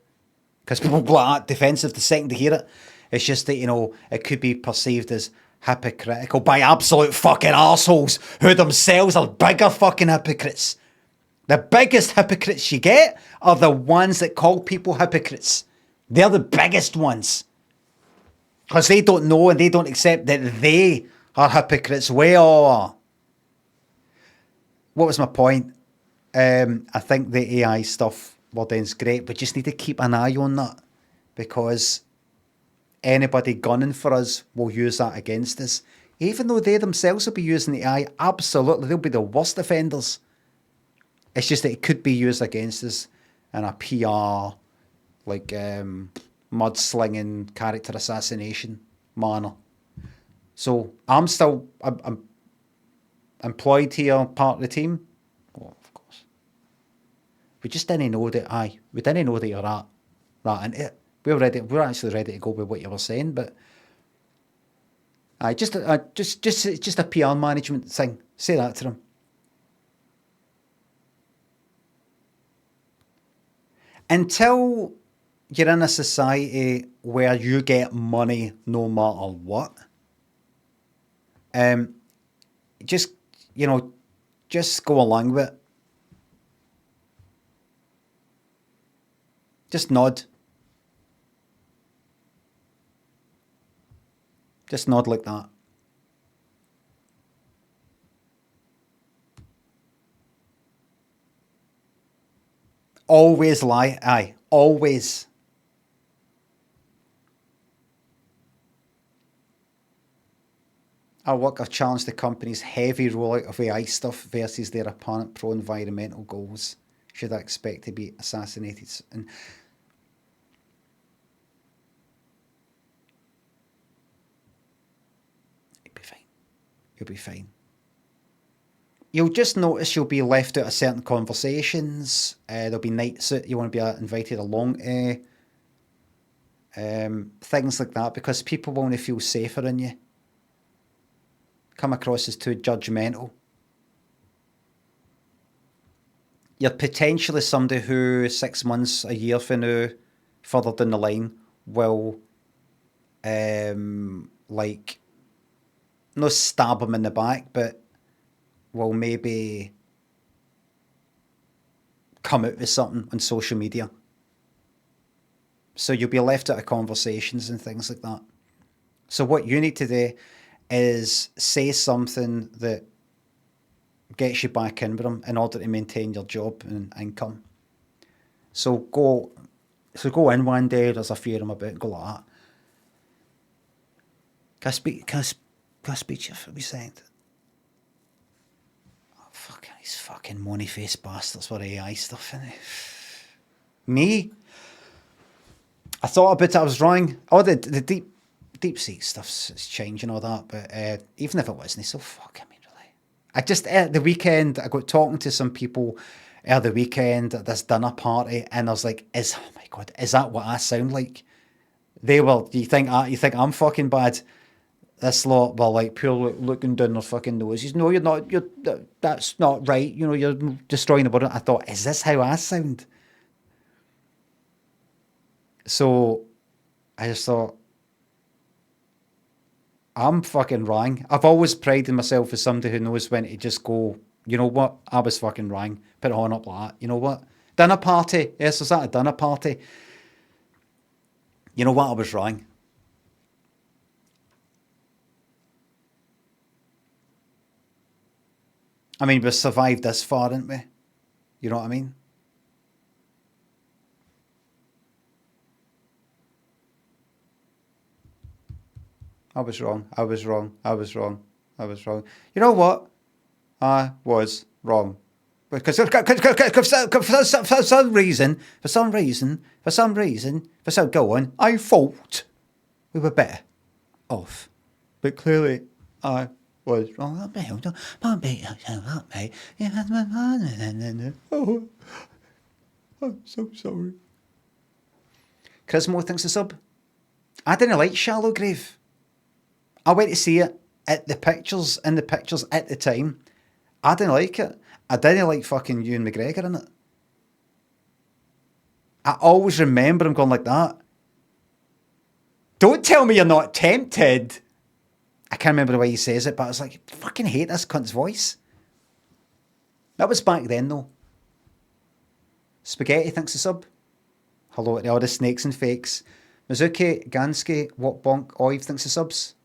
because people go like that defensive the second to hear it. It's just that, you know, it could be perceived as hypocritical by absolute fucking arseholes who themselves are bigger fucking hypocrites. The biggest hypocrites you get are the ones that call people hypocrites. They're the biggest ones. Because they don't know and they don't accept that they are hypocrites. We all are. What was my point? I think the AI stuff, well, then, is great. We just need to keep an eye on that. Because anybody gunning for us will use that against us. Even though they themselves will be using the AI, absolutely, they'll be the worst offenders. It's just that it could be used against us in a PR, like, mudslinging, character assassination manner. So I'm still I'm employed here, part of the team. Oh, of course. We just didn't know that. We didn't know that you're at that into it. We're actually ready to go with what you were saying, but just a PR management thing. Say that to them. until you're in a society where you get money no matter what, just, you know, just go along with it. Just nod. Just nod like that. Always lie. Aye, always. Our work have challenged the company's heavy rollout of AI stuff versus their apparent pro-environmental goals. Should I expect to be assassinated? And you'll be fine. You'll be fine. You'll just notice you'll be left out of certain conversations. There'll be nights that you want to be invited along to. Things like that, because people want to feel safer in you. Come across as too judgmental. You're potentially somebody who 6 months, a year from now, further down the line, will like, not stab him in the back, but will maybe come out with something on social media. So you'll be left out of conversations and things like that. So what you need to do is say something that gets you back in with them in order to maintain your job and income. So go in one day, there's a few of them about, go like that. Can I speak to you for a second? Oh, fucking, these fucking money-faced bastards with AI stuff in it. Me? I thought about it, I was wrong. Oh, the deep sea stuff's changing all that, but even if it wasn't, so fuck, I mean, really. I just, at the weekend, I got talking to some people at the weekend at this dinner party, and I was like, oh my God, is that what I sound like? They were, you think I'm fucking bad? This lot were like pure looking down their fucking noses. No, you're not, that's not right, you know, you're destroying the world. I thought, is this how I sound? So I just thought, I'm fucking wrong. I've always prided myself as somebody who knows when to just go, you know what, I was fucking wrong. Put it on up like that. You know what? Dinner party. Yes, was that a dinner party? You know what, I was wrong. I mean, we've survived this far, haven't we? You know what I mean? I was wrong. I was wrong. I was wrong. I was wrong. You know what? I was wrong. Because for some reason, go on, I thought we were better off. But clearly, I was wrong. Oh, I'm so sorry. Crismo thinks a sub. I didn't like Shallow Grave. I went to see it at the pictures at the time. I didn't like it. I didn't like fucking Ewan McGregor in it. I always remember him going like that. Don't tell me you're not tempted. I can't remember the way he says it, but I was like, I fucking hate this cunt's voice. That was back then though. Spaghetti thinks a sub. Hello to all the snakes and fakes. Mizuki, Gansky, What Bonk, Oive thinks a subs.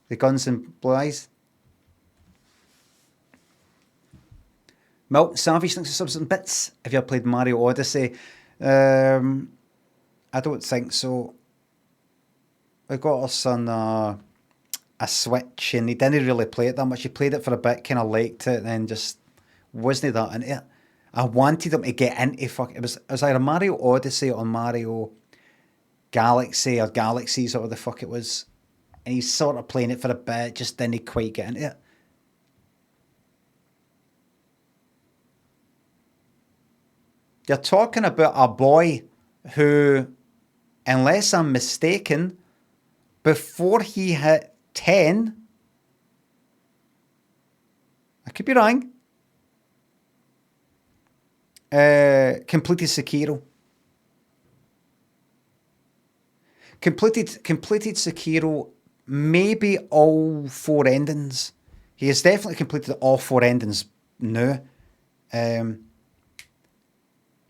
The guns and blue eyes. Milk Savage thinks of subs and bits. Have you ever played Mario Odyssey? I don't think so. We got our son a Switch and he didn't really play it that much. He played it for a bit, kind of liked it, and then just wasn't that into it. I wanted him to get into it was either Mario Odyssey or Mario Galaxy or Galaxies or whatever the fuck it was. And he's sort of playing it for a bit, just didn't quite get into it. You're talking about a boy who, unless I'm mistaken, before he hit 10, I could be wrong, completed Sekiro. Completed Sekiro, maybe all 4 endings. He has definitely completed all 4 endings now.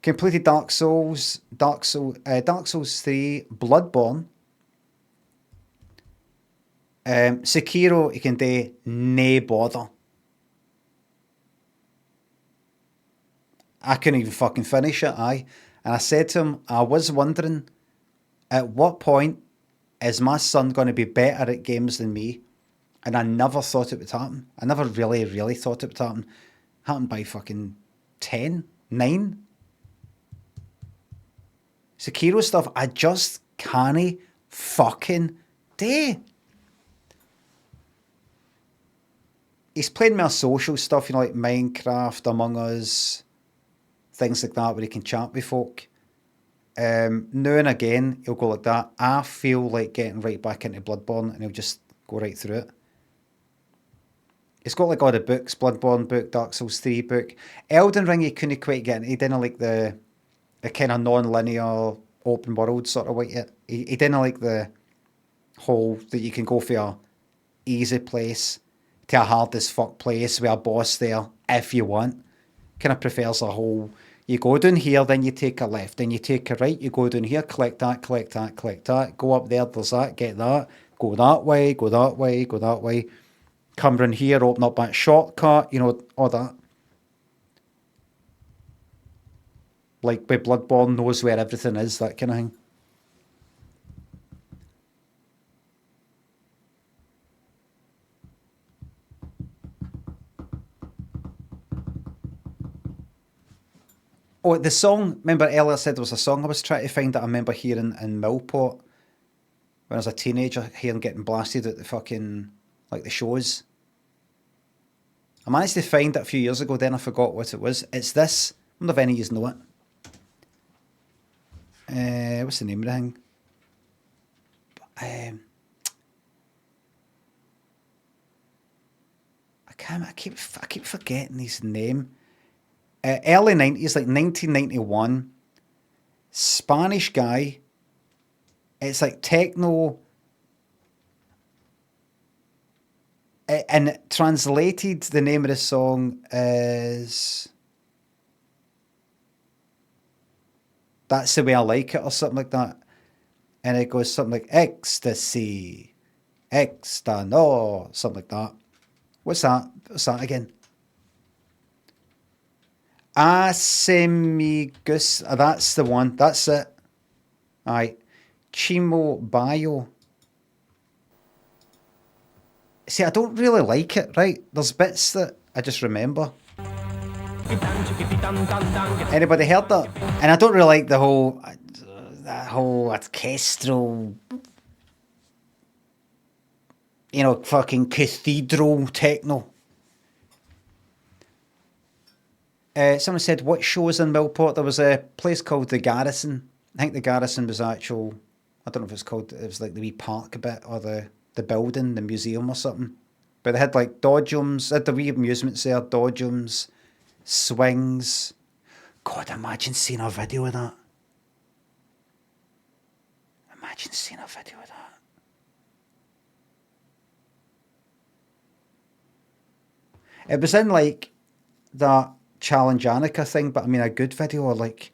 Completed Dark Souls 3, Bloodborne. Sekiro, he can do nae bother. I couldn't even fucking finish it, aye. And I said to him, I was wondering, at what point is my son going to be better at games than me? And I never thought it would happen. I never really thought it would happen. Happened by fucking 10, 9. Sekiro stuff, I just can't fucking do. He's playing more social stuff, you know, like Minecraft, Among Us, things like that, where he can chat with folk. Now and again, he'll go like that. I feel like getting right back into Bloodborne, and he'll just go right through it. He's got like all the books, Bloodborne book, Dark Souls 3 book. Elden Ring, he couldn't quite get in. He didn't like the kind of non-linear open world sort of way. He didn't like the whole that you can go for a easy place to a hard as fuck place with a boss there if you want. Kind of prefers a whole, you go down here, then you take a left, then you take a right, you go down here, collect that, go up there, there's that, get that, go that way, go that way, go that way, come round here, open up that shortcut, you know, all that. Like with Bloodborne, knows where everything is, that kind of thing. Oh, the song, remember earlier I said there was a song I was trying to find that I remember hearing in Millport when I was a teenager, hearing getting blasted at the fucking, like the shows. I managed to find it a few years ago, then I forgot what it was. It's this, I wonder if any of you know it. What's the name of the thing? I keep forgetting his name. Early 90s, like 1991, Spanish guy. It's like techno. And translated, the name of the song is That's the Way I Like It or something like that. And it goes something like ecstasy, no, something like that. What's that? What's that again? Asemigus, that's the one, that's it. Aye. Chimo Bio. See, I don't really like it, right? There's bits that I just remember. Anybody heard that? And I don't really like the whole, that whole orchestral, you know, fucking cathedral techno. Someone said, what shows in Millport? There was a place called the Garrison. I think the Garrison was actual, I don't know if it's called, it was like the wee park a bit, or the building, the museum or something. But they had like dodgems, had the wee amusements there, dodgems, swings. God, imagine seeing a video of that. Imagine seeing a video of that. It was in like that Challenge Annika thing, but I mean a good video, or like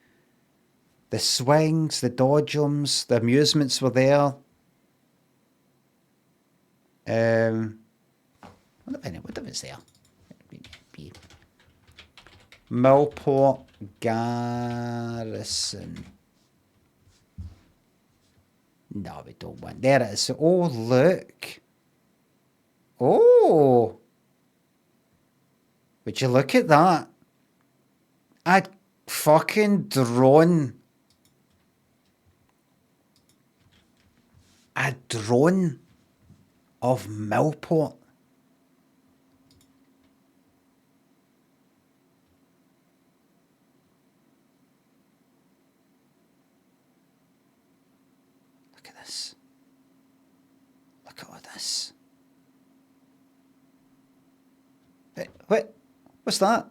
the swings, the dodgems, the amusements were there. What if it's there? Millport Garrison. No, we don't want. There it is. Oh, look. Oh. Would you look at that? A fucking drone. A drone of Millport. Look at this. Look at all this. Hey, what? What's that?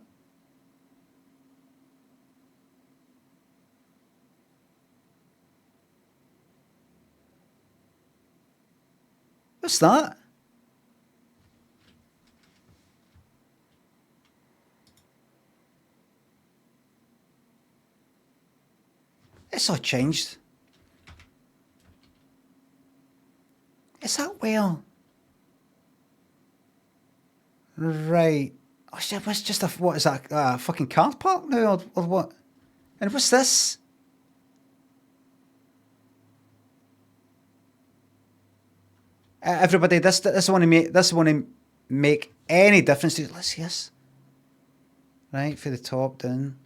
What's that? It's all changed. Is that where? Right. Oh shit, what's just a, what is that, fucking car park now, or what? And what's this? Everybody, this won't make any difference to you. Let's see this. Right, for the top down.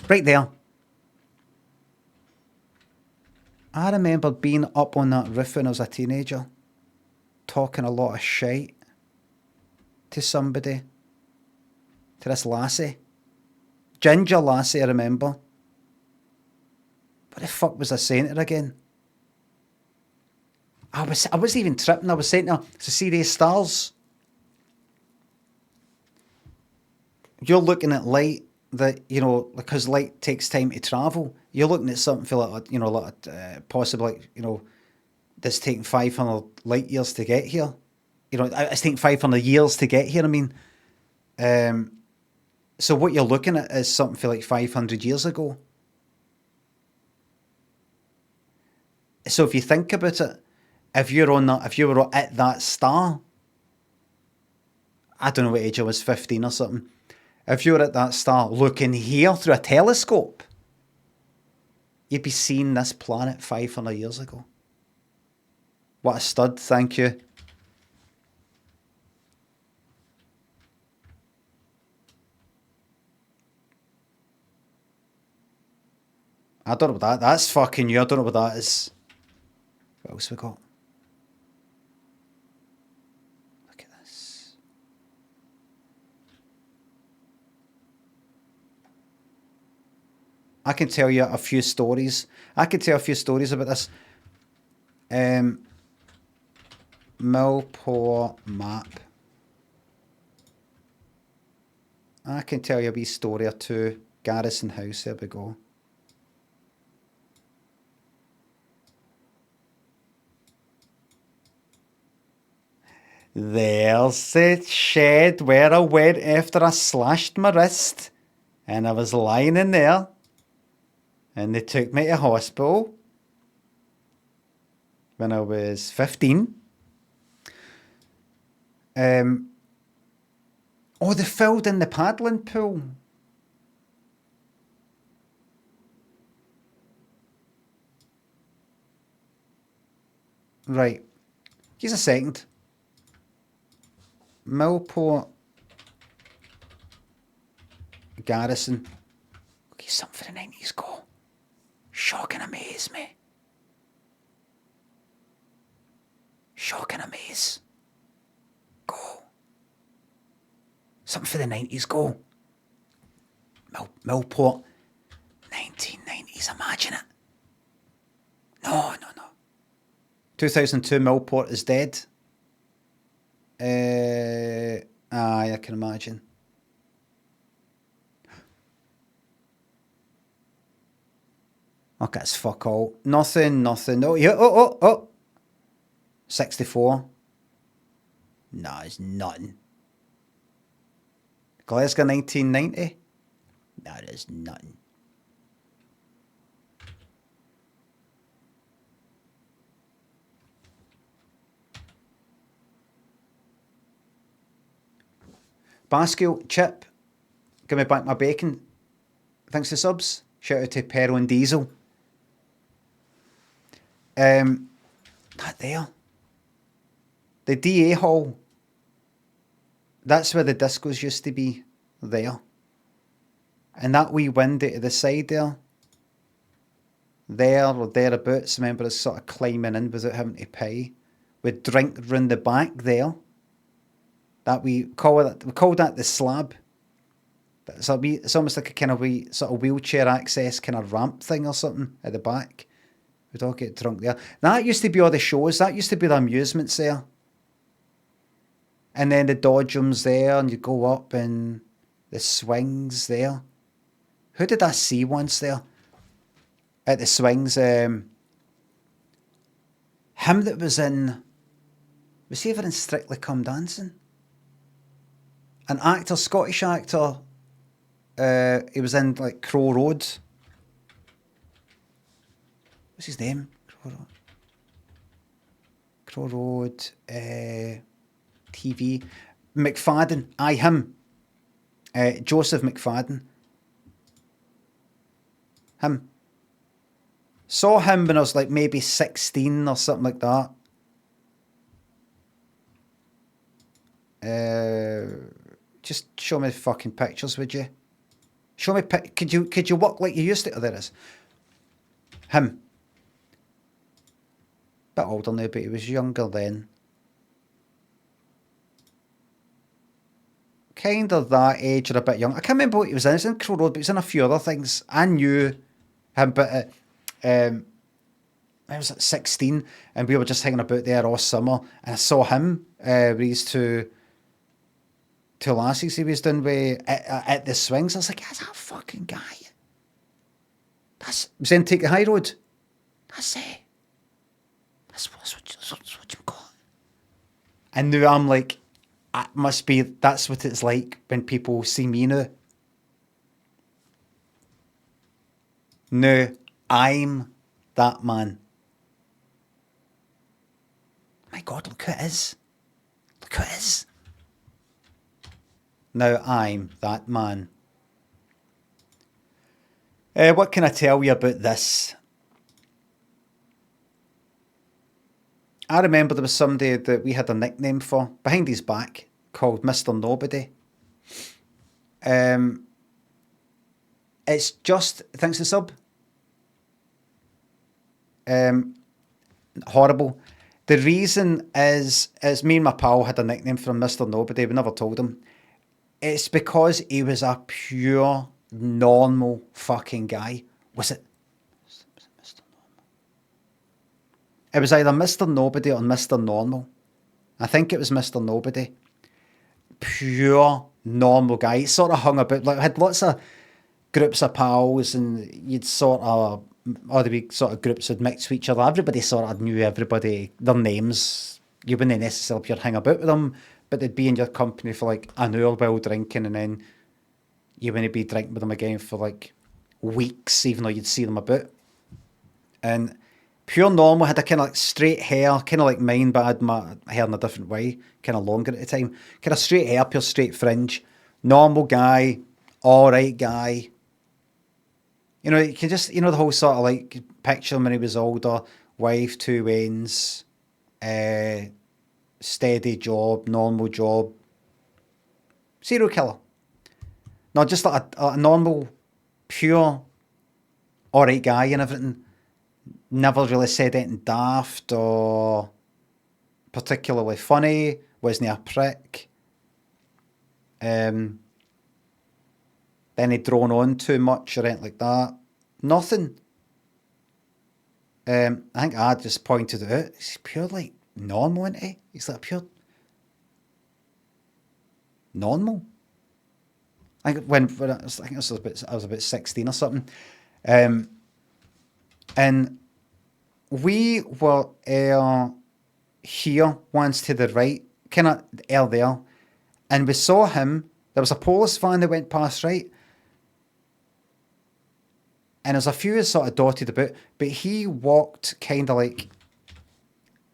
Right there. I remember being up on that roof when I was a teenager, talking a lot of shite to somebody, to this lassie. Ginger lassie, I remember. What the fuck was I saying to her again? I wasn't even tripping. I was saying to her, it's a series of stars. You're looking at light that, you know, because light takes time to travel. You're looking at something for like, you know, like possibly, like, you know, this taking 500 light years to get here. You know, it's taking 500 years to get here. I mean, so what you're looking at is something for like 500 years ago. So if you think about it, if you were at that star, I don't know what age I was, 15 or something. If you were at that star looking here through a telescope, you'd be seeing this planet 500 years ago. What a stud, thank you. I don't know what that. That's fucking you. I don't know what that is. What else we got? Look at this. I can tell you a few stories. I can tell a few stories about this. Millport map. I can tell you a wee story or two. Garrison House, there we go. There's the shed where I went after I slashed my wrist. And I was lying in there. And they took me to hospital when I was 15. Oh, they filled in the paddling pool. Right. Give us a second. Millport. Garrison. Okay, something for the 90s, go. Shock and amaze me. Shock and amaze. Go. Something for the 90s, go. Millport. 1990s, imagine it. No. 2002, Millport is dead. Aye, I can imagine. Okay, it's fuck all. Nothing. Oh, yeah, oh. 64. No, it's nothing. Glasgow 1990. No, there's nothing. Basquiat, Chip, give me back my bacon. Thanks for subs. Shout out to Perro and Diesel. That there. The DA hall. That's where the discos used to be there. And that wee window to the side there or thereabouts, remember us sort of climbing in without having to pay. We'd drink round the back there. That we call that the slab. It's almost like a kind of wee sort of wheelchair access kind of ramp thing or something at the back. We'd all get drunk there. That used to be all the shows. That used to be the amusements there. And then the dodgems there, and you go up and the swings there. Who did I see once there? At the swings, him that was in Was he ever in Strictly Come Dancing? An actor, Scottish actor. He was in like Crow Road. What's his name? Crow Road. TV. McFadden. Aye, him. Joseph McFadden. Him. Saw him when I was like maybe 16 or something like that. Just show me fucking pictures, would you? Show me. Could you walk like you used to? Oh, there it is. Him. Bit older now, but he was younger then. Kind of that age or a bit young. I can't remember what he was in. He was in Crow Road, but he was in a few other things. I knew him, but I was at 16 and we were just hanging about there all summer and I saw him with these two lassies he was doing with at the swings. I was like, that's that fucking guy. That's was in Take the High Road. That's it. That's what you got. And now I'm like, it must be, that's what it's like when people see me now. Now I'm that man. My God, look who it is. Look who it is. Now I'm that man. What can I tell you about this? I remember there was somebody that we had a nickname for behind his back called Mr. Nobody. It's just, thanks to sub. Horrible. The reason is me and my pal had a nickname for him, Mr. Nobody. We never told him. It's because he was a pure, normal fucking guy. Was it Mr. Normal? It was either Mr. Nobody or Mr. Normal. I think it was Mr. Nobody. Pure, normal guy. He sort of hung about, like, had lots of groups of pals and you'd sort of, all the big sort of groups would mix with each other. Everybody sort of knew everybody, their names. You wouldn't necessarily hang about with them, but they'd be in your company for like an hour while drinking and then you wouldn't be drinking with them again for like weeks, even though you'd see them about. And pure normal, had a kind of like straight hair, kind of like mine, but I had my hair in a different way, kind of longer at the time. Kind of straight hair, pure straight fringe. Normal guy, alright guy. You know, you can just, you know, the whole sort of like picture him when he was older, wife, 2 wains, steady job, normal job, serial killer. No, just like a normal, pure, alright guy and everything. Never really said anything daft or particularly funny. Wasn't he a prick? Then he'd drawn on too much or anything like that. Nothing. I think I just pointed it out. He's pure like normal, isn't he? He's like pure normal. I think when I was about 16 or something. And we were here once to the right, kind of there, and we saw him. There was a police van that went past, right? And there's a few sort of dotted about, but he walked kind of like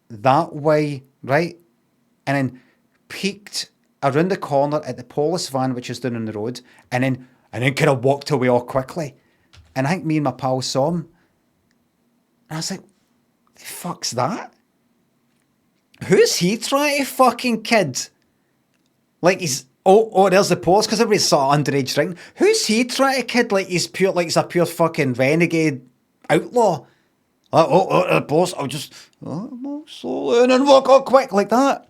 that way, right? And then peeked around the corner at the police van, which is down on the road, and then kind of walked away all quickly. And I think me and my pal saw him. And I was like, the fuck's that? Who's he trying to fucking kid? Like he's, oh, there's the post, because everybody's sort of underage drinking. Who's he trying to kid like he's pure, like he's a pure fucking renegade outlaw? The post, I'll just, slowly, and then walk all quick like that.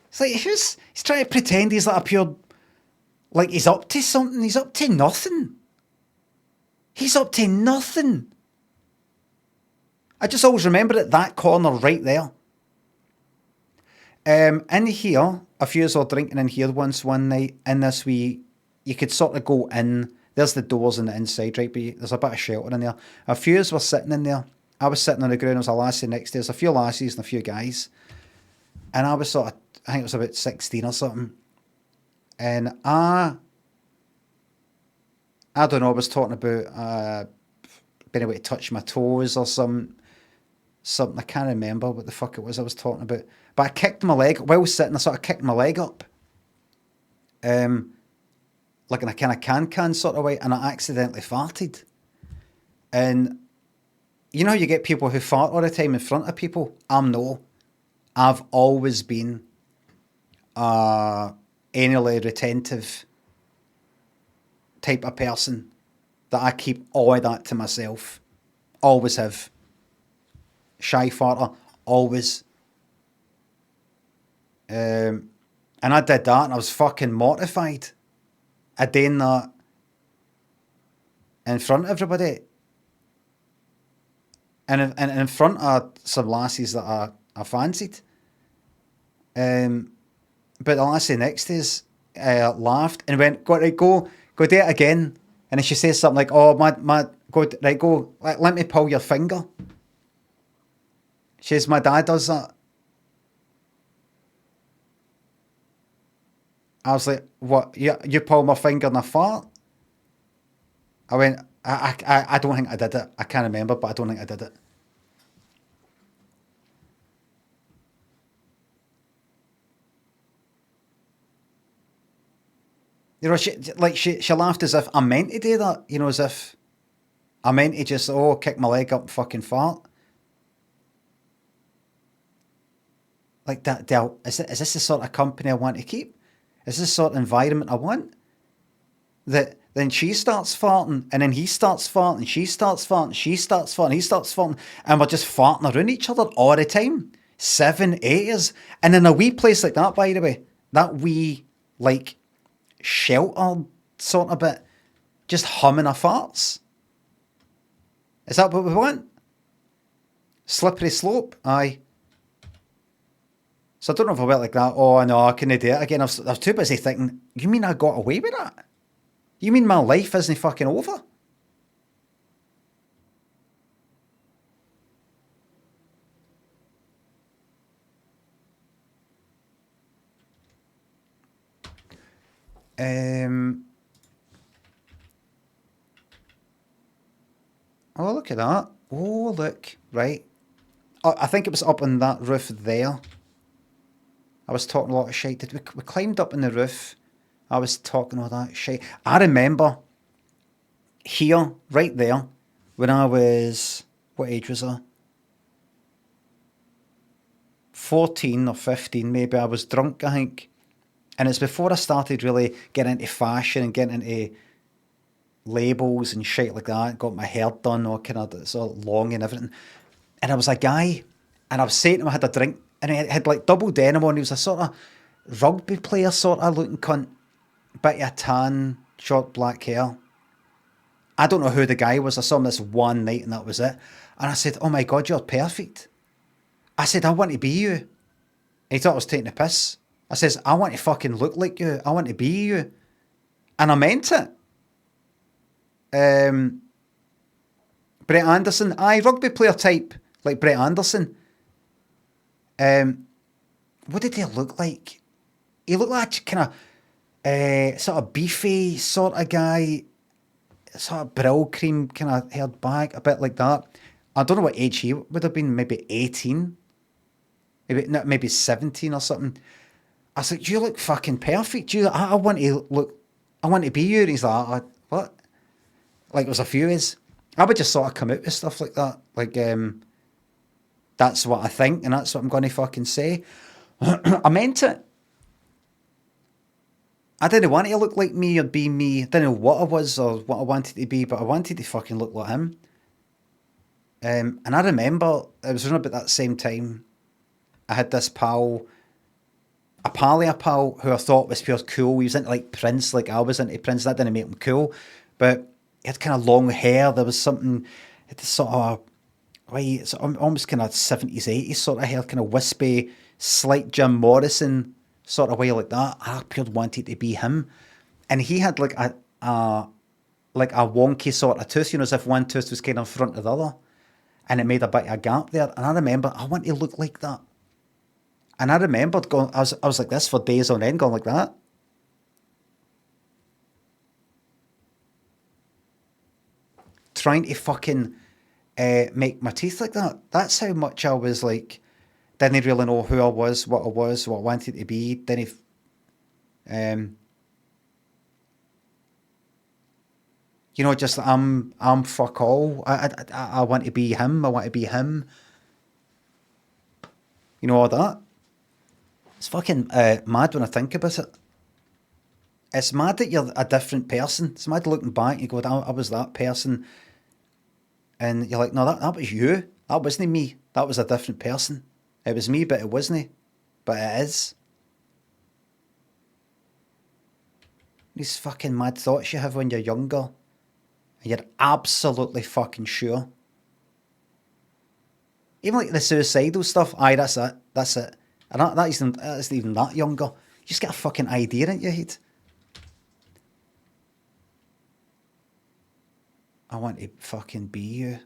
It's like, he's trying to pretend he's like a pure, like he's up to something. He's up to nothing. He's up to nothing. I just always remember it, that corner right there. In here, a few of us were drinking in here once one night. In this you could sort of go in. There's the doors on the inside, right? But there's a bit of shelter in there. A few of us were sitting in there. I was sitting on the ground. There was a lassie next to us. A few lassies and a few guys. And I was sort of, I think it was about 16 or something. And I don't know, I was talking about being able to touch my toes or something. I can't remember what the fuck it was I was talking about. But I kicked my leg, while sitting, I sort of kicked my leg up. Like in a kind of can sort of way, and I accidentally farted. And you know how you get people who fart all the time in front of people? I've always been anally retentive type of person that I keep all of that to myself. Always have. Shy farter, always. And I did that and I was fucking mortified. I done that in front of everybody. And in front of some lassies that I fancied. But the lassie next to us laughed and went, go do it again. And then she says something like, oh, go, let me pull your finger. She says, my dad does that. I was like, what? You pull my finger and I fart? I went, I don't think I did it. I can't remember, but I don't think I did it. You know, she laughed as if I meant to do that. You know, as if I meant to just, kick my leg up and fucking fart. Like that, is this the sort of company I want to keep? Is this the sort of environment I want? That then she starts farting, and then he starts farting, she starts farting, she starts farting, he starts farting, and we're just farting around each other all the time. 7, 8 years. And in a wee place like that, by the way, that wee, like, sheltered sort of bit, just humming our farts. Is that what we want? Slippery slope? Aye. So I don't know if I went like that. Oh, no, I couldn't do it again. I was too busy thinking, you mean I got away with that? You mean my life isn't fucking over? Oh, look at that. Oh, look. Right. Oh, I think it was up on that roof there. I was talking a lot of shite. We climbed up on the roof. I was talking all that shit. I remember here, right there, when I was, what age was I? 14 or 15 maybe. I was drunk, I think. And it's before I started really getting into fashion and getting into labels and shit like that. Got my hair done, all kind of so long and everything. And I was a guy, and I was saying to him I had a drink, and he had like double denim on. He was a sort of rugby player sort of looking cunt. Bit of tan, short black hair. I don't know who the guy was. I saw him this one night and that was it. And I said, oh my God, you're perfect. I said, I want to be you. And he thought I was taking a piss. I says, I want to fucking look like you. I want to be you. And I meant it. Brett Anderson. Aye, rugby player type. Like Brett Anderson. What did he look like? He looked like kind of sort of beefy sort of guy, sort of brill cream kind of haired back, a bit like that. I don't know what age he would have been, maybe 18, maybe 17 or something. I was like, you look fucking perfect. I want to be you. And he's like, what? Like it was a few years. I would just sort of come out with stuff like that. Like, that's what I think and that's what I'm going to fucking say. I meant it. I didn't want to look like me or be me. I didn't know what I was or what I wanted to be, but I wanted to fucking look like him. And I remember, it was around about that same time, I had this pal, a pal who I thought was pure cool. He was into like Prince, like I was into Prince. That didn't make him cool. But he had kind of long hair. There was something, it sort of, it's almost kind of 70s, 80s sort of hair, kind of wispy, slight Jim Morrison sort of way like that. I pure wanted to be him. And he had like a wonky sort of tooth, you know, as if one tooth was kind of in front of the other. And it made a bit of a gap there. And I remember, I want to look like that. And I remembered going, I was like this for days on end, going like that. Trying to fucking make my teeth like that. That's how much I was like, didn't really know who I was, what I wanted to be. Didn't, you know, just I'm fuck all. I want to be him. I want to be him. You know, all that. It's fucking mad when I think about it. It's mad that you're a different person. It's mad looking back. You go, I was that person. And you're like, no, that was you. That wasn't me. That was a different person. It was me, but it wasn't. But it is. These fucking mad thoughts you have when you're younger. And you're absolutely fucking sure. Even like the suicidal stuff. Aye, that's it. That's it. And that isn't even that younger. You just get a fucking idea in your head. I want to fucking be you.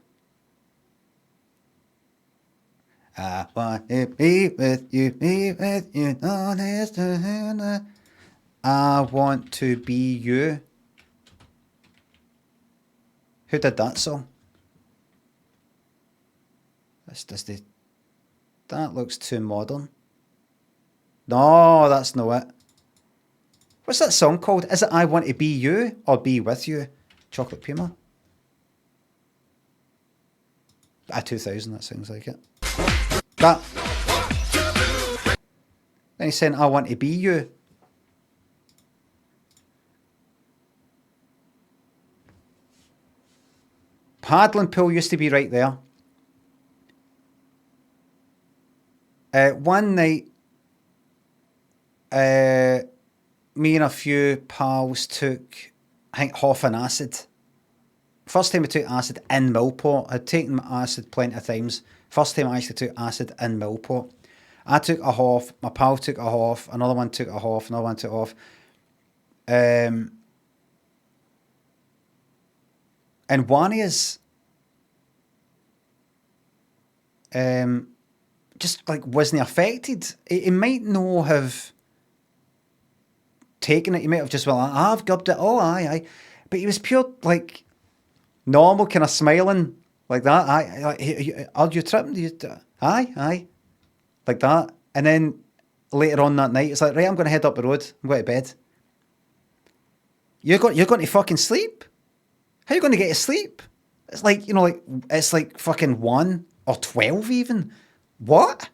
I want to be with you, I want to be you. Who did that song? That looks too modern. No, that's not it. What's that song called? Is it I Want to Be You or Be With You? Chocolate Puma? 2000, that sounds like it. That. Then he's saying, I want to be you. Paddling pool used to be right there. One night, me and a few pals took, I think, half an acid. First time I took acid in Millport. I'd taken acid plenty of times. First time I actually took acid in Millport. I took a half, my pal took a half, another one took a half, another one took a half. And one is just like wasn't affected. He might not have taken it. He might have just, well, I've gubbed it. Oh, aye. But he was pure like normal, kind of smiling like that. Are you tripping? Aye. Like that. And then later on that night, it's like, right, I'm going to head up the road. I'm going to bed. You're going to fucking sleep? How are you going to get to sleep? It's like, you know, like, it's like fucking 1 or 12 even. What?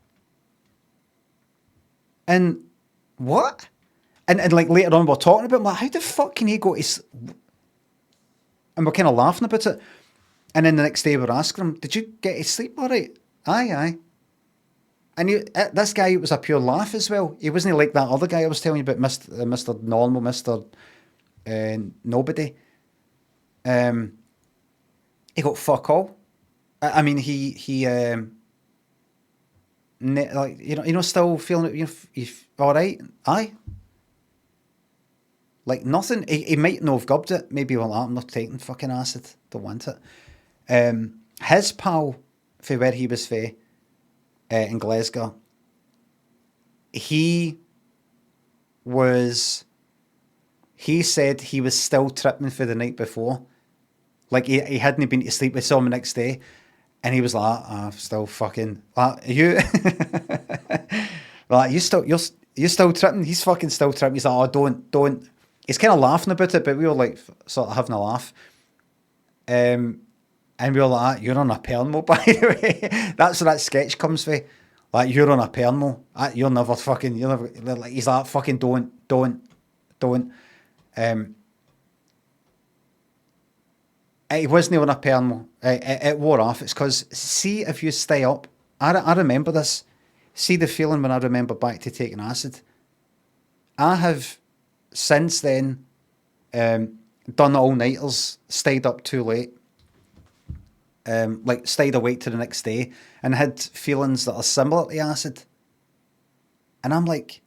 And what? And like later on we're talking about it, I'm like, how the fuck can he go to sleep? And we're kind of laughing about it. And then the next day we're asking him, did you get to sleep all right? Aye. And this guy, it was a pure laugh as well. He wasn't like that other guy I was telling you about, Mr. Normal, Mr. Nobody. He got fuck all. I mean, he like, you know, still feeling, you know, all right? Aye. Like nothing. He might not have gubbed it. Maybe, well, I'm not taking fucking acid. Don't want it. His pal, for where he was for, in Glasgow, he said he was still tripping for the night before. Like he hadn't been to sleep. We saw him the next day, and he was like, "I'm still fucking you." Like you're still tripping. He's fucking still tripping. He's like, "Oh, don't." He's kind of laughing about it, but we were like sort of having a laugh. And we were like, "You're on a permo, by the way." That's where that sketch comes from. Like, you're on a permo. You'll never fucking. Like, he's like, "Fucking don't." It wasn't on a permo. It wore off. It's because, see, if you stay up, I remember this. See the feeling when I remember back to taking acid. I have since then done all-nighters, stayed up too late, like stayed awake to the next day, and had feelings that are similar to acid. And I'm like,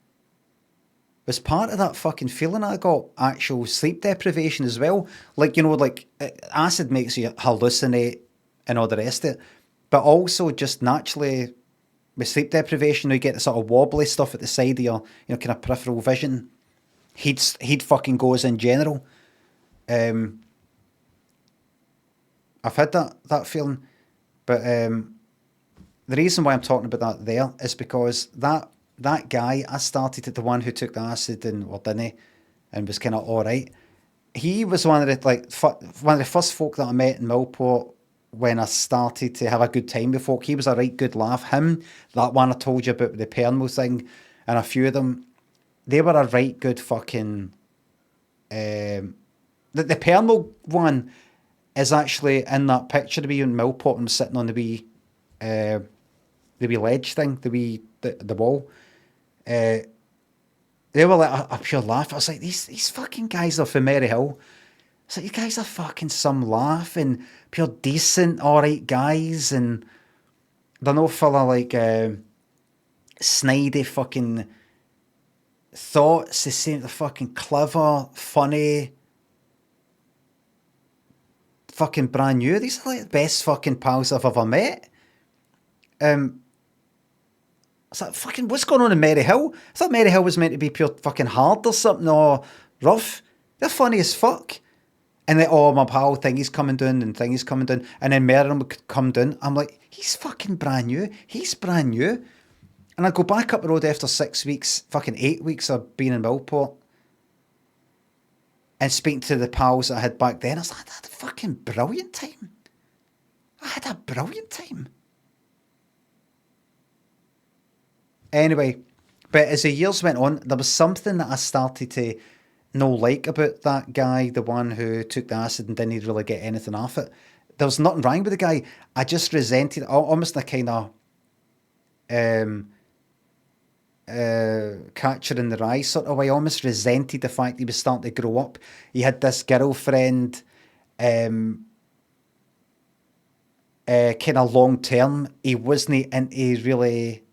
was part of that fucking feeling I got actual sleep deprivation as well? Like, you know, like acid makes you hallucinate and all the rest of it, but also just naturally with sleep deprivation, you get the sort of wobbly stuff at the side of your, kind of peripheral vision. He'd fucking go as in general. I've had that feeling, but the reason why I'm talking about that there is because that guy, I started at the one who took the acid and didn't, and was kind of all right. He was one of the first folk that I met in Millport when I started to have a good time with folk. He was a right good laugh. Him, that one I told you about, the Pernal thing, and a few of them, they were a right good fucking... the Pernal one is actually in that picture of me in Millport and sitting on the wee ledge thing, the wall. They were like a pure laugh. I was like, these fucking guys are from Maryhill. It's like, you guys are fucking some laugh and pure decent, alright guys, and they're no full of like snidey fucking thoughts. They seem they're fucking clever, funny, fucking brand new. These are like the best fucking pals I've ever met. I was like, fucking, what's going on in Maryhill? I thought Maryhill was meant to be pure fucking hard or something, or rough. They're funny as fuck. And then, my pal, thingy's coming down, and thingy's coming down. And then Merrin would come down. I'm like, he's fucking brand new. He's brand new. And I'd go back up the road after 6 weeks, fucking 8 weeks of being in Millport, and speaking to the pals that I had back then. I was like, I had a fucking brilliant time. I had a brilliant time. Anyway, but as the years went on, there was something that I started to no like about that guy, the one who took the acid and didn't really get anything off it. There was nothing wrong with the guy. I just resented, almost a kind of catcher in the rye sort of way. I almost resented the fact he was starting to grow up. He had this girlfriend, kind of long term. He wasn't into really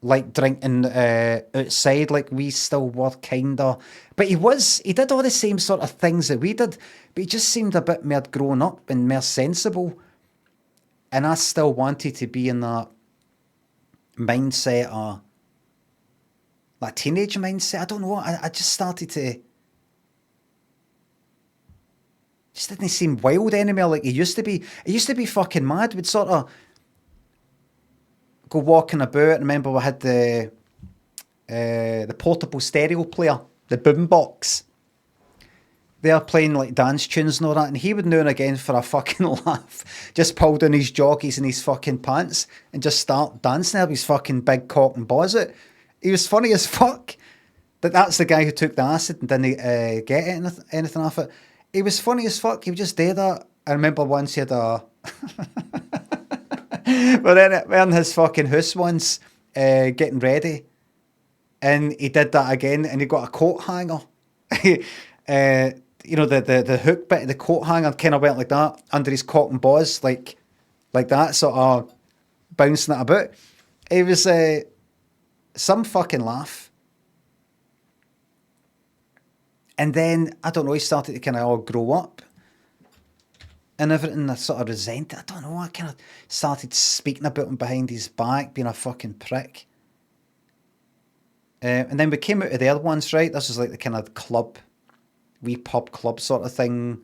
like drinking outside like we still were, kinda, but he did all the same sort of things that we did, but he just seemed a bit more grown up and more sensible, and I still wanted to be in that mindset, or that teenage mindset. I don't know, I just started to just didn't seem wild anymore like he used to be. He used to be fucking mad. We'd sort of go walking about. I remember we had the portable stereo player, the boombox. They are playing like dance tunes and all that, and he would now and again, for a fucking laugh, just pull down his joggies and his fucking pants and just start dancing with his fucking big cock and balls out. He was funny as fuck. That's the guy who took the acid and didn't get anything off it. He was funny as fuck. He would just do that. I remember once he had a... we're in his fucking house once, getting ready, and he did that again, and he got a coat hanger. The hook bit of the coat hanger kind of went like that under his cotton balls, like that, sort of bouncing it about. It was some fucking laugh. And then, I don't know, he started to kind of all grow up and everything. I sort of resented. I don't know, I kind of started speaking about him behind his back, being a fucking prick. And then we came out of the other ones, right? This was like the kind of club, wee pub club sort of thing.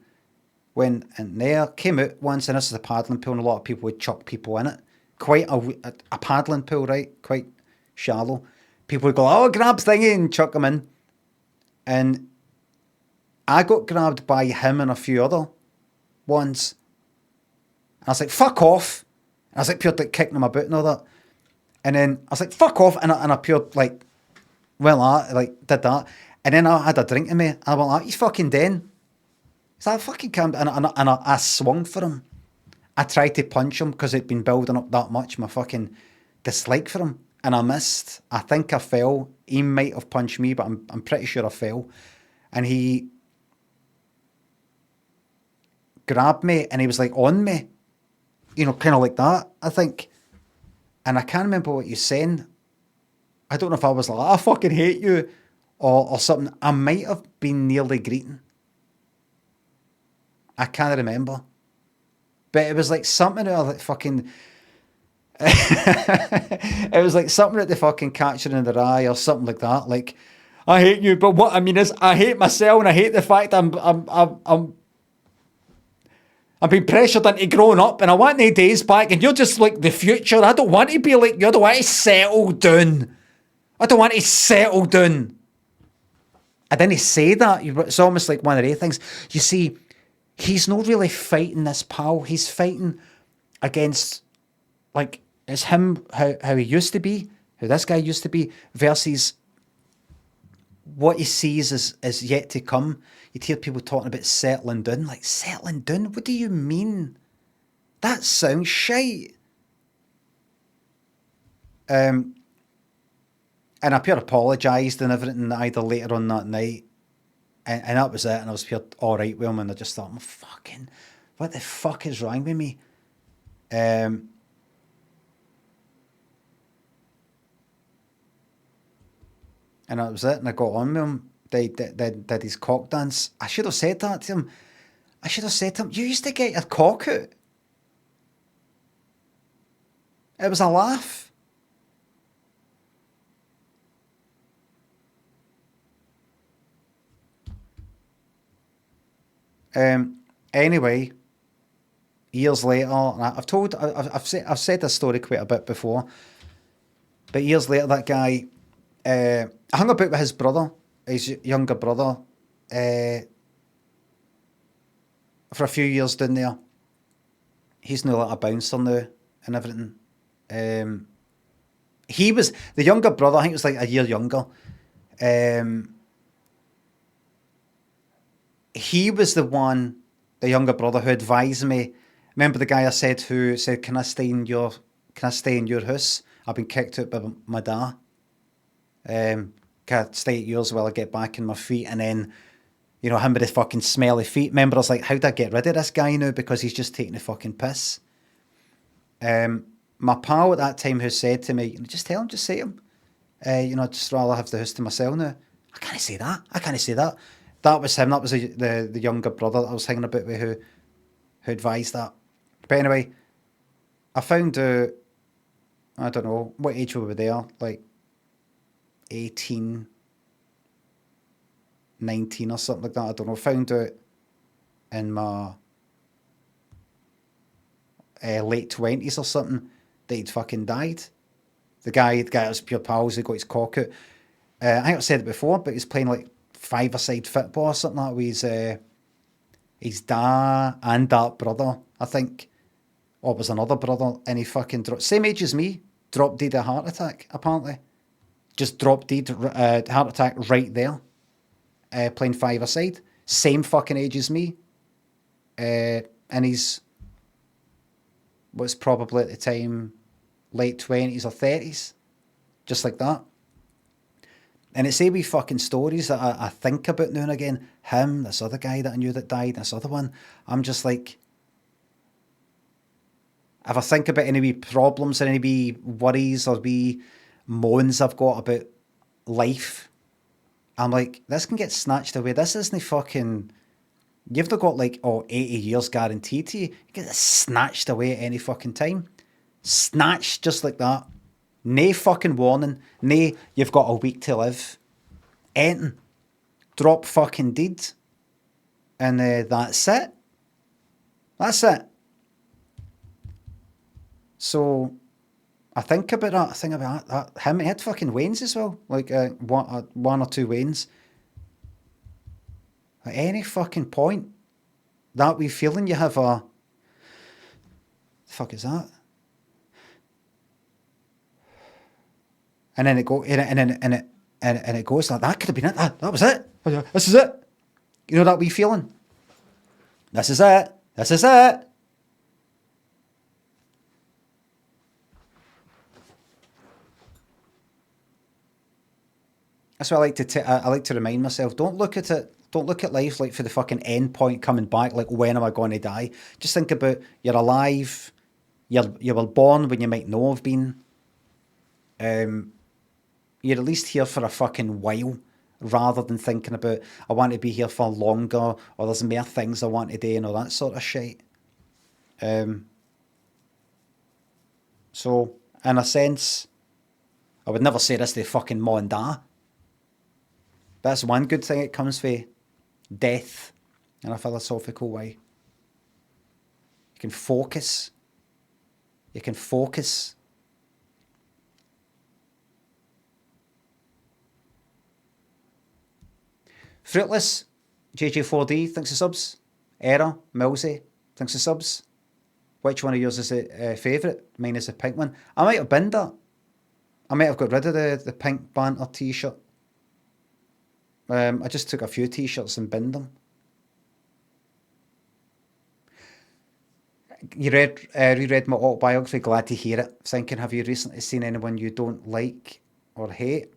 Went in there, came out once, and this is a paddling pool, and a lot of people would chuck people in it. Quite a paddling pool, right? Quite shallow. People would go, oh, grab thingy, and chuck them in. And I got grabbed by him and a few other ones. And I was like, fuck off. And I was like, pure like kicking him about and all that. And then I was like, fuck off. And I pure like, well, I like did that. And then I had a drink in me. And I went like, you fucking den. So I fucking calmed and I swung for him. I tried to punch him because it'd been building up that much, my fucking dislike for him. And I missed. I think I fell. He might have punched me, but I'm pretty sure I fell. And he grabbed me and he was like on me, kind of like that, I think. And I can't remember what he was saying. I don't know if I was like, I fucking hate you or something. I might have been nearly greeting. I can't remember. But it was like something like fucking, It was like something at the fucking Catcher in the Rye or something like that. Like, I hate you, but what I mean is, I hate myself, and I hate the fact I'm being pressured into growing up, and I want the days back, and you're just like the future. I don't want to be like you. I don't want to settle down. I don't want to settle down. I didn't say that. It's almost like one of the things. You see, he's not really fighting this pal. He's fighting against, like, it's him, how he used to be, how this guy used to be, versus what he sees is yet to come. You'd hear people talking about settling down. Like, settling down? What do you mean? That sounds shite. And I pure apologised and everything either later on that night. And that was it. And I was pure alright with him. And I just thought, fucking, what the fuck is wrong with me? And that was it. And I got on with him. Did his cock dance. I should have said that to him. I should have said to him, you used to get your cock out. It was a laugh. Anyway, years later, and I've said this story quite a bit before, but years later, that guy, I hung about with his brother, his younger brother, for a few years down there. He's now like a bouncer now and everything. He was the younger brother. I think it was like a year younger. He was the younger brother who advised me. Remember the guy I said who said, "Can I stay in your house? I've been kicked out by my dad. Can I stay at yours while I get back on my feet?" And then, you know, him with his fucking smelly feet. Remember, I was like, "How do I get rid of this guy now? Because he's just taking the fucking piss." My pal at that time who said to me, "Just tell him, just say to him, you know, just rather have the house to myself now." I can't say that. That was him. That was the younger brother that I was hanging about with who advised that. But anyway, I found out, I don't know, what age we were there, like 18, 19 or something like that. I don't know. Found out in my late 20s or something that he'd fucking died. The guy that was pure pals, he got his cock out. I think I've said it before, but he's playing like five-a-side football or something like that with his dad and that brother, I think. Or was another brother, and he fucking dropped, same age as me, dropped dead of a heart attack, apparently. Just dropped dead, heart attack right there, playing five-a-side. Same fucking age as me. And he's, was probably at the time, late 20s or 30s. Just like that. And it's a wee fucking stories that I think about now and again. Him, this other guy that I knew that died, this other one. I'm just like, if I think about any wee problems or any wee worries or wee moans I've got about life, I'm like, this can get snatched away. This isn't fucking, you've got like, 80 years guaranteed to you. You get it snatched away at any fucking time. Snatched just like that. Nae fucking warning. Nae, you've got a week to live. Anything. Drop fucking dead. And that's it. That's it. So, I think about that. I think about that. Him, he had fucking wains as well. Like, one or two wains. At any fucking point, that wee feeling you have the fuck is that? And then it goes like, that could have been it. That was it. This is it. You know that wee feeling? This is it. This is it. That's what I like to I like to remind myself. Don't look at it. Don't look at life like for the fucking end point coming back. Like, when am I going to die? Just think about, you're alive. You were born when you might not have been. You're at least here for a fucking while, rather than thinking about, I want to be here for longer, or there's more things I want to do, and all that sort of shit. So, in a sense, I would never say this to fucking ma and da. That's one good thing it comes for death in a philosophical way. You can focus. You can focus. Fruitless, JJ4D, thanks for subs. Error, Millsy, thanks for subs. Which one of yours is the favourite? Mine is the pink one. I might have binned that. I might have got rid of the pink Banter t-shirt. I just took a few t-shirts and binned them. You reread my autobiography, glad to hear it. Thinking, have you recently seen anyone you don't like or hate?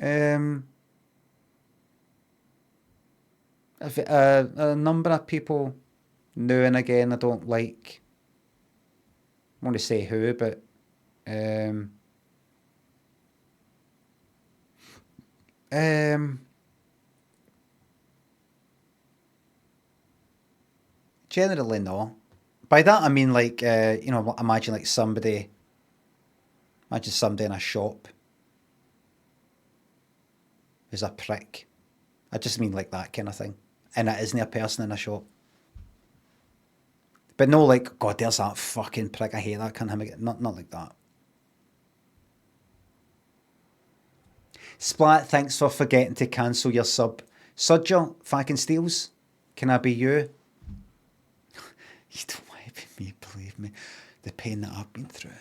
A number of people now and again I don't like. I want to say who, but generally no. By that I mean like imagine somebody in a shop who's a prick. I just mean like that kind of thing. And it isn't a person in a shop. But no, like, God, there's that fucking prick. I hate that. Can't have it. Not like that. Splat, thanks for forgetting to cancel your sub. Sudger, fucking steals. Can I be you? You don't want to be me, believe me. The pain that I've been through.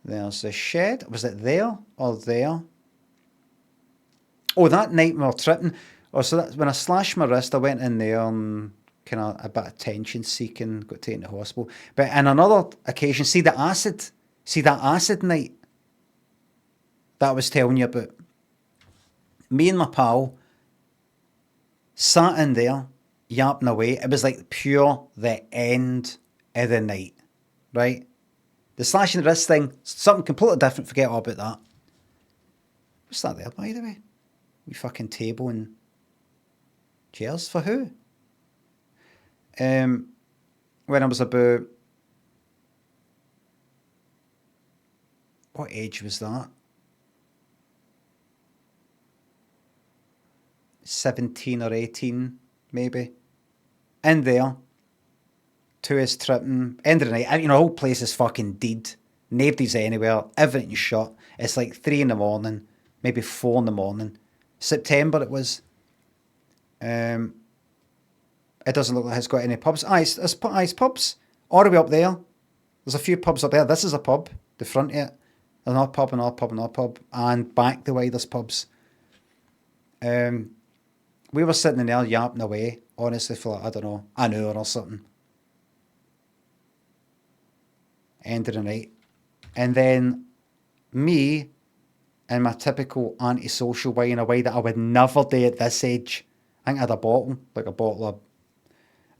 There's the shed. Was it there or there? Oh, that night we were tripping. Oh, so that's when I slashed my wrist, I went in there and kind of a bit of attention seeking, got taken to hospital. But on another occasion, see that acid night that I was telling you about. Me and my pal sat in there, yapping away. It was like pure the end of the night, right? The slashing the wrist thing, something completely different. Forget all about that. What's that there, by the way? We fucking table and chairs for who? When I was about, what age was that? 17 or 18, maybe. In there. 2 is tripping. End of the night. The whole place is fucking dead. Nobody's anywhere. Everything's shut. It's like 3 in the morning. Maybe 4 in the morning. September it was. It doesn't look like it's got any pubs. It's pubs. All the way up there. There's a few pubs up there. This is a pub. The front of it. Another pub, another pub, another pub. And back the way there's pubs. We were sitting in there yapping away. Honestly, for like, I don't know, an hour or something. End of the night. And then me, in my typical antisocial way, in a way that I would never do at this age. I think I had a bottle of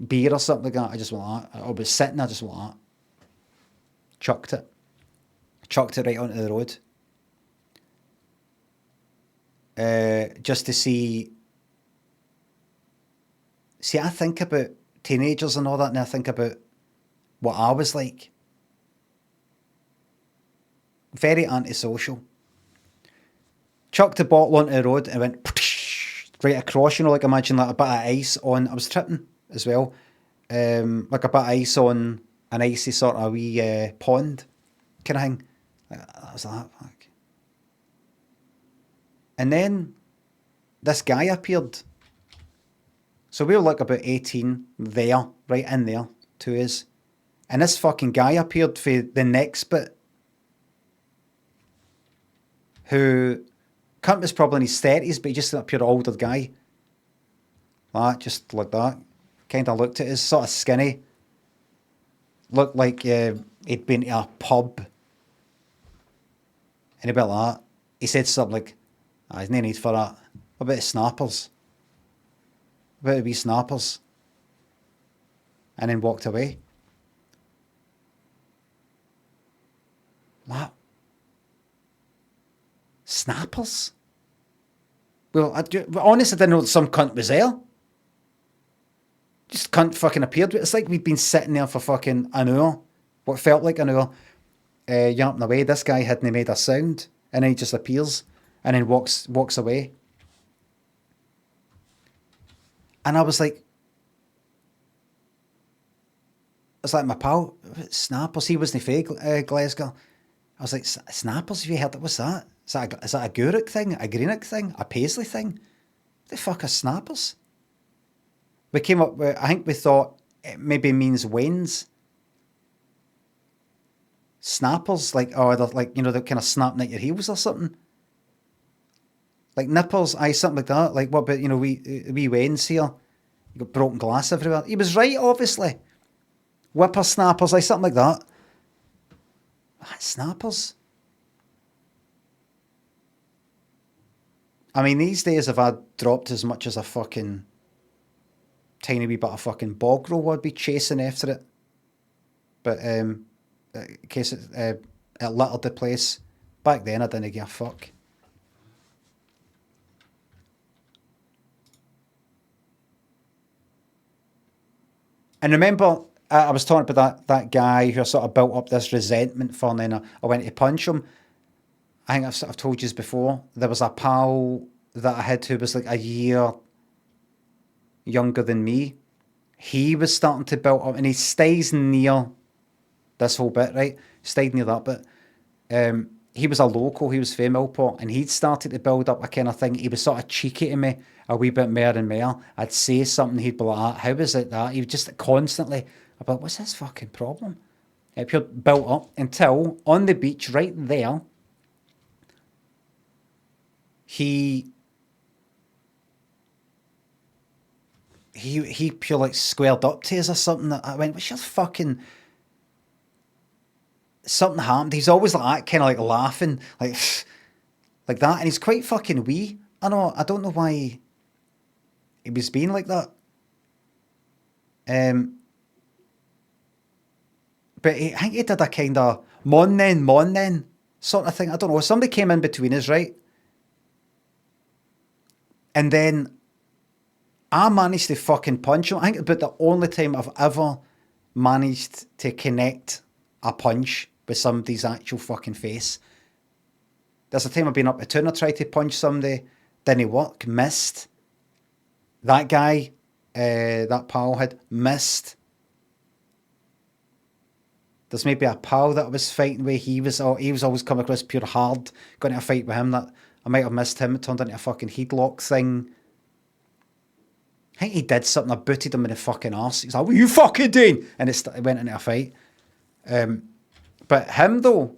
beer or something like that. I just went like that. I was sitting, I just went like that. Chucked it right onto the road. Just to see, I think about teenagers and all that, and I think about what I was like. Very antisocial. Chucked the bottle onto the road and went right across, like imagine like a bit of ice on, I was tripping as well, like a bit of ice on an icy sort of wee pond kind of thing. That was that, fuck. And then this guy appeared. So we were like about 18 there, right in there, 2 is. And this fucking guy appeared for the next bit. Who, cunt was probably in his 30s, but he just appeared an older guy. Just like that. Kind of looked at us, sort of skinny. Looked like he'd been to a pub. And a bit like that. He said something like, there's no need for that. What about the snappers? What about the wee snappers? And then walked away. What? Snappers? Well, honestly, I didn't know some cunt was there. Just cunt fucking appeared. It's like we'd been sitting there for fucking an hour. What felt like an hour. Yapping away. This guy hadn't made a sound. And then he just appears. And then walks away. And I was like, it's like my pal, Snappers, he wasn't fake, Glasgow. I was like, Snappers, have you heard that? What's that? Is that a Guruk thing? A Greenock thing? A Paisley thing? What the fuck are Snappers? We came up with, I think we thought it maybe means wains. Snappers, like, oh, they're like, you know, they're kind of snapping at your heels or something. Like nippers, something like that. Like, what about, you know, wee wains here? You got broken glass everywhere. He was right, obviously. Whippersnappers, something like that. Snappers. I mean, these days, if I'd dropped as much as a fucking tiny wee bit of fucking bog roll, I'd be chasing after it. But in case it littered the place, back then I didn't give a fuck. And remember, I was talking about that guy who sort of built up this resentment for, and then I went to punch him. I think I've sort of told you before. There was a pal that I had who was like a year younger than me. He was starting to build up, and he stays near this whole bit, right? Stayed near that bit. He was a local, he was from Millport, and he'd started to build up a kind of thing. He was sort of cheeky to me a wee bit more and more. I'd say something, he'd be like, how is it that? He would just constantly, I'd be like, what's his fucking problem? It built up until on the beach right there, he pure like squared up to us or something. That I went, what's your fucking... Something happened. He's always like that, kind of like laughing, like that, and he's quite fucking wee. I don't know why he was being like that. But I think he did a kind of mon then sort of thing. I don't know. Somebody came in between us, right? And then I managed to fucking punch him. I think it's about the only time I've ever managed to connect a punch with somebody's actual fucking face. There's a time I've been up to town, I tried to punch somebody, didn't work, missed. That guy, that pal had missed. There's maybe a pal that I was fighting with, he was always coming across pure hard, got into a fight with him, that I might have missed him, it turned into a fucking headlock thing. I think he did something, I booted him in the fucking arse. He's like, what are you fucking doing? And it went into a fight. But him though,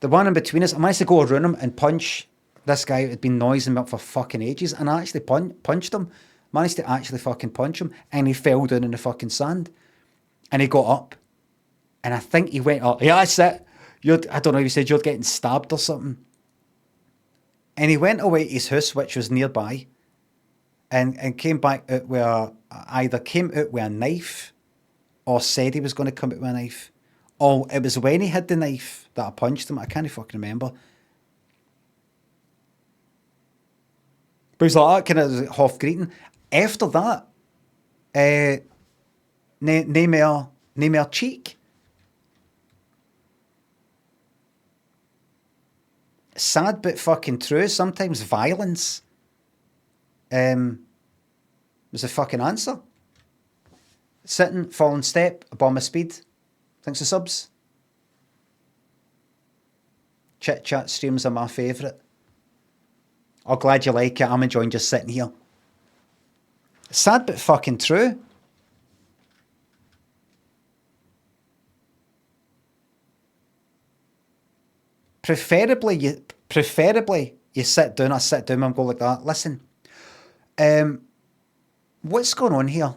the one in between us, I managed to go around him and punch this guy who had been noising me up for fucking ages, and I actually punched him. Managed to actually fucking punch him, and he fell down in the fucking sand. And he got up, and I think he went up, yeah, that's it. I don't know, he said you're getting stabbed or something. And he went away to his house, which was nearby, and came back out with either came out with a knife or said he was going to come out with a knife. Oh, it was when he had the knife that I punched him. I can't fucking remember. But he's like that, kind of half greeting. After that, no more cheek. Sad but fucking true. Sometimes violence was the fucking answer. Sitting, falling step, a bomb of speed. Thanks for subs. Chit-chat streams are my favourite. Oh, glad you like it. I'm enjoying just sitting here. Sad but fucking true. Preferably you sit down. I sit down and go like that. Listen, what's going on here?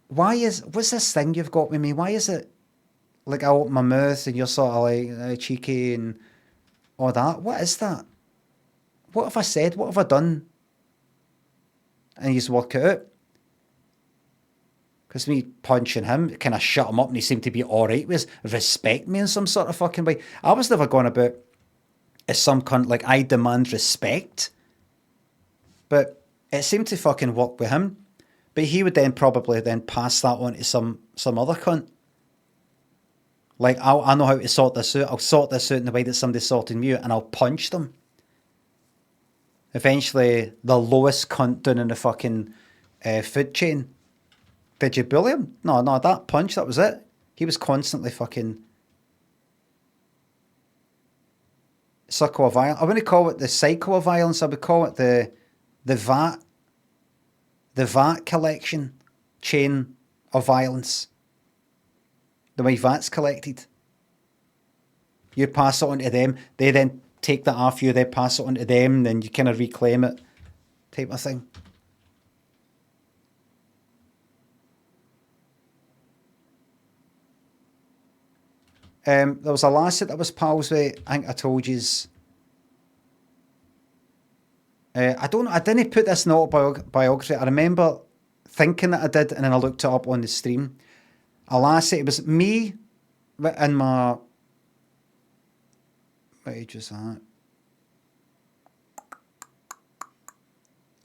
What's this thing you've got with me? Why is it like I open my mouth and you're sort of like cheeky and all that? What is that? What have I said? What have I done? And you just work it out. Because me punching him, kind of shut him up, and he seemed to be alright with respect me in some sort of fucking way. I was never going about as some cunt like I demand respect. But it seemed to fucking work with him. But he would then probably then pass that on to some other cunt. Like, I know how to sort this out. I'll sort this out in the way that somebody's sorting me out, and I'll punch them. Eventually, the lowest cunt down in the fucking food chain. Did you bully him? No, that punch, that was it. He was constantly fucking... Circle of violence. I wouldn't call it the cycle of violence. I would call it the VAT collection chain of violence. The way VAT's collected. You pass it on to them, they then take that off you, they pass it on to them, then you kind of reclaim it, type of thing. There was a lassie that was pals with, I think I told yous. I didn't put this in autobiography. I remember thinking that I did, and then I looked it up on the stream. A lassie, it was me in my... What age was that?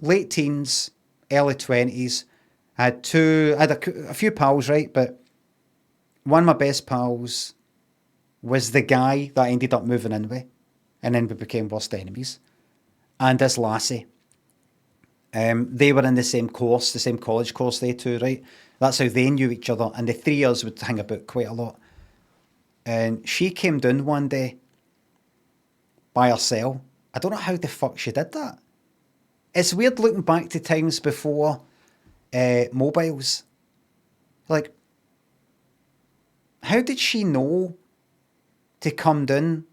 Late teens, early 20s. I had a few pals, right? But one of my best pals was the guy that I ended up moving in with, and then we became worst enemies. And this lassie, they were in the same course, the same college course, they two, right? That's how they knew each other, and the three of us would hang about quite a lot. And she came down one day by herself. I don't know how the fuck she did that. It's weird looking back to times before mobiles. Like, how did she know to come down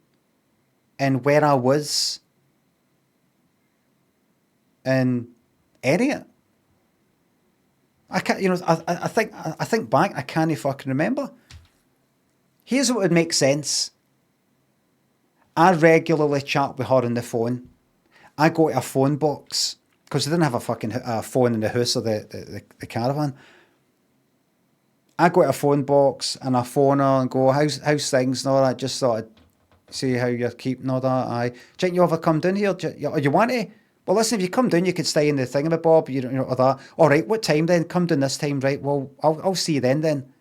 and where I was and area it? I can't, I think back, I can't fucking remember. Here's what would make sense. I regularly chat with her on the phone. I go to a phone box, because I didn't have a fucking phone in the house or the caravan. I go to a phone box and I phone her and go, how's things and all that, just sort of see how you're keeping all that. Aye. Do you think you ever come down here? You want to? Well, listen, if you come down, you could stay in the thingamabob, or that. All right, what time then? Come down this time, right? Well, I'll see you then.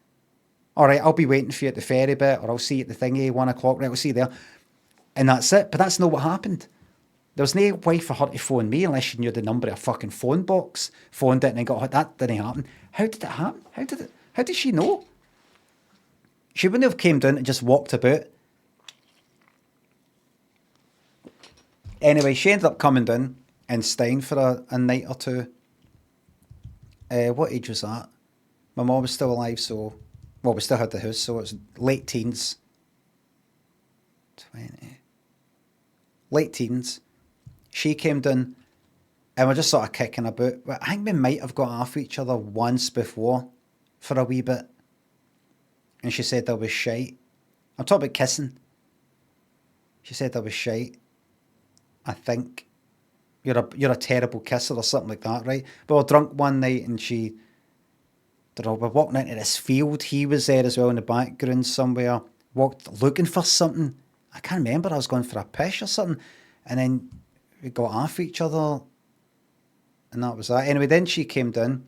All right, I'll be waiting for you at the ferry bit, or I'll see you at the thingy, 1 o'clock, right? I'll see you there. And that's it. But that's not what happened. There was no way for her to phone me unless she knew the number of a fucking phone box. Phoned it and then got, that didn't happen. How did it happen? How did she know? She wouldn't have came down and just walked about. Anyway, she ended up coming down and staying for a night or two. What age was that? My mum was still alive, so... Well, we still had the house, so it was late teens. 20. Late teens. She came down and we're just sort of kicking about. I think we might have got off each other once before for a wee bit. And she said I was shite. I'm talking about kissing. She said I was shite. I think. You're a terrible kisser or something like that, right? But we were drunk one night and we're walking into this field. He was there as well in the background somewhere. Walked looking for something. I can't remember. I was going for a piss or something. And then we got off each other. And that was that. Anyway, then she came down.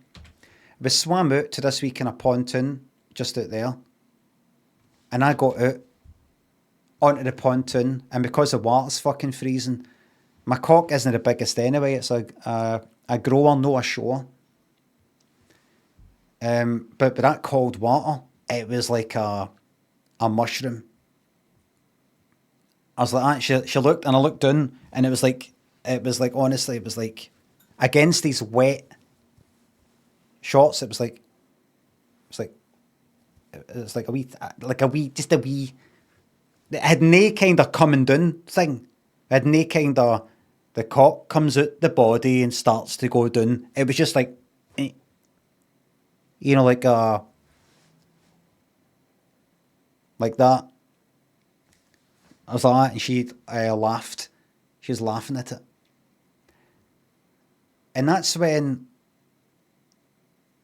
We swam out to this wee kind of pontoon just out there. And I got out onto the pontoon. And because the water's fucking freezing, my cock isn't the biggest anyway. It's a grower, no a shore. But that cold water, it was like a mushroom. I was like, she looked, and I looked down, and it was like honestly, it was like against these wet shorts. It was like a wee. It had no kind of coming down thing. It had no kind of the cock comes out the body and starts to go down. It was just like, like that. I was like that, and she laughed. She was laughing at it. And that's when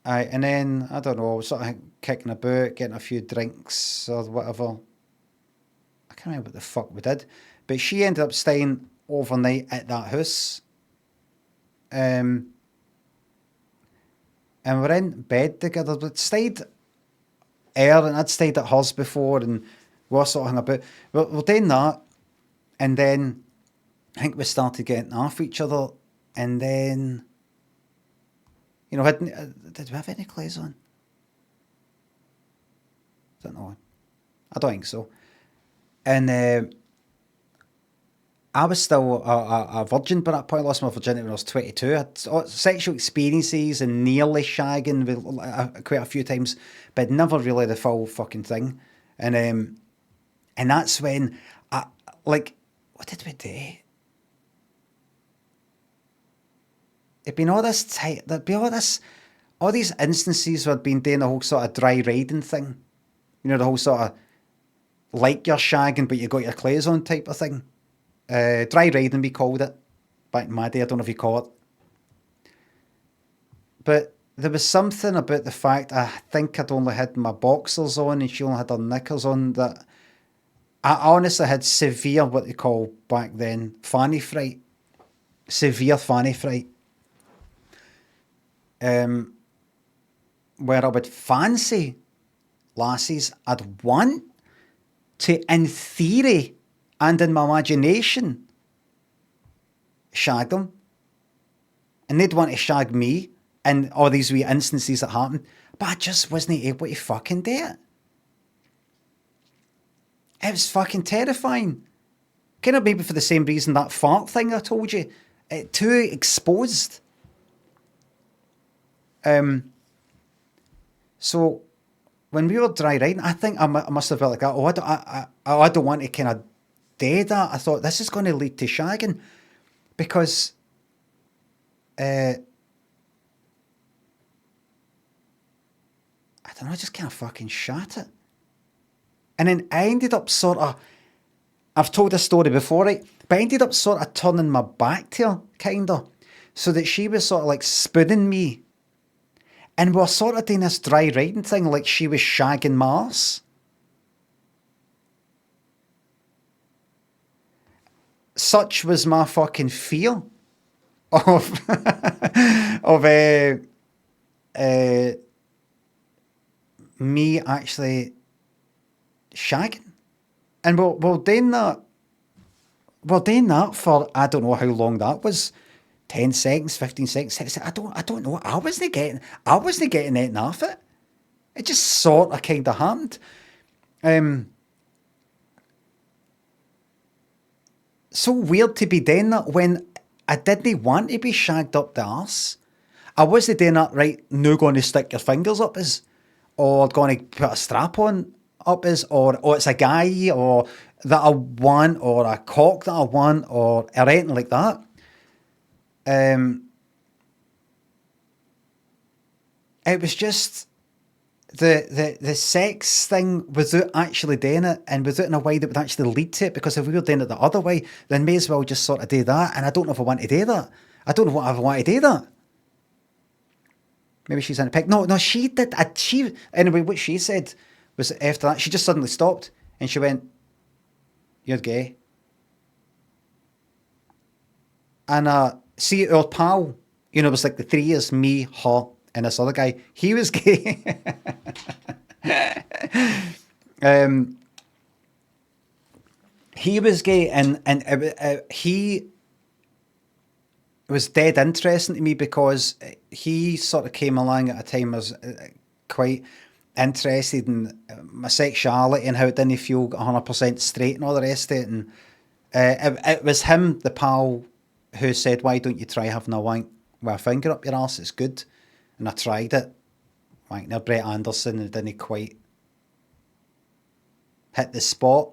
and then, I don't know, sort of kicking about, getting a few drinks or whatever. I can't remember what the fuck we did. But she ended up staying overnight at that house. And and we're in bed together. We'd stayed and I'd stayed at hers before, and we all sort of hung about. We're doing that, and then I think we started getting off each other, and then, you know, did we have any clothes on? Don't know. I don't think so. And I was still a virgin by that point. I lost my virginity when I was 22. I had sexual experiences and nearly shagging with, quite a few times, but never really the full fucking thing. And that's when what did we do? It'd been all this tight. There'd be all these instances where I'd been doing the whole sort of dry riding thing. You know, the whole sort of like you're shagging but you got your clothes on type of thing. Dry riding, we called it back in my day. I don't know if you call it. But there was something about the fact I think I'd only had my boxers on and she only had her knickers on, that I honestly had severe, what they call back then, fanny fright. Severe fanny fright. Where I would fancy lassies, I'd want to, in theory and in my imagination, shag them. And they'd want to shag me in all these wee instances that happened, but I just wasn't able to fucking do it. It was fucking terrifying. Kind of maybe for the same reason that fart thing I told you. Too exposed. So when we were dry riding, I think I must have felt like that. I don't want to kind of do that. I thought this is going to lead to shagging, because I don't know, I just kind of fucking shat it. And then I ended up sort of, I've told this story before, right? But I ended up sort of turning my back to her, kind of, so that she was sort of like spooning me. And we're sort of doing this dry riding thing like she was shagging my arse. Such was my fucking fear of me actually shagging. And we're doing that. We're doing that for, I don't know how long that was. 10 seconds, 15 seconds. I don't know. I wasn't getting anything off it. It just sort of kind of happened. So weird to be doing that when I didn't want to be shagged up the arse. I wasn't doing that, right, now going to stick your fingers up us, or going to put a strap on up us, or it's a guy or that I want, or a cock that I want, or anything like that. It was just the sex thing without actually doing it, and without in a way that would actually lead to it, because if we were doing it the other way, then may as well just sort of do that. And I don't know if I want to do that. I don't know what I want to do that. Maybe she's in a pic. No, she did. Anyway, what she said was after that, she just suddenly stopped and she went, "You're gay." And see, our pal, you know, it was like the three of us, me, her, and this other guy. He was gay. He was gay, and he was dead interesting to me, because he sort of came along at a time I was quite interested in my sexuality and how it didn't feel 100% straight and all the rest of it. And it was him, the pal, who said, "Why don't you try having a wank with a finger up your arse? It's good." And I tried it. Wank near Brett Anderson, and it didn't quite hit the spot.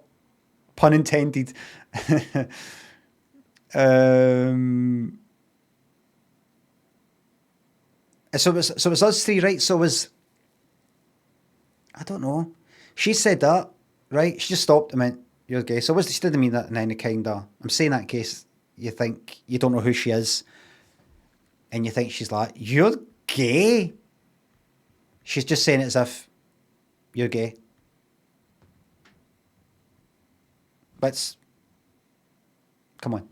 Pun intended. So it was us three, right? So it was, I don't know. She said that, right? She just stopped and went, "You're gay." So she didn't mean that in any kind of, I'm saying that in case you think you don't know who she is and you think she's like, "You're gay." She's just saying it as if you're gay. But come on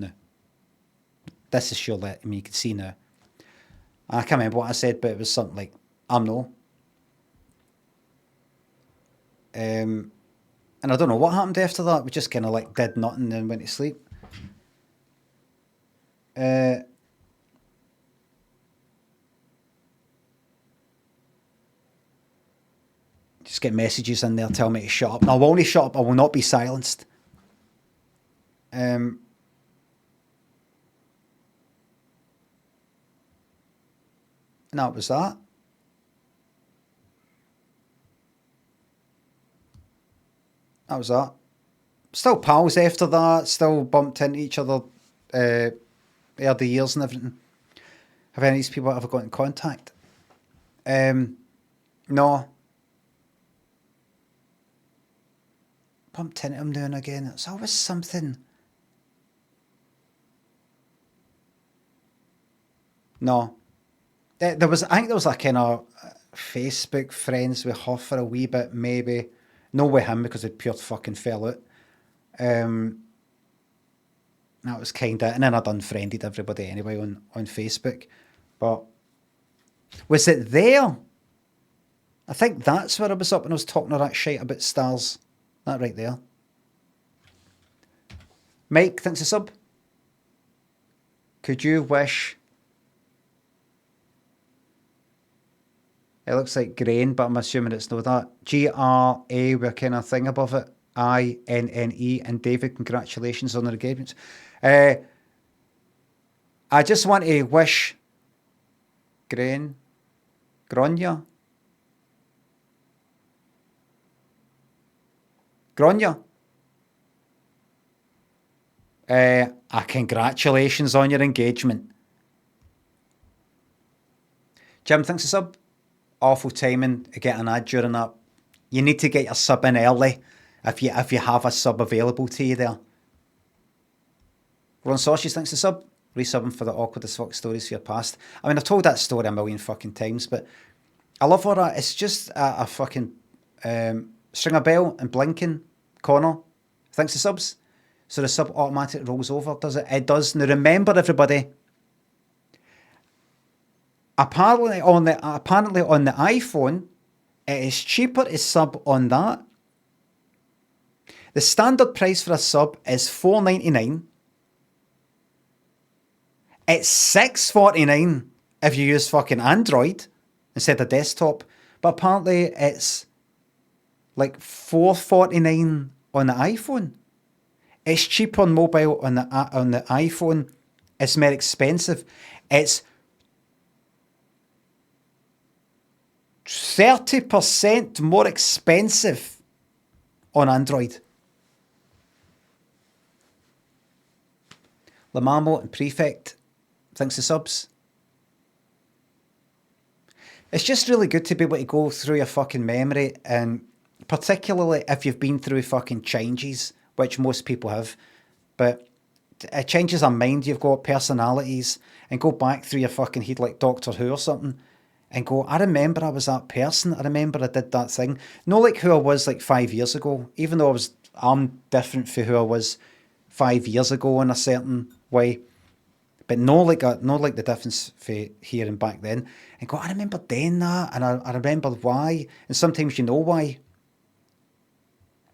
now. This is surely, I mean, you can see now. I can't remember what I said, but it was something like, I'm no. And I don't know what happened after that. We just kind of like did nothing and went to sleep. Just get messages in there telling me to shut up. No, I will only shut up. I will not be silenced. And that was that. That was that. Still pals after that. Still bumped into each other over the years and everything. Have any of these people ever got in contact? No. Bumped into him now and again. It's always something. No. I think there was a kind of Facebook friends with her for a wee bit, maybe. No with him because it pure fucking fell out. That was kind of... And then I'd unfriended everybody anyway on Facebook. But was it there? I think that's where I was up when I was talking all that shit about stars. That right there. Mike, thanks a sub. Could you wish... It looks like grain, but I'm assuming it's not that. G-R-A with a kind of thing above it. I-N-N-E. And David, congratulations on the engagements. I just want to wish Grain, Gronya, a congratulations on your engagement. Jim, thanks a sub. Awful timing to get an ad during that. You need to get your sub in early if you have a sub available to you there. Ron Sausage, thanks a sub. Resubbing for the awkward as fuck stories for your past. I mean, I've told that story a million fucking times, but I love all that. It's just a fucking stringer bell and blinking. Connor, thanks a subs. So the sub automatically rolls over, does it? It does. Now remember, everybody, apparently on the iPhone, it is cheaper to sub on that. The standard price for a sub is $4.99. It's $6.49 if you use fucking Android instead of desktop. But apparently it's like $4.49 on the iPhone. It's cheap on mobile on the iPhone. It's more expensive. It's 30% more expensive on Android. Lamamo and Prefect, thanks to subs. It's just really good to be able to go through your fucking memory, and particularly if you've been through fucking changes, which most people have, but it changes our mind. You've got personalities, and go back through your fucking head like Doctor Who or something, and go, I remember I was that person. I remember I did that thing. Not like who I was like 5 years ago, even though I'm different for who I was 5 years ago in a certain way, but no like the difference for here and back then. And go, I remember doing that, and I remember why. And sometimes you know why,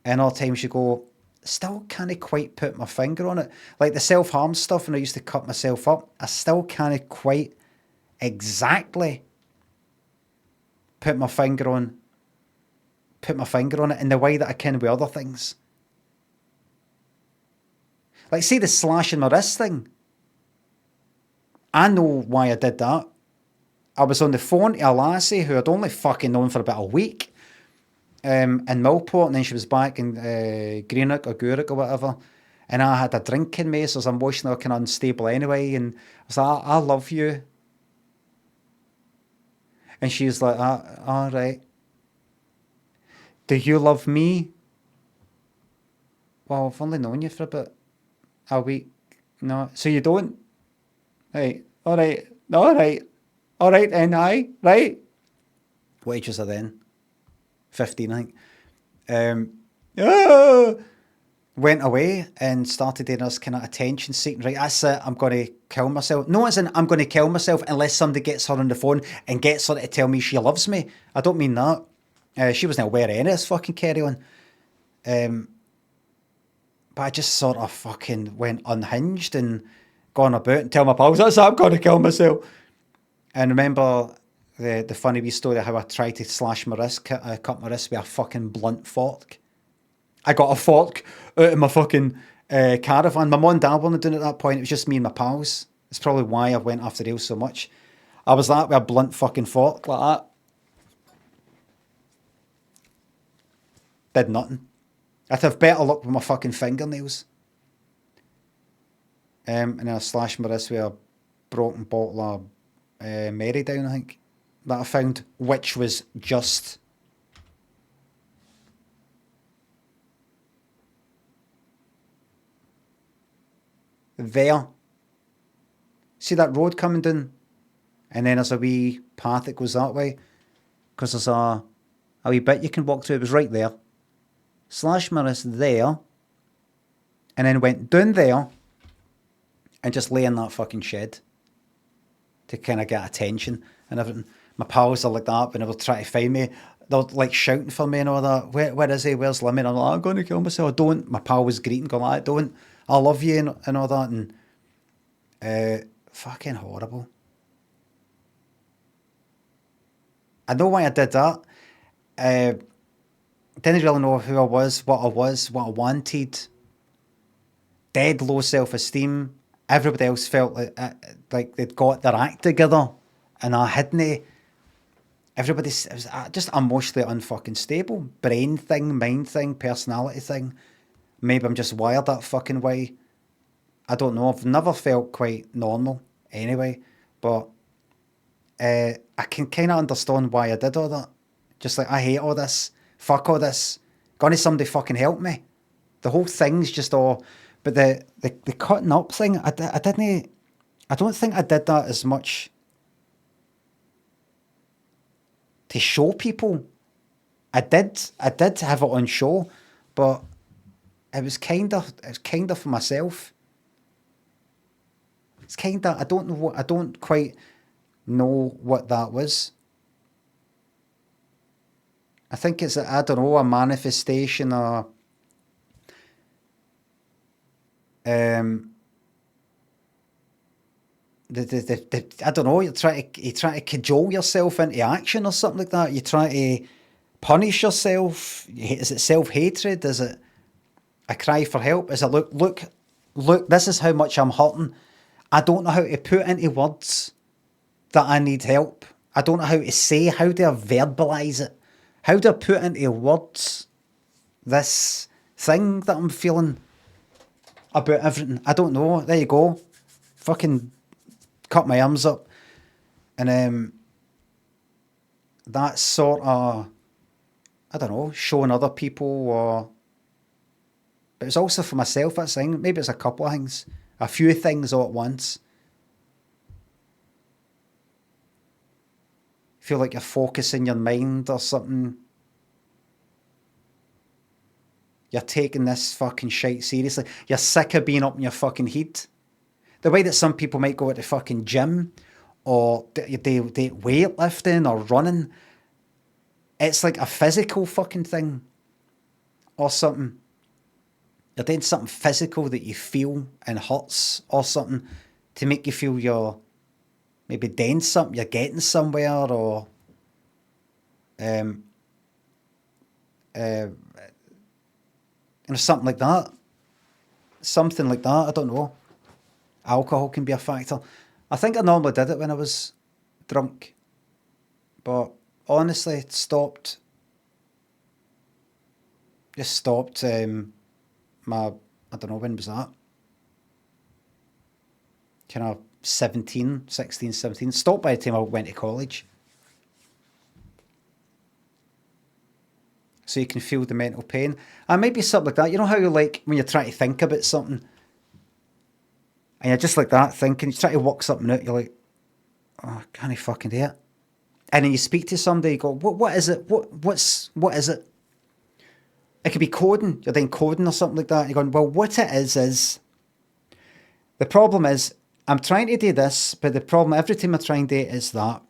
and other times you go, still can't quite put my finger on it. Like the self-harm stuff when I used to cut myself up, I still can't quite exactly put my finger on it in the way that I can with other things. Like, see the slash in my wrist thing. I know why I did that. I was on the phone to a lassie who I'd only fucking known for about a week in Millport, and then she was back in Greenock or Gourock or whatever, and I had a drink in me, so I was emotionally kind of unstable anyway, and I was like, I love you. And she was like, all right. Do you love me? Well, I've only known you for about a week. No, so you don't? Right, all right, and I, right? What age was I then? 15, I think. went away and started doing this kind of attention seeking. Right, that's it. I'm going to kill myself. No, as in I'm going to kill myself unless somebody gets her on the phone and gets her to tell me she loves me. I don't mean that. She wasn't aware of any of this fucking carry on. But I just sort of fucking went unhinged and gone about and tell my pals, that's it, I'm going to kill myself. And remember the funny wee story of how I tried to slash my wrist, cut my wrist with a fucking blunt fork. I got a fork out of my fucking caravan. My mum and dad weren't doing it at that point. It was just me and my pals. It's probably why I went off the rails so much. I was that with a blunt fucking fork like that. Did nothing. I'd have better luck with my fucking fingernails. And then I slashed my wrist with a broken bottle of Marydown, I think, that I found, which was just... there. See that road coming down? And then there's a wee path that goes that way. Because there's a wee bit you can walk through. It was right there. Slashed my wrist there. And then went down there. And just lay in that fucking shed. To kind of get attention and everything. My pals are like that when they were trying to find me. They're like shouting for me and all that. Where is he? Where's Limmy? And I'm like, I'm going to kill myself. Don't. My pal was greeting, going like, don't. I love you and all that. And fucking horrible. I know why I did that. Didn't really know who I was, what I wanted. Dead low self-esteem. Everybody else felt like they'd got their act together and I hadn't. Everybody's, it was just emotionally unfucking stable. Brain thing, mind thing, personality thing. Maybe I'm just wired that fucking way. I don't know. I've never felt quite normal anyway. But I can kind of understand why I did all that. Just like, I hate all this. Fuck all this. Gonna somebody fucking help me. The whole thing's just all... But the cutting up thing, I don't think I did that as much to show people. I did have it on show, but it was kind of for myself. It's kind of, I don't quite know what that was. I think it's a manifestation or I don't know, you try to cajole yourself into action or something like that. You try to punish yourself. Is it self-hatred? Is it a cry for help? Is it look, this is how much I'm hurting. I don't know how to put into words that I need help. I don't know how to say, how do I verbalise it? How do I put into words this thing that I'm feeling about everything? I don't know. There you go. Fucking cut my arms up. And that's sort of, I don't know, showing other people or... But it's also for myself, that thing. Maybe it's a couple of things. A few things all at once. Feel like you're focusing your mind or something. You're taking this fucking shite seriously. You're sick of being up in your fucking head. The way that some people might go at the fucking gym or they weightlifting or running. It's like a physical fucking thing or something. You're doing something physical that you feel and hurts or something to make you feel you're maybe doing something, you're getting somewhere or something like that. Something like that, I don't know. Alcohol can be a factor. I think I normally did it when I was drunk. But honestly, it stopped. Just stopped I don't know, when was that? Kind of 16, 17. Stopped by the time I went to college. So you can feel the mental pain. And maybe something like that. You know how you like when you're trying to think about something and you're just like that thinking, you try to work something out, you're like, oh, I can't fucking do it. And then you speak to somebody, you go, what is it? What is it? it could be coding. You're doing coding or something like that. And you're going, well, what it is the problem is I'm trying to do this, but the problem every time I try and do it is that.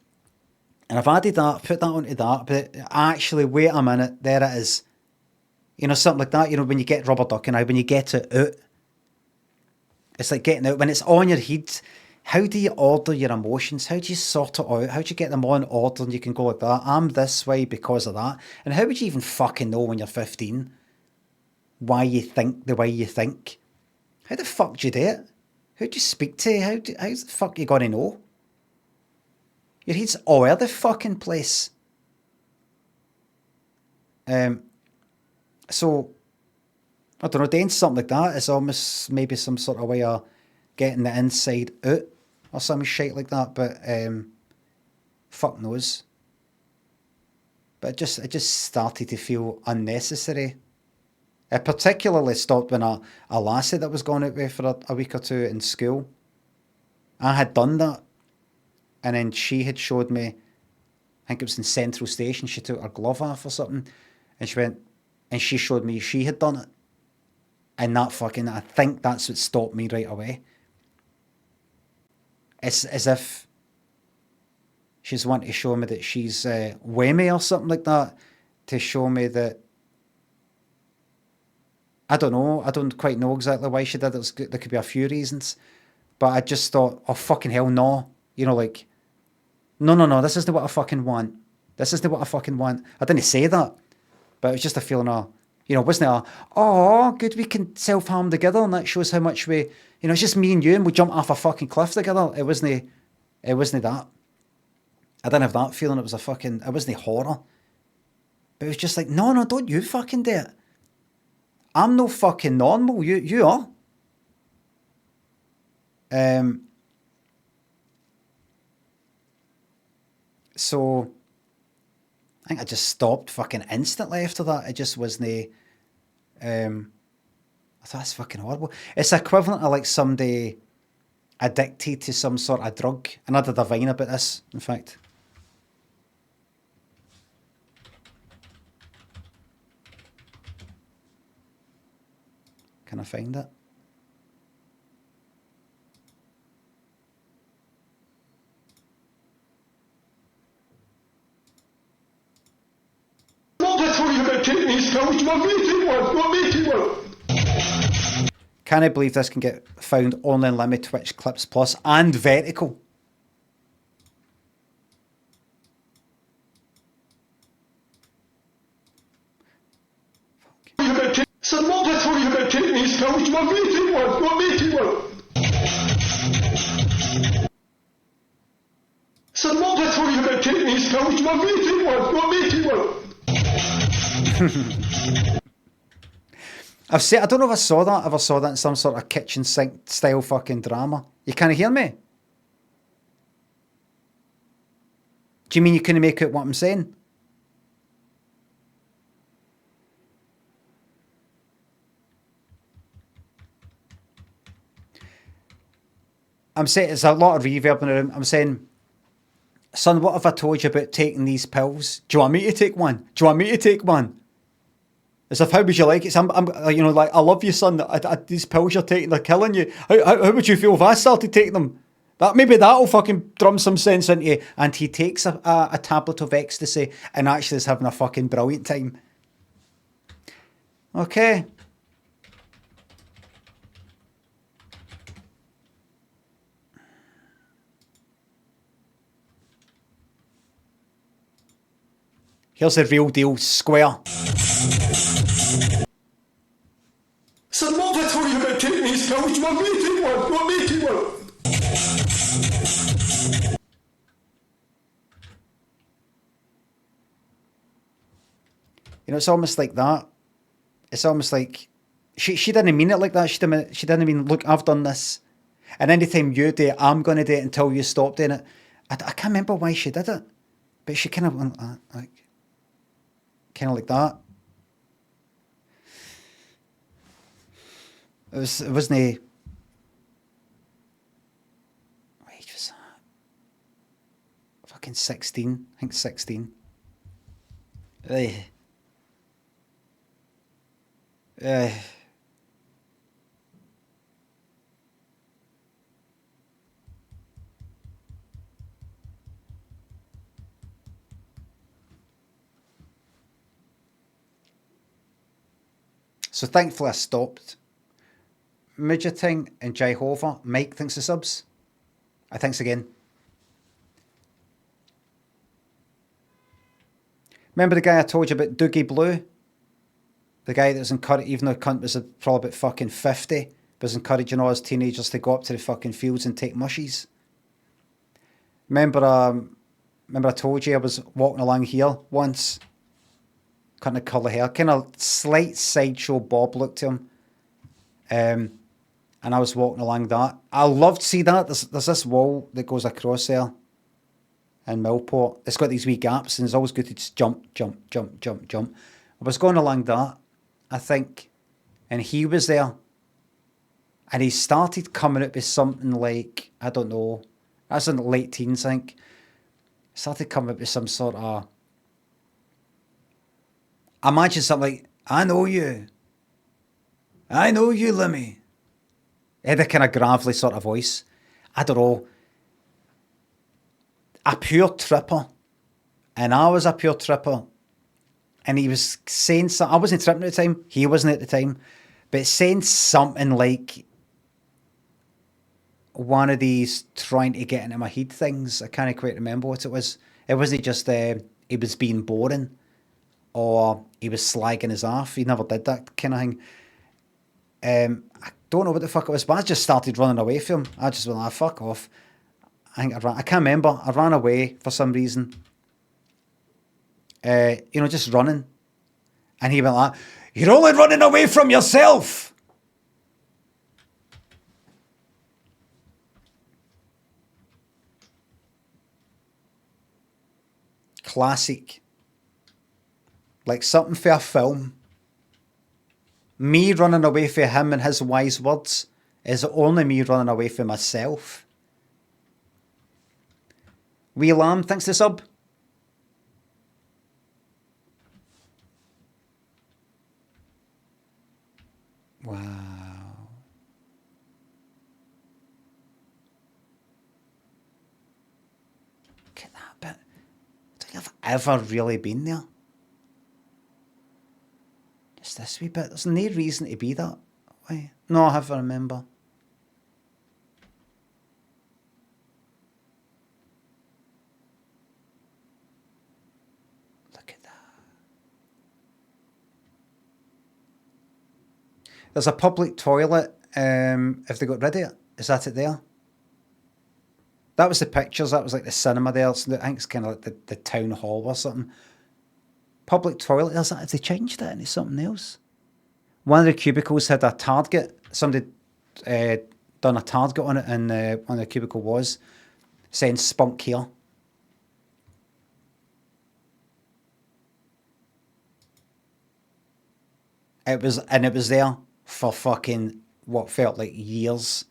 And I've added that, put that onto that, but actually, wait a minute, there it is. You know, something like that. You know, when you get rubber ducking out, when you get it out, it's like getting out. When it's on your head, how do you order your emotions? How do you sort it out? How do you get them on order and you can go like that? I'm this way because of that. And how would you even fucking know when you're 15 why you think the way you think? How the fuck do you do it? Who do you speak to? How the fuck you gonna know? Your head's all over the fucking place. So, I don't know, doing something like that is almost maybe some sort of way of getting the inside out or some shit like that, but fuck knows. But it just started to feel unnecessary. It particularly stopped when a lassie that was going out with for a week or two in school. I had done that, and then she had showed me, I think it was in Central Station, she took her glove off or something, and she went, and she showed me she had done it. And that fucking, I think that's what stopped me right away. It's as if she's wanting to show me that she's with me or something like that, to show me that, I don't know, I don't quite know exactly why she did it. There could be a few reasons, but I just thought, oh fucking hell no. You know, like, no, this isn't what I fucking want. This isn't what I fucking want. I didn't say that, but it was just a feeling of, you know, wasn't it oh, good, we can self-harm together and that shows how much we, you know, it's just me and you and we jump off a fucking cliff together. It wasn't that. I didn't have that feeling. It wasn't horror. But it was just like, no, don't you fucking do it. I'm no fucking normal, you are. So, I think I just stopped fucking instantly after that. It just wasn't, I thought that's fucking horrible. It's equivalent of like somebody addicted to some sort of drug. And I did a Vine about this, in fact. Can I find it? Can I believe this can get found only in Limmy, Twitch, Clips Plus and Vertical? So what I told you about taking these pills, what made it work? What made it work? So what I told you about taking these pills, what made it work? What made it work? I don't know if I saw that, ever saw that in some sort of kitchen sink style fucking drama. You can't hear me? Do you mean you couldn't make out what I'm saying? I'm saying there's a lot of reverb in the room. I'm saying, son, what have I told you about taking these pills? Do you want me to take one? Do you want me to take one? As if, how would you like it? So I'm you know, like, I love you, son. These pills you're taking, they're killing you. How would you feel if I started taking them? Maybe that'll fucking drum some sense into you. And he takes a tablet of ecstasy and actually is having a fucking brilliant time. Okay. Here's the real deal, Square. So what have I told you about taking these pills, what made it work? What made it work? You know, it's almost like that. It's almost like she didn't mean it like that. She didn't mean, look, I've done this, and anytime you do it, I'm going to do it until you stop doing it. I can't remember why she did it, but she kind of went like that. It wasn't a. Wait, was that? Fucking 16. I think 16. So thankfully I stopped midgeting and Jehovah. Mike, thanks for subs. Thanks again. Remember the guy I told you about, Dougie Blue? The guy that was encouraged, even though the cunt was probably about fucking 50, was encouraging all his teenagers to go up to the fucking fields and take mushies. Remember I told you I was walking along here once, cutting a curly hair, kind of slight sideshow bob look to him. And I was walking along that. I love to see that. There's this wall that goes across there in Millport. It's got these wee gaps and it's always good to just jump. I was going along that, I think, and he was there. And he started coming up with something like, I don't know, I was in the late teens, I think. Started coming up with some sort of, I imagine something like, I know you, Limmy. He had a kind of gravelly sort of voice. I don't know. A pure tripper. And I was a pure tripper. And he was saying something. I wasn't tripping at the time. He wasn't at the time. But saying something like one of these trying to get into my head things. I can't quite remember what it was. It wasn't just he was being boring or he was slagging his off. He never did that kind of thing. I don't know what the fuck it was, but I just started running away from him. I just went, fuck off. I can't remember. I ran away for some reason. Just running. And he went like, you're only running away from yourself. Classic. Like something for a film. Me running away from him and his wise words is only me running away from myself. Wee Lamb, thanks for the sub. Wow. Look at that bit. I don't think I've ever really been there. Just this wee bit. There's no reason to be that way. No, I ever remember. Look at that. There's a public toilet, if they got rid of it. Is that it there? That was the pictures. That was like the cinema there. So I think it's kind of like the town hall or something. Public toilet. There's that. Have they changed that into something else? One of the cubicles had a target. Somebody done a target on it, and one of the cubicle was saying "spunk here." It was there for fucking what felt like years.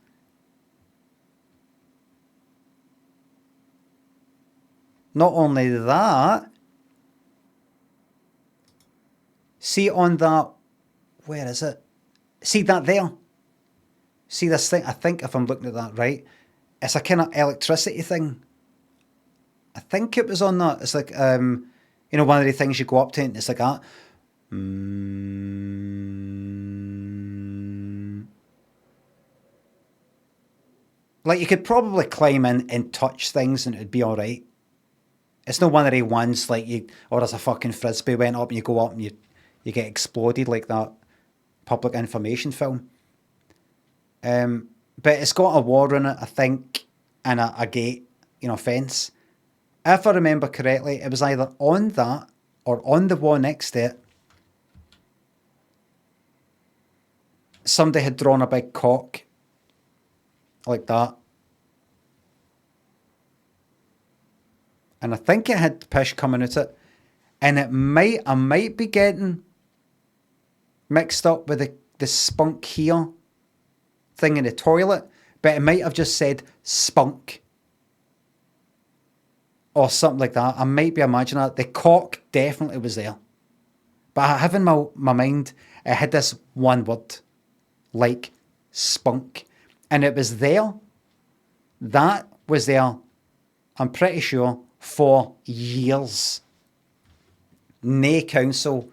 Not only that, see on that, where is it? See that there? See this thing? I think if I'm looking at that right, it's a kind of electricity thing. I think it was on that. It's like, one of the things you go up to and it's like that. Like you could probably climb in and touch things and it'd be all right. It's not one of the ones like there's a fucking frisbee went up and you go up and you get exploded like that public information film. But it's got a wall in it, I think, and a gate, fence. If I remember correctly, it was either on that or on the wall next to it. Somebody had drawn a big cock like that. And I think it had pish coming out it. And I might be getting mixed up with the spunk here thing in the toilet, but it might have just said spunk or something like that. I might be imagining that. The cock definitely was there. But I have in my mind, It had this one word, like spunk. And it was there. That was there, I'm pretty sure, for years. Nae council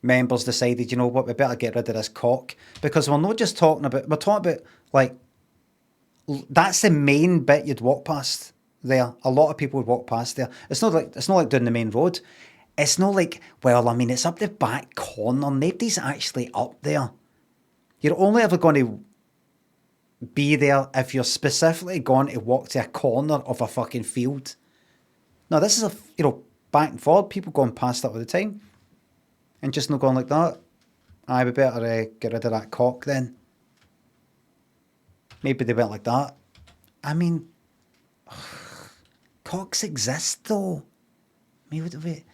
members decided, you know what, we better get rid of this cock. Because we're not just talking about, we're talking about, like, that's the main bit you'd walk past there. A lot of people would walk past there. It's not like down the main road. It's not like, well, I mean, it's up the back corner. Nobody's actually up there. You're only ever going to be there if you're specifically going to walk to a corner of a fucking field. No, this is back and forward. People going past that all the time. And just not going like that. Aye, we better get rid of that cock then. Maybe they went like that. I mean, cocks exist though. Maybe it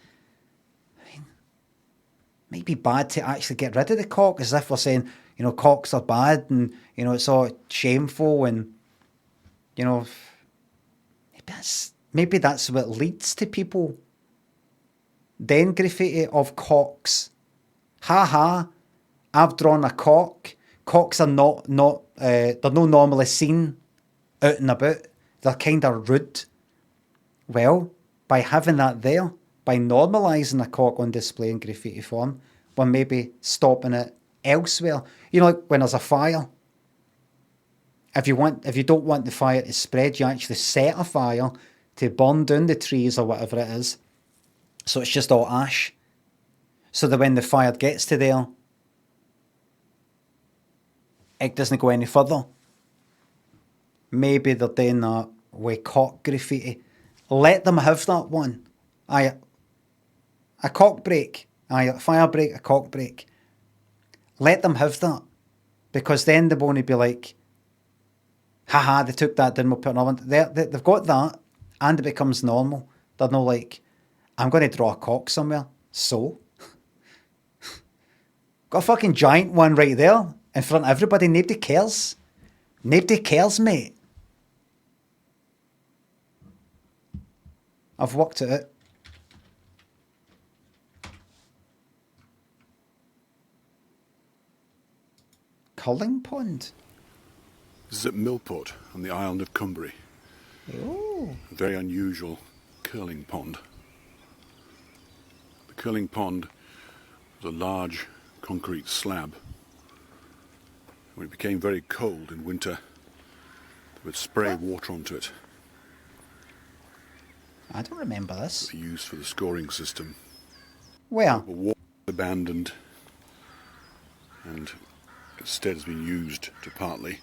might be bad to actually get rid of the cock, as if we're saying, cocks are bad and, it's all shameful and, maybe that's what leads to people. Then graffiti of cocks. Ha ha, I've drawn a cock. Cocks are they're not normally seen out and about. They're kind of rude. Well, by having that there, by normalising a cock on display in graffiti form, we're maybe stopping it elsewhere. Like when there's a fire. If you don't want the fire to spread, you actually set a fire to burn down the trees or whatever it is. So it's just all ash. So that when the fire gets to there, it doesn't go any further. Maybe they're doing that with cock graffiti. Let them have that one. A cock break. A fire break, a cock break. Let them have that. Because then they're going to be like, haha, they took that, didn't we put another one? They've got that, and it becomes normal. They're not like, I'm going to draw a cock somewhere. So? Got a fucking giant one right there in front of everybody. Nobody cares. Nobody cares, mate. I've worked at it. Culling pond? This is at Millport on the island of Cumbrae. Oh. A very unusual curling pond. The curling pond was a large concrete slab. When it became very cold in winter, they would spray water onto it. I don't remember this. They were used for the scoring system. Where? The water was abandoned and instead has been used to partly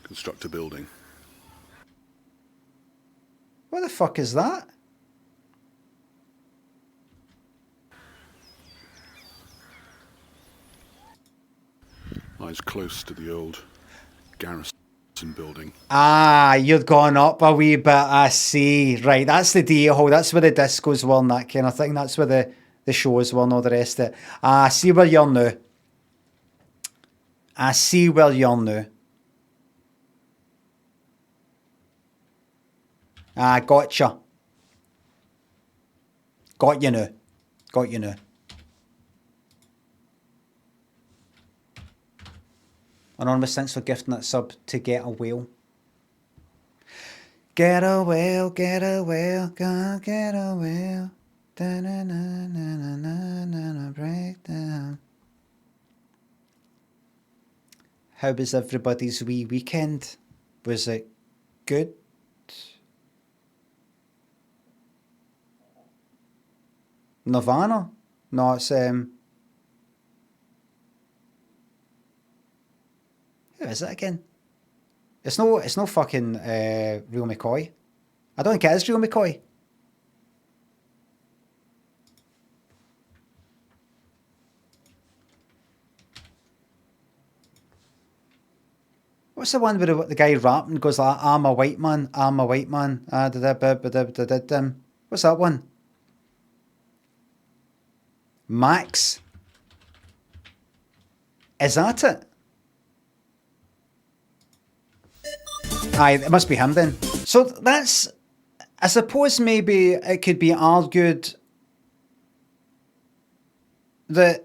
construct a building. What the fuck is that? Lies close to the old Garrison building. Ah, you've gone up a wee bit, I see. Right, that's the deal hole. That's where the discos were and that kind of thing. That's where the shows were and all the rest of it. I see where you're now. I see where you're now. Ah, gotcha. Got you now. Got you now. Anonymous, thanks for gifting that sub to Get a Whale. Get a whale, get a whale, go get a whale. Da-na-na-na-na-na-na, breakdown. How was everybody's wee weekend? Was it good? Nirvana? No, it's who is it again? It's no fucking Real McCoy. I don't think it is Real McCoy. What's the one where the guy rapping goes like, I'm a white man, I'm a white man. What's that one? Max? Is that it? Aye, it must be him then. So that's, I suppose maybe it could be argued that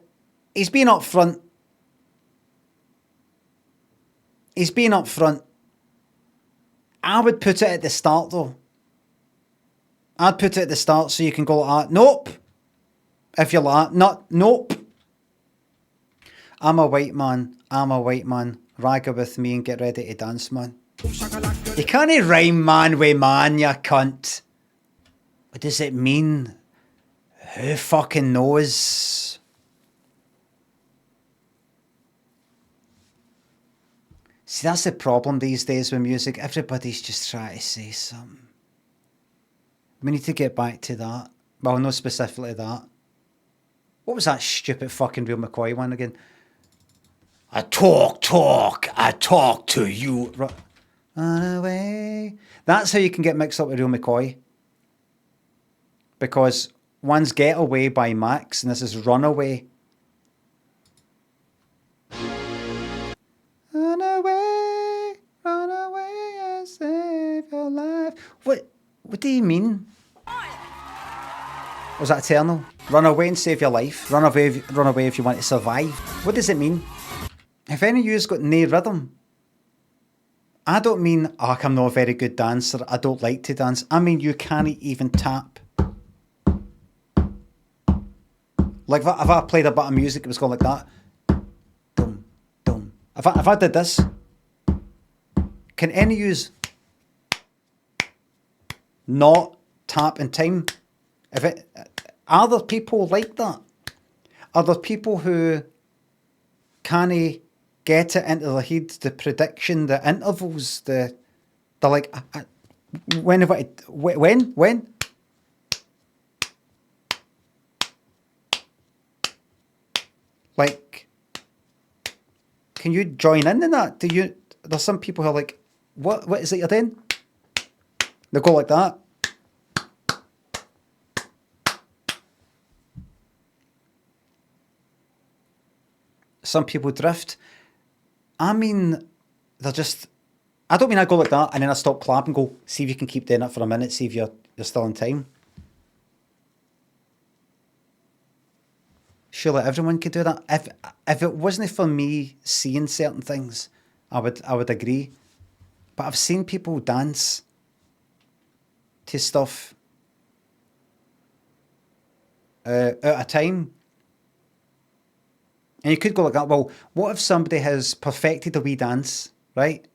he's been up front he's being up front. I would put it at the start though. I'd put it at the start so you can go like that. Nope. If you're like that, not nope. I'm a white man. Ragga with me and get ready to dance, man. You can't rhyme man with man, you cunt. What does it mean? Who fucking knows? See, that's the problem these days with music. Everybody's just trying to say something. We need to get back to that. Well, not specifically that. What was that stupid fucking Real McCoy one again? I talk to you. Run away. That's how you can get mixed up with Real McCoy. Because one's Getaway by Max and this is Runaway. Run away and save your life. What do you mean? Was that Eternal? Run away and save your life. Run away if you want to survive. What does it mean? If any of you's got no rhythm, I don't mean, I'm not a very good dancer, I don't like to dance. I mean, you can't even tap. Like, if I played a bit of music, it was going like that. Dum, dum. If I did this, can any of yous not tap in time? Are there people like that? Are there people who can't get it into their head, the prediction, the intervals, they're like, when? Like, can you join in that? There's some people who are like, what is it you're doing? They go like that. Some people drift. I mean, I don't mean I go like that and then I stop clapping and go, see if you can keep doing it for a minute, see if you're still in time. Surely everyone could do that. If it wasn't for me seeing certain things, I would agree. But I've seen people dance to stuff out of time. And you could go like that. Well, what if somebody has perfected a wee dance, right?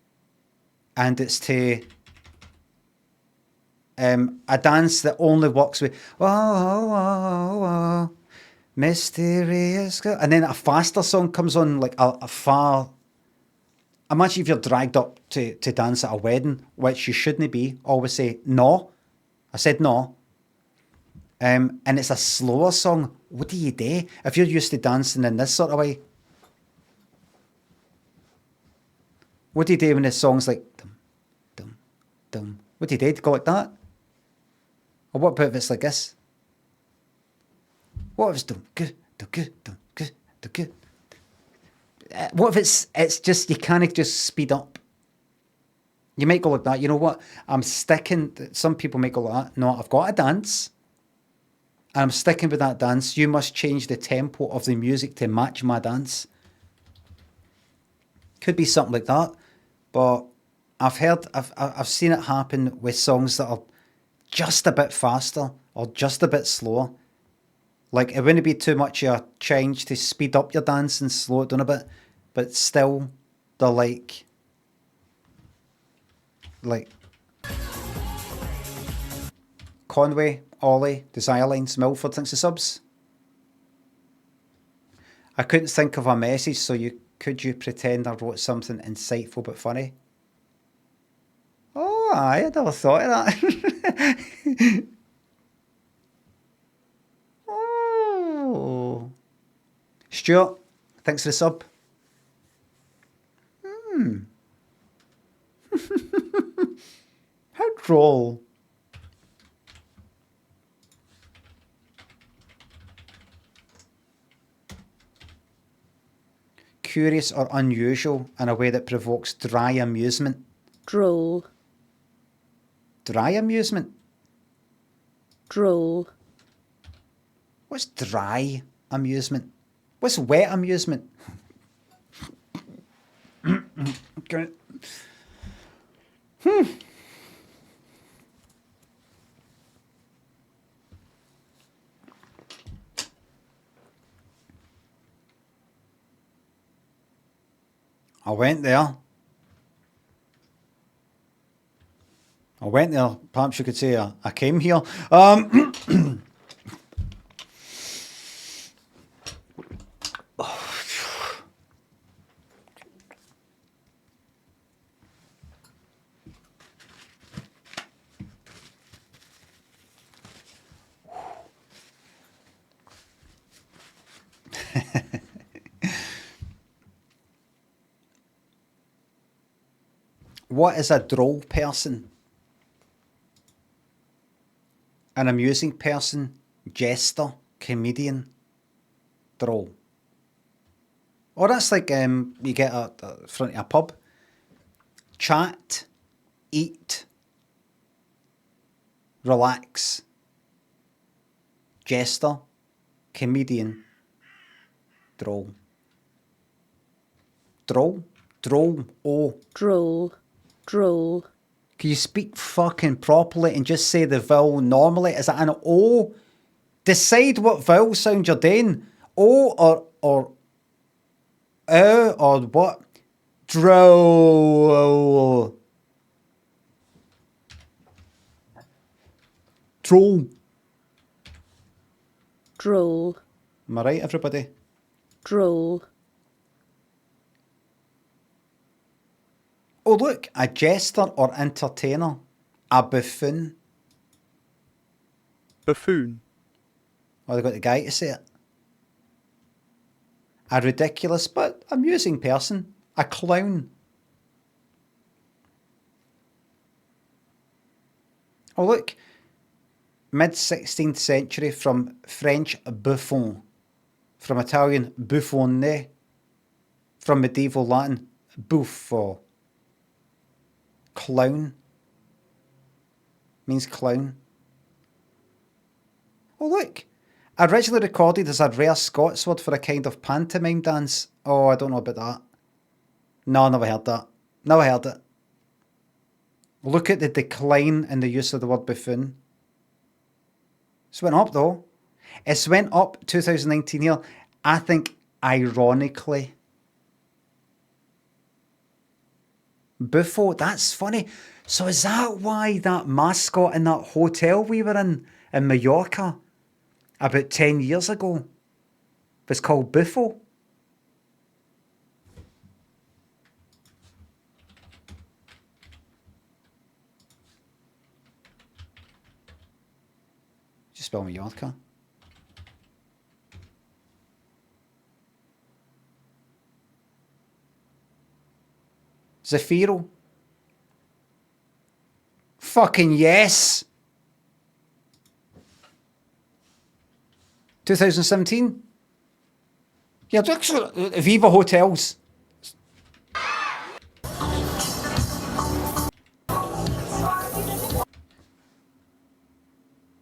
And it's to a dance that only works with oh, mysterious girl. And then a faster song comes on, like a far. Imagine if you're dragged up to dance at a wedding, which you shouldn't be. Always say no. I said no. And it's a slower song. What do you do if you're used to dancing in this sort of way? What do you do when the song's like dum, dum, dum? What do you do to go like that? Or what about if it's like this? What if it's dum, good, dum, good, dum, good, dum, good? What if it's just, you can't just speed up? You might go like that. You know what? I'm sticking. Some people might go like that. No, I've got a dance. And I'm sticking with that dance. You must change the tempo of the music to match my dance. Could be something like that. But I've seen it happen with songs that are just a bit faster or just a bit slower. Like, it wouldn't be too much of a change to speed up your dance and slow it down a bit. But still, they're like Conway, Ollie, Desire Lines, Milford, thanks for subs. I couldn't think of a message, so could you pretend I wrote something insightful but funny? Oh, I had never thought of that. Oh. Stuart, thanks for the sub. How droll. Curious or unusual in a way that provokes dry amusement. Droll. Dry amusement? Droll. What's dry amusement? What's wet amusement? I went there. Perhaps you could say I came here. What is a droll person? An amusing person, jester, comedian, droll. Oh, that's like you get at the front of a pub. Chat, eat, relax, jester, comedian, droll. Droll? Droll. Oh. Droll. Droll. Can you speak fucking properly and just say the vowel normally? Is that an O? Decide what vowel sound you're doing. O or or what? Droll. Droll. Droll. Am I right, everybody? Droll. Oh, look, a jester or entertainer. A buffoon. Buffoon. Oh, they got the guy to say it. A ridiculous but amusing person. A clown. Oh, look. Mid-16th century from French buffon. From Italian buffone. From medieval Latin buffo. Clown. Means clown. Oh, look. Originally recorded as a rare Scots word for a kind of pantomime dance. Oh, I don't know about that. No, I never heard that. Never heard it. Look at the decline in the use of the word buffoon. It's went up though. It's went up 2019 here. I think ironically. Buffo, that's funny. So is that why that mascot in that hotel we were in Mallorca about 10 years ago was called Buffo? Just spell Mallorca. Zafiro. Fucking yes. 2017. Yeah, Viva Hotels.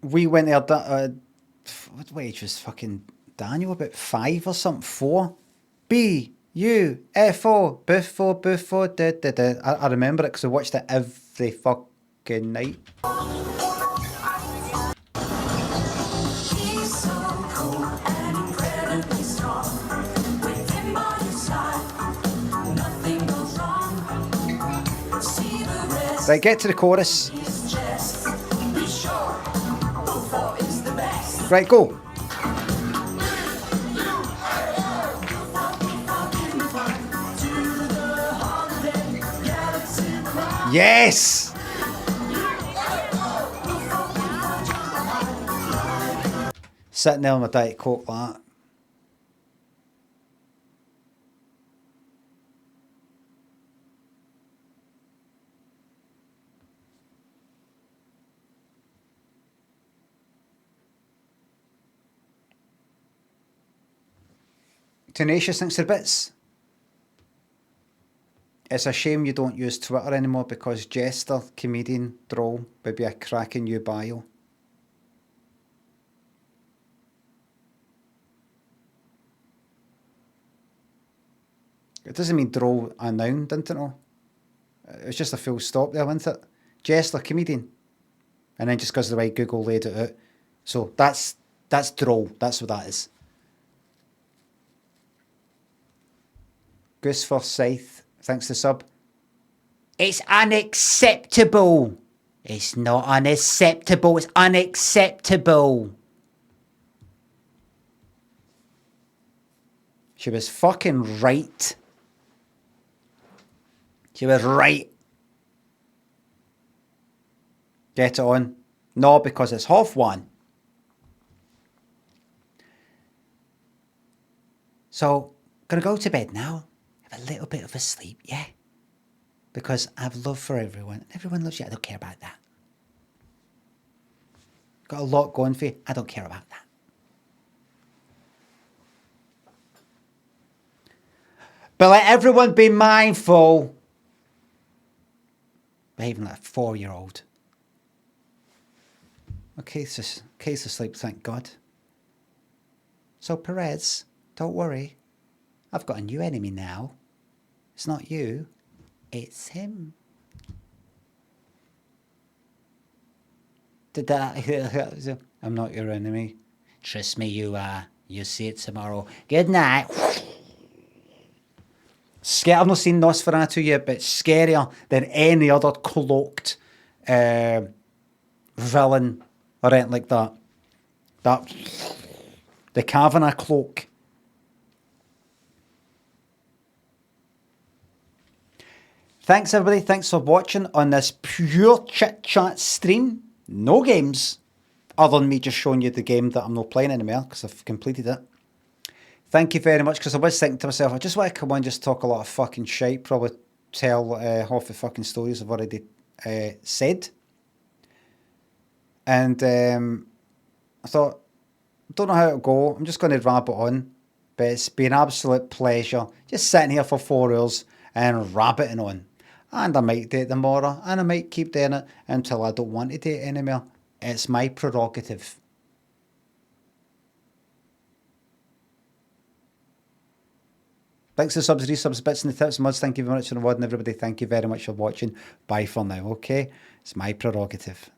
We went there, what age was fucking Daniel? About 5 or something? 4? B-U-F-O, Buffo, da. I remember it because I watched it every fucking night. Right, get to the chorus. Right, go. Yes! Sitting there on my Diet Coke like that. Tenacious thinks they're bits. It's a shame you don't use Twitter anymore because jester, comedian, droll would be a cracking new bio. It doesn't mean droll a noun, didn't it? No? It was just a full stop there, wasn't it? Jester, comedian. And then just because the way Google laid it out. So that's droll. That's what that is. Goose for Scythe, thanks to sub. It's unacceptable. It's not unacceptable. It's unacceptable. She was fucking right. She was right. Get it on. No, because it's 1:30. So, gonna go to bed now. Have a little bit of a sleep, yeah? Because I have love for everyone. Everyone loves you. I don't care about that. Got a lot going for you. I don't care about that. But let everyone be mindful. Behaving like a 4-year-old. Okay, it's case asleep, thank God. So Perez, don't worry. I've got a new enemy now. It's not you, it's him. Did that? I'm not your enemy. Trust me, you are. You'll see it tomorrow. Good night. I've not seen Nosferatu yet, but it's scarier than any other cloaked villain or anything like that. The Kavanagh cloak. Thanks everybody, thanks for watching on this pure chit-chat stream. No games, other than me just showing you the game that I'm not playing anymore because I've completed it. Thank you very much, because I was thinking to myself, I just want to come on and just talk a lot of fucking shite, probably tell half the fucking stories I've already said. And I thought, I don't know how it'll go, I'm just going to rabbit on, but it's been an absolute pleasure just sitting here for 4 hours and rabbiting on. And I might do it tomorrow, and I might keep doing it until I don't want to do it anymore. It's my prerogative. Thanks to the subs, resubs, bits and the tips and mods. Thank you very much for rewarding everybody. Thank you very much for watching. Bye for now, okay? It's my prerogative.